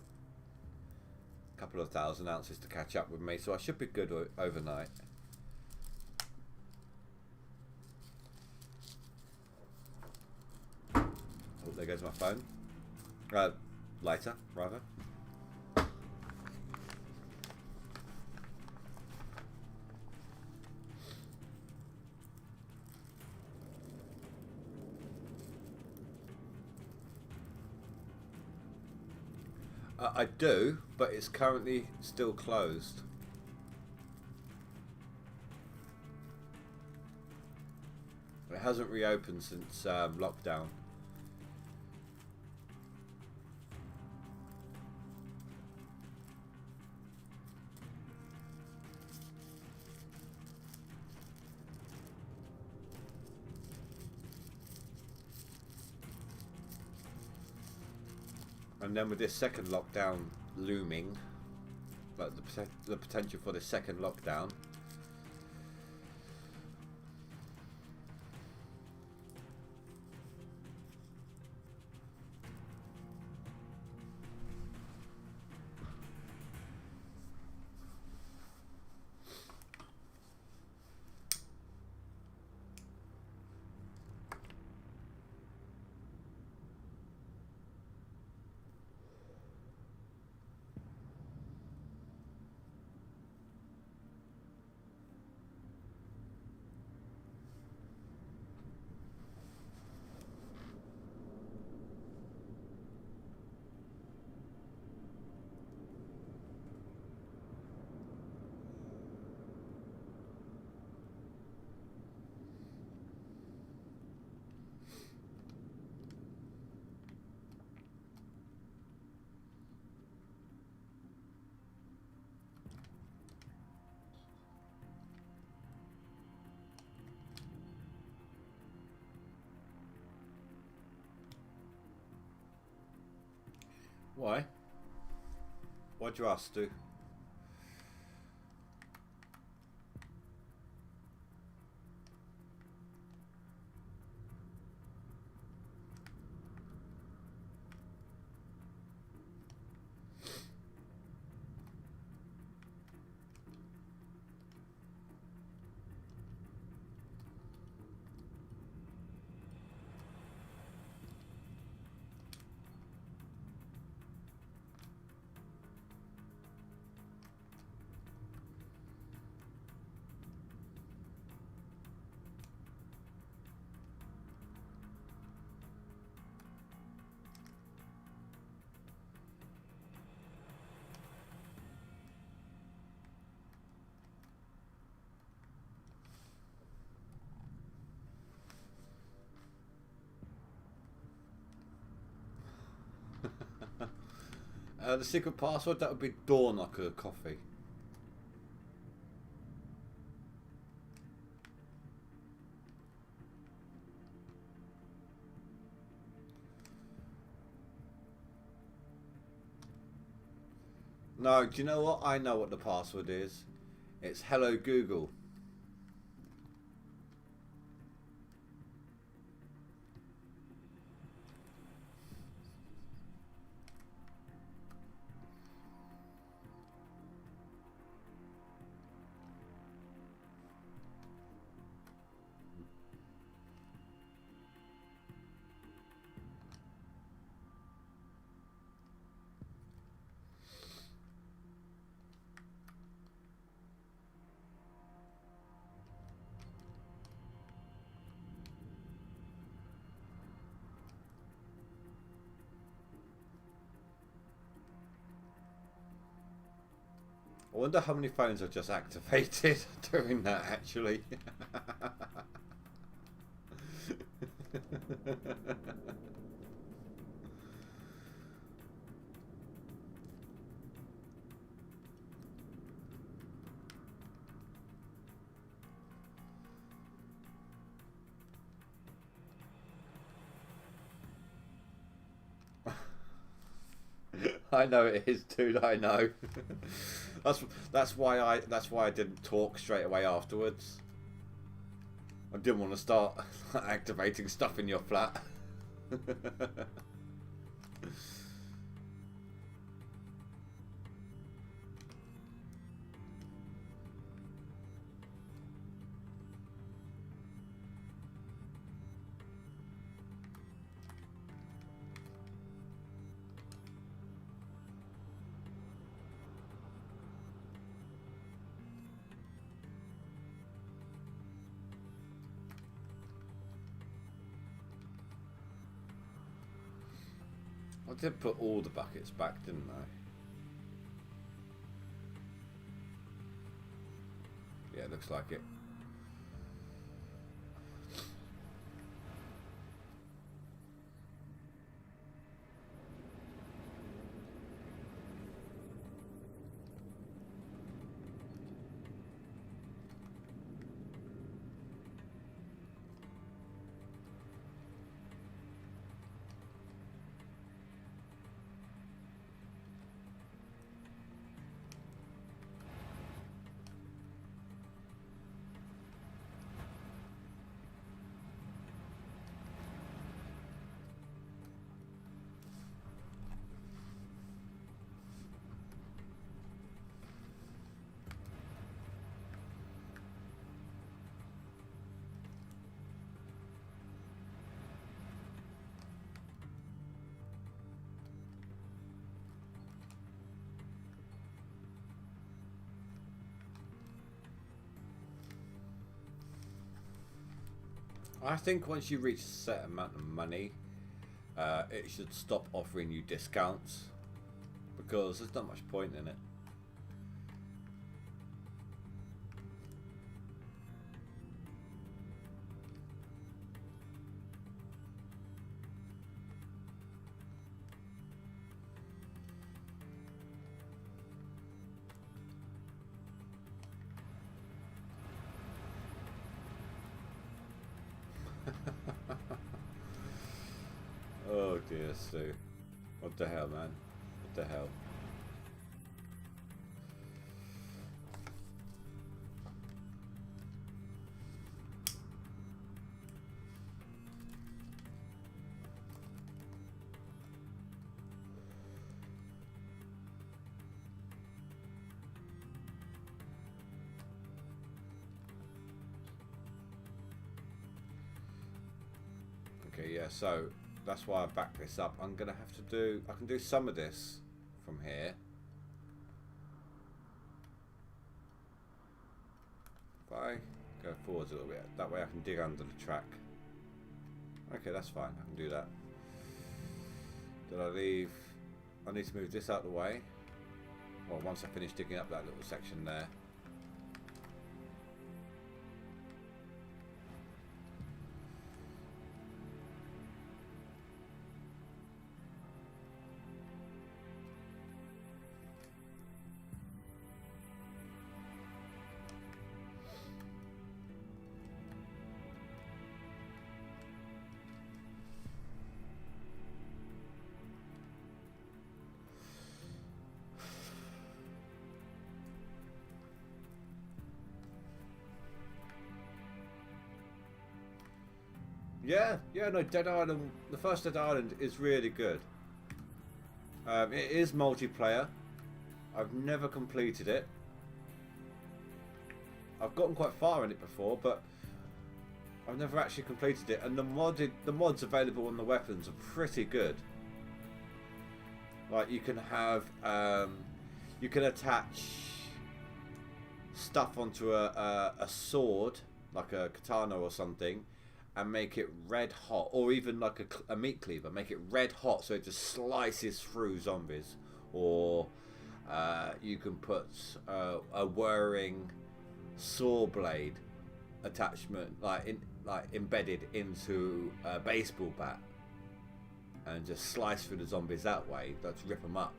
couple of 1,000 ounces to catch up with me, so I should be good overnight. Oh, there goes my phone. Lighter, rather. I do, but it's currently still closed. It hasn't reopened since lockdown. And then with this second lockdown looming, like the potential for the second lockdown, why? Why'd you ask, Stu? The secret password, that would be door knocker coffee. No, do you know what? I know what the password is. It's hello Google. I wonder how many phones I've just activated doing that, actually. I know it is, dude. I know. that's why I didn't talk straight away afterwards. I didn't want to start activating stuff in your flat. I did put all the buckets back, didn't I? Yeah, it looks like it. I think once you reach a set amount of money, it should stop offering you discounts, because there's not much point in it. Oh dear, Stu. What the hell, man? What the hell? Okay, yeah, so that's why I backed this up. I'm gonna have to do, I can do some of this from here. If I go forwards a little bit, that way I can dig under the track. Okay, that's fine, I can do that. Did I leave? I need to move this out of the way. Well, once I finish digging up that little section there. Yeah, no, Dead Island, the first Dead Island is really good. It is multiplayer. I've never completed it. I've gotten quite far in it before, but I've never actually completed it. And the mods available on the weapons are pretty good. Like you can have, you can attach stuff onto a sword, like a katana or something, and make it red hot, or even like a meat cleaver, make it red hot so it just slices through zombies. Or you can put a whirring saw blade attachment, like embedded into a baseball bat, and just slice through the zombies that way. Let's rip them up.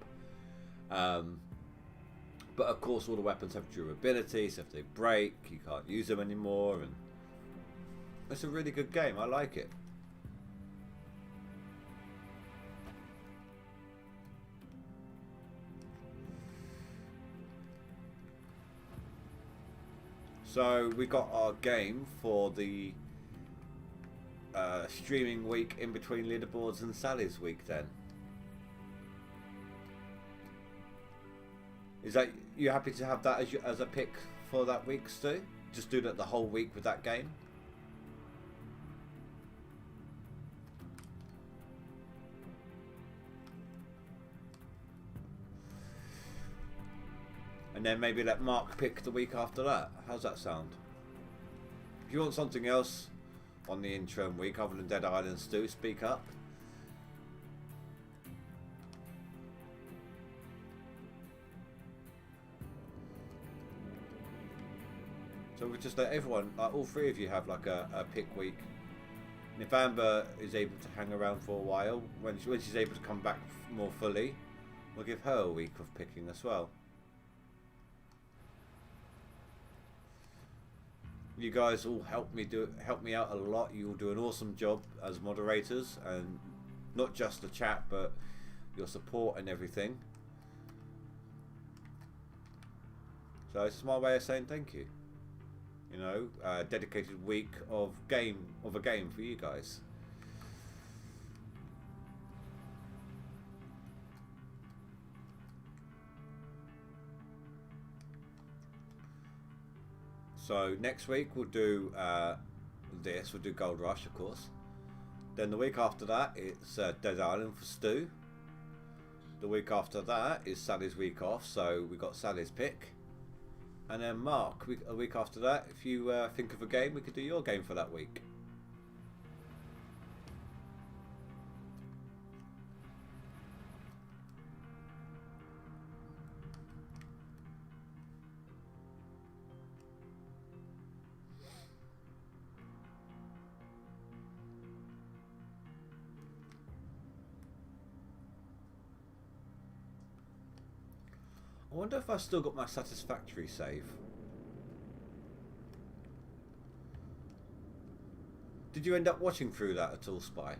But of course, all the weapons have durability, so if they break, you can't use them anymore, and it's a really good game. I like it. So we got our game for the streaming week in between Leaderboards and Sally's week then. Is that, you happy to have that as a pick for that week, Stu? Just do that the whole week with that game? And then maybe let Mark pick the week after that. How's that sound? If you want something else on the interim week other than Dead Island, Stu, speak up. just let everyone, like all three of you, have like a pick week. And if Amber is able to hang around for a while, when she's able to come back more fully, we'll give her a week of picking as well. You guys all help me out a lot. You all do an awesome job as moderators, and not just the chat, but your support and everything. So this is my way of saying thank you. You know, a dedicated week of a game for you guys. So next week we'll do we'll do Gold Rush, of course. Then the week after that it's Dead Island for Stu. The week after that is Sally's week off, so we got Sally's pick. And then Mark, a week after that, if you think of a game, we could do your game for that week. I wonder if I've still got my satisfactory save. Did you end up watching through that at all, Spy?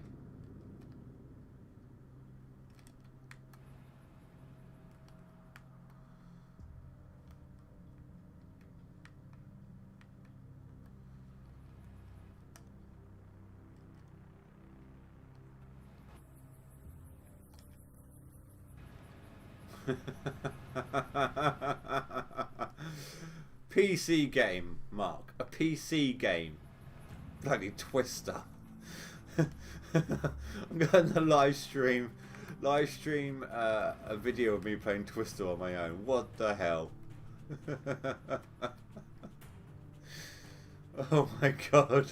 PC game, Mark. A PC game. Bloody Twister. I'm going to live stream a video of me playing Twister on my own. What the hell? Oh my god.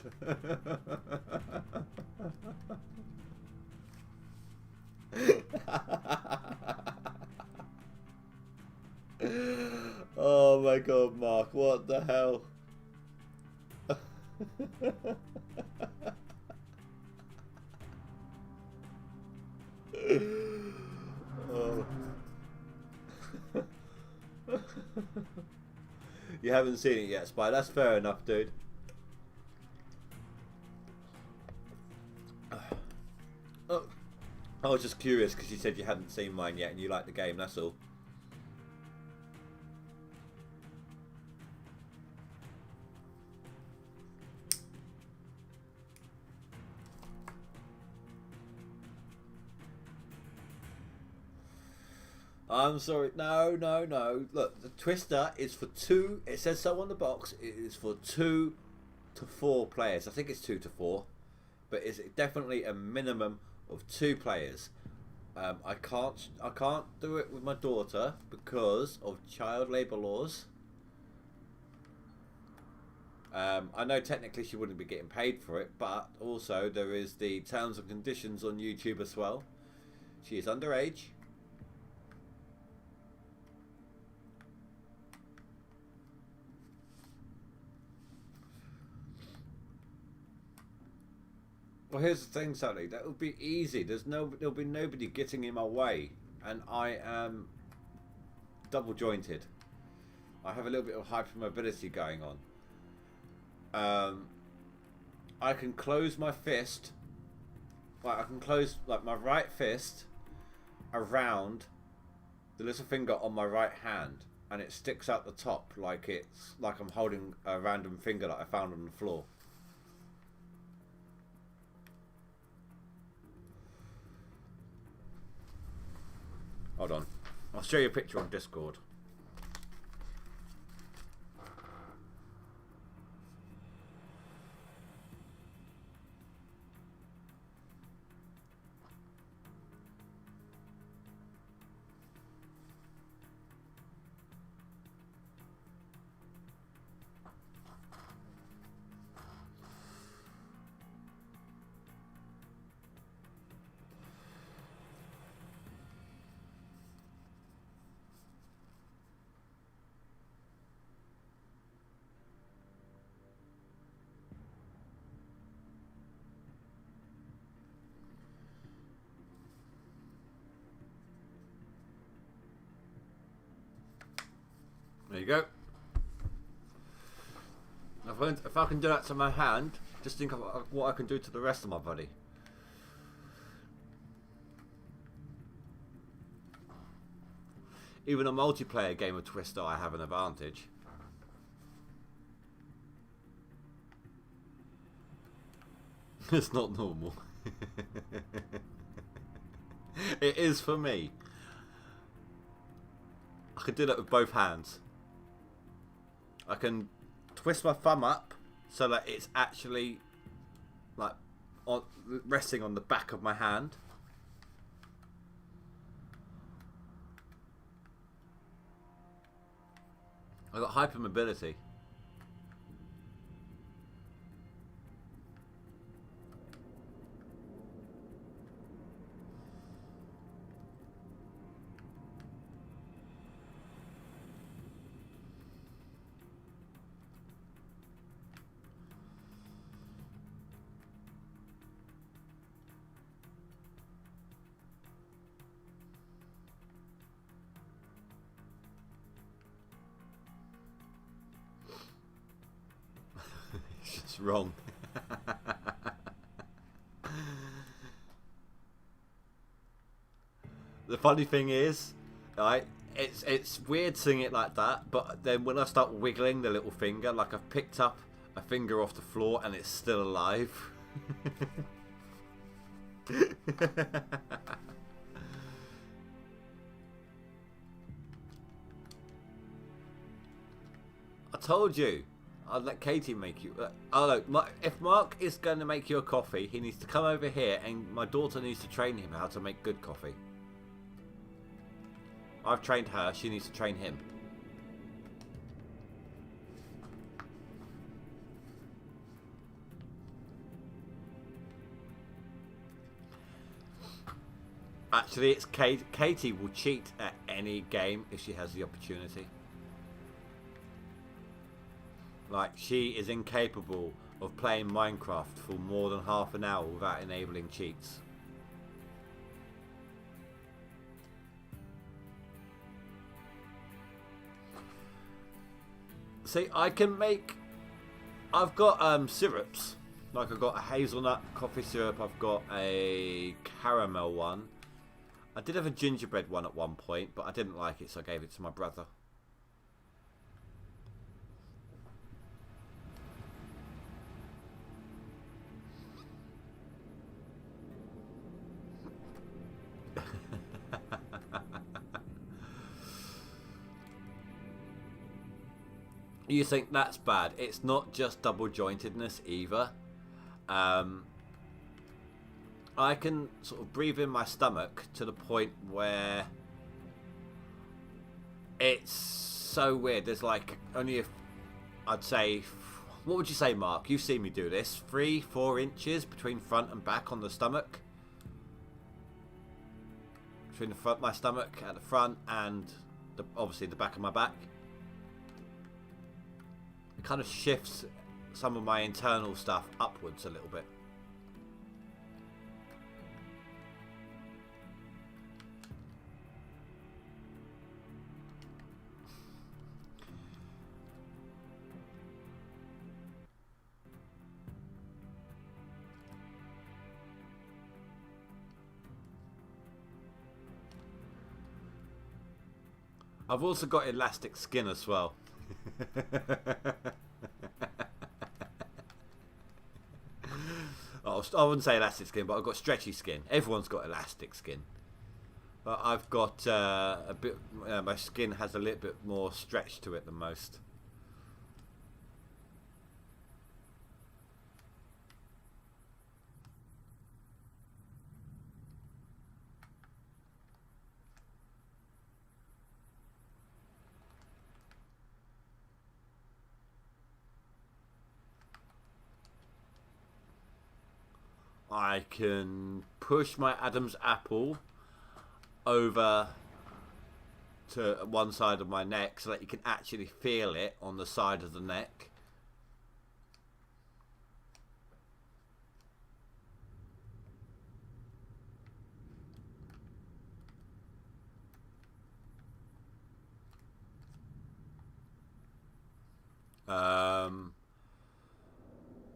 Oh my god, Mark, what the hell? Oh. You haven't seen it yet, Spy. That's fair enough, dude. Oh, I was just curious because you said you hadn't seen mine yet and you like the game, that's all. I'm sorry. No. Look, the Twister is for 2. It says so on the box. It is for 2 to 4 players. I think it's 2 to 4, but it's definitely a minimum of 2 players. I can't do it with my daughter because of child labour laws. I know technically she wouldn't be getting paid for it, but also there is the terms and conditions on YouTube as well. She is underage. Well, here's the thing, Sally. That would be easy. There'll be nobody getting in my way, and I am double jointed. I have a little bit of hypermobility going on. I can close my fist. Like I can close like my right fist around the little finger on my right hand, and it sticks out the top like I'm holding a random finger that I found on the floor. Hold on. I'll show you a picture on Discord. go. If I can do that to my hand, just think of what I can do to the rest of my body. Even a multiplayer game of Twister, I have an advantage. It's not normal. It is for me. I can do that with both hands. I can twist my thumb up so that it's actually like resting on the back of my hand. I've got hypermobility. It's wrong. The funny thing is, right, it's weird seeing it like that, but then when I start wiggling the little finger, like I've picked up a finger off the floor and it's still alive. I told you, I'd let Katie make you. Oh no, if Mark is going to make you a coffee, he needs to come over here, and my daughter needs to train him how to make good coffee. I've trained her, she needs to train him. Actually, it's Katie will cheat at any game if she has the opportunity. Like, she is incapable of playing Minecraft for more than half an hour without enabling cheats. See, I can make... I've got syrups. Like, I've got a hazelnut coffee syrup. I've got a caramel one. I did have a gingerbread one at one point, but I didn't like it, so I gave it to my brother. You think that's bad? It's not just double jointedness either. I can sort of breathe in my stomach to the point where it's so weird. There's like only, I'd say, what would you say, Mark? You've seen me do this. 3-4 inches between front and back on the stomach. Between my stomach at the front and obviously the back of my back. It kind of shifts some of my internal stuff upwards a little bit. I've also got elastic skin as well. Oh, I wouldn't say elastic skin, but I've got stretchy skin. Everyone's got elastic skin, but I've got a bit. My skin has a little bit more stretch to it than most. I can push my Adam's apple over to one side of my neck so that you can actually feel it on the side of the neck.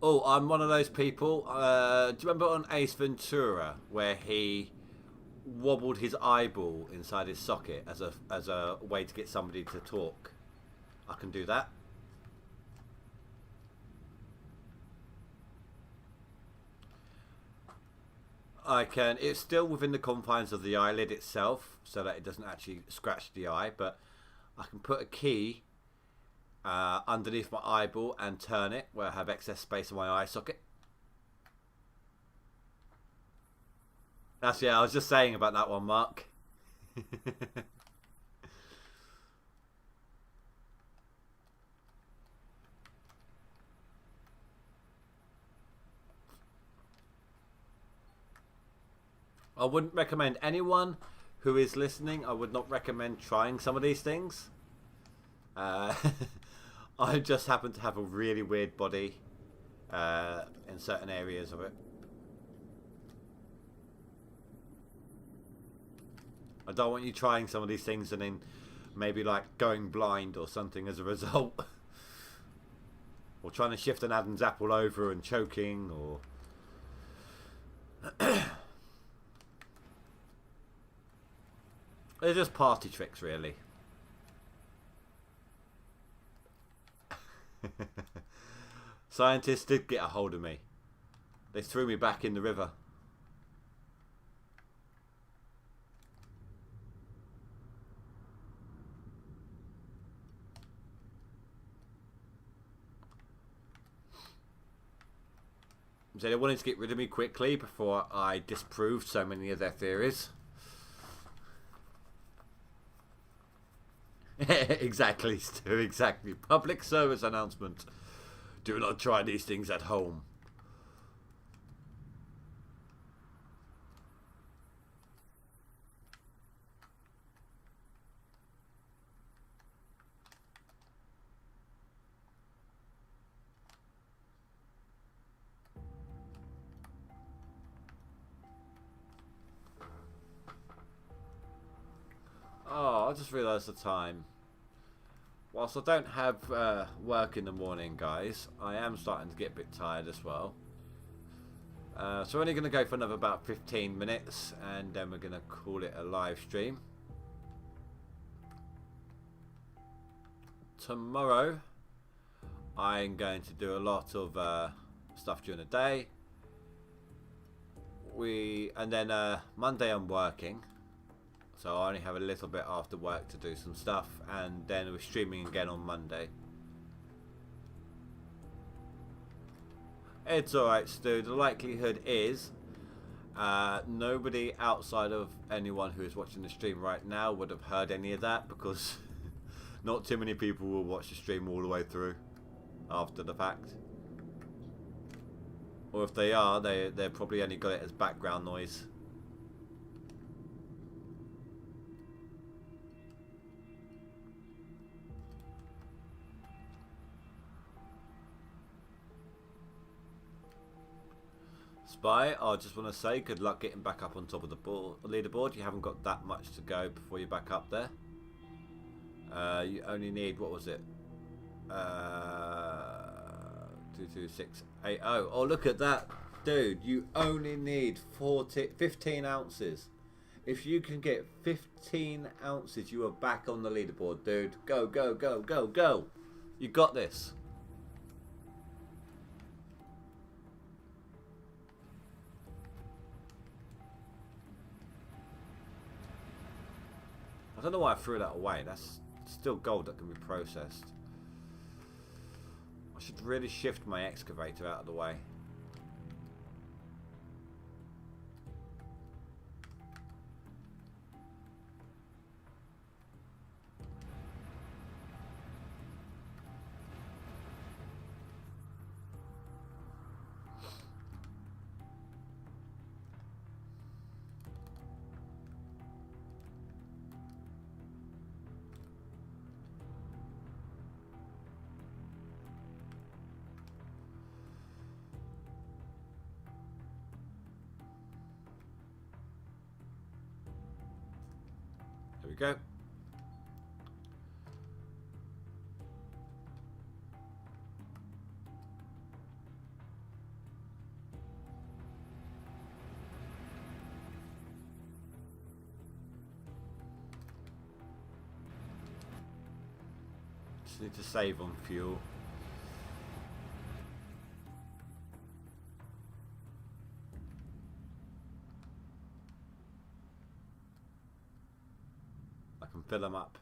Oh, I'm one of those people. Do you remember on Ace Ventura where he wobbled his eyeball inside his socket as a way to get somebody to talk? I can do that. I can. It's still within the confines of the eyelid itself, so that it doesn't actually scratch the eye. But I can put a key underneath my eyeball and turn it where I have excess space in my eye socket. That's, yeah, I was just saying about that one, Mark. I wouldn't recommend anyone who is listening. I would not recommend trying some of these things. I just happen to have a really weird body in certain areas of it. I don't want you trying some of these things and then maybe like going blind or something as a result. Or trying to shift an Adam's apple over and choking, or they're just party tricks, really. Scientists did get a hold of me. They threw me back in the river. So they wanted to get rid of me quickly before I disproved so many of their theories. Exactly, Stu, exactly. Public service announcement. Do not try these things at home. Oh, I just realised the time. Whilst I don't have work in the morning, guys, I am starting to get a bit tired as well. So we're only going to go for another about 15 minutes, and then we're going to call it a live stream. Tomorrow, I'm going to do a lot of stuff during the day. And then Monday I'm working. So I only have a little bit after work to do some stuff, and then we're streaming again on Monday. It's alright, Stu. The likelihood is nobody outside of anyone who is watching the stream right now would have heard any of that, because not too many people will watch the stream all the way through after the fact. Or if they are, they've probably only got it as background noise. Spy, I just want to say good luck getting back up on top of the leaderboard. You haven't got that much to go before you're back up there. You only need, what was it? 22680. Oh, look at that, dude. You only need 15 ounces. If you can get 15 ounces, you are back on the leaderboard, dude. Go, go, go, go, go. You got this. I don't know why I threw that away. That's still gold that can be processed. I should really shift my excavator out of the way. There we go. Just need to save on fuel. I can fill them up.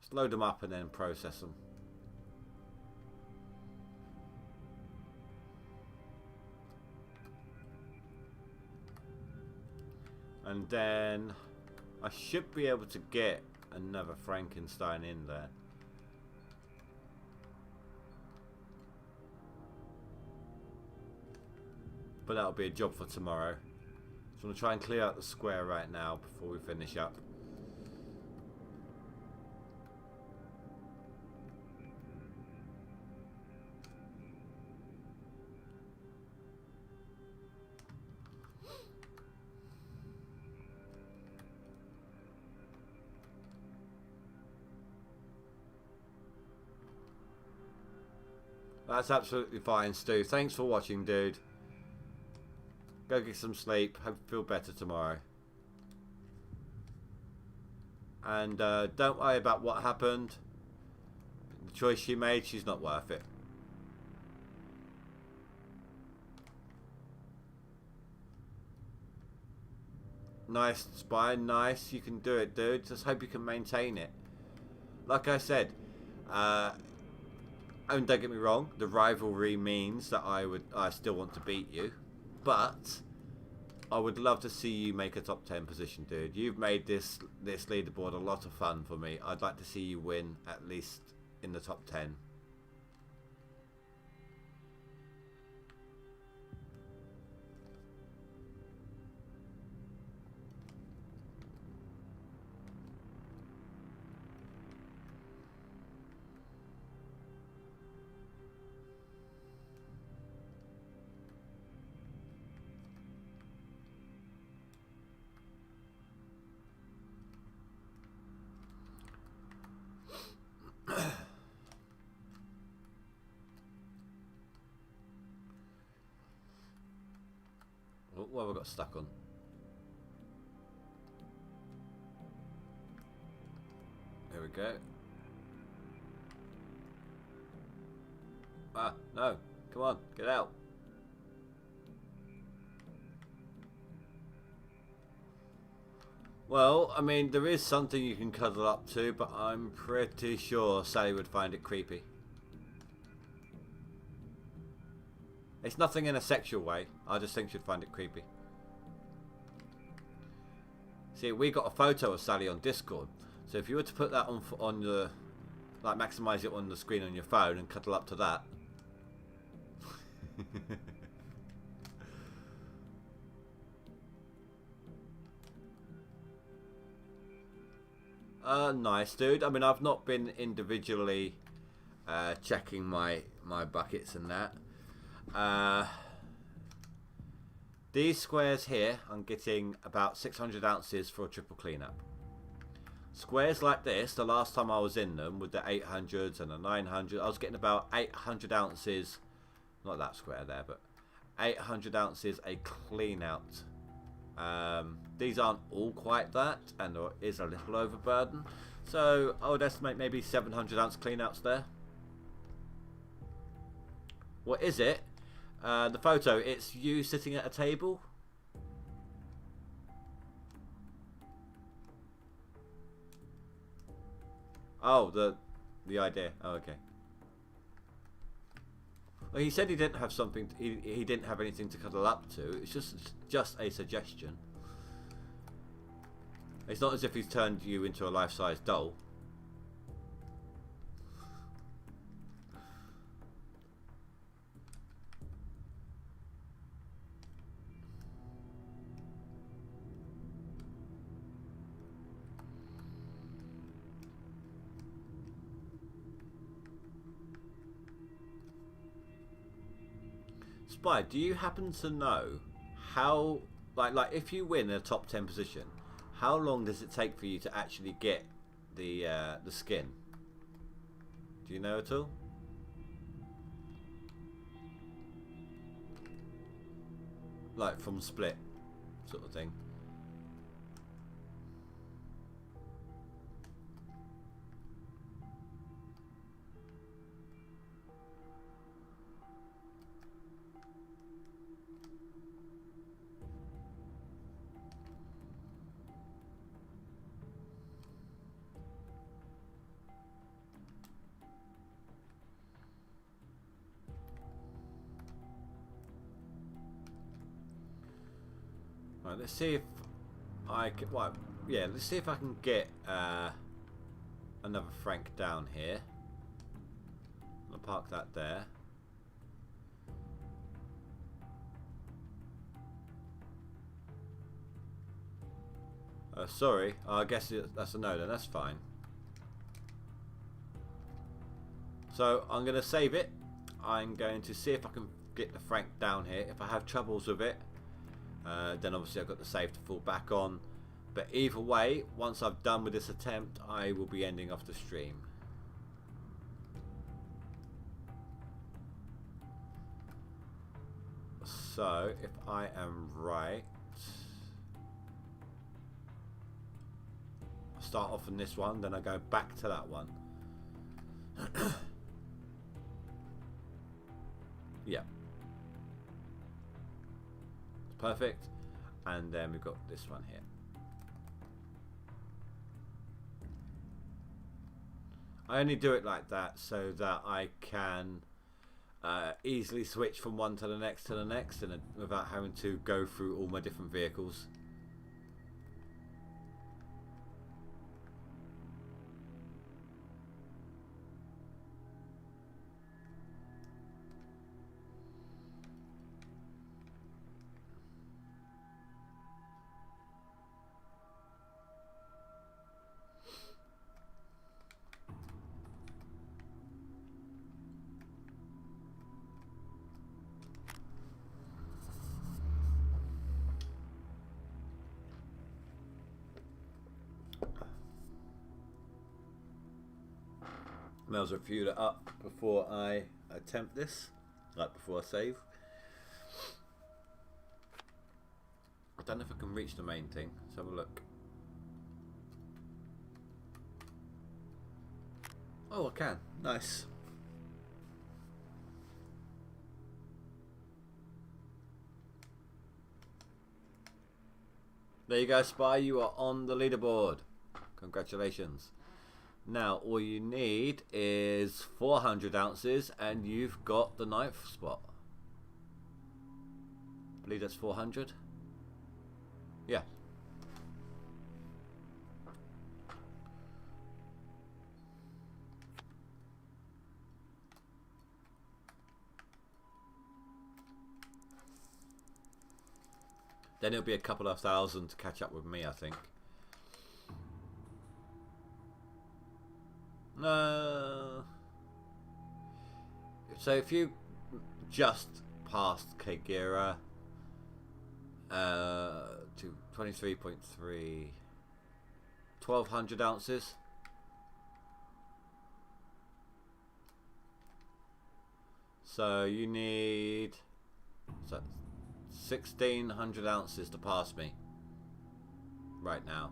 Just load them up and then process them. And then I should be able to get another Frankenstein in there. But that'll be a job for tomorrow. So I'm going to try and clear out the square right now before we finish up. That's absolutely fine, Stu. Thanks for watching, dude. Go get some sleep. Hope you feel better tomorrow. And don't worry about what happened. The choice she made, she's not worth it. Nice, Spy. Nice. You can do it, dude. Just hope you can maintain it. Like I said, and don't get me wrong, the rivalry means that I still want to beat you, but I would love to see you make a top 10 position, dude. You've made this leaderboard a lot of fun for me. I'd like to see you win at least in the top 10. What have I got stuck on? There we go. Ah, no. Come on, get out. Well, I mean, there is something you can cuddle up to, but I'm pretty sure Sally would find it creepy. It's nothing in a sexual way. I just think she'd find it creepy. See, we got a photo of Sally on Discord. So if you were to put that on the, like, maximize it on the screen on your phone and cuddle up to that. Nice, dude. I mean, I've not been individually checking my buckets and that. These squares here, I'm getting about 600 ounces for a triple cleanup. Squares like this, the last time I was in them with the 800s and the 900, I was getting about 800 ounces, not that square there, but 800 ounces a clean out. These aren't all quite that, and there is a little overburden, so I would estimate maybe 700 ounce clean outs there. What is it? The photo, it's you sitting at a table. Oh, the idea. Oh, okay. Well, he said he didn't have something. He didn't have anything to cuddle up to. It's just a suggestion. It's not as if he's turned you into a life-size doll. Spy, do you happen to know how, like if you win a top 10 position, how long does it take for you to actually get the skin? Do you know at all? Like from split, sort of thing. Right, let's see if I can. Well, yeah, let's see if I can get another Frank down here. I'll park that there. Sorry, I guess that's a no then, that's fine. So I'm going to save it. I'm going to see if I can get the Frank down here. If I have troubles with it, then obviously I've got the save to fall back on. But either way, once I've done with this attempt, I will be ending off the stream. So if I am right, I'll start off on this one, then I go back to that one. Yeah, perfect. And then we've got this one here. I only do it like that so that I can easily switch from one to the next and without having to go through all my different vehicles. May as well fuel it up before I attempt this, like before I save. I don't know if I can reach the main thing. Let's have a look. Oh, I can. Nice. There you go, Spy. You are on the leaderboard. Congratulations. Now, all you need is 400 ounces and you've got the 9th spot. I believe that's 400. Yeah. Then it'll be a couple of thousand to catch up with me, I think. So if you just passed Kagira to 23.3, 1200 ounces. So you need 1600 ounces to pass me right now.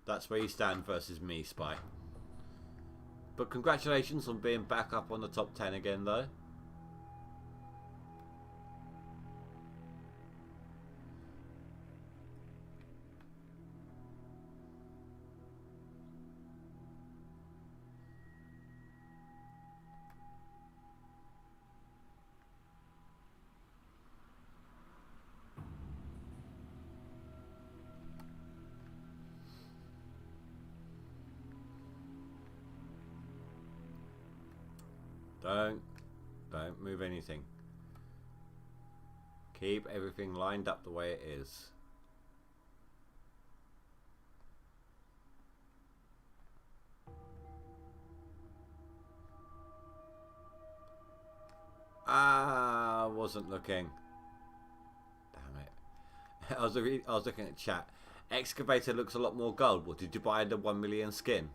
That's where you stand versus me, Spy. But congratulations on being back up on the top 10 again, though. Don't move anything. Keep everything lined up the way it is. Ah, I wasn't looking. Damn it. I was looking at chat. Excavator looks a lot more gold. What, did you buy the 1 million skin?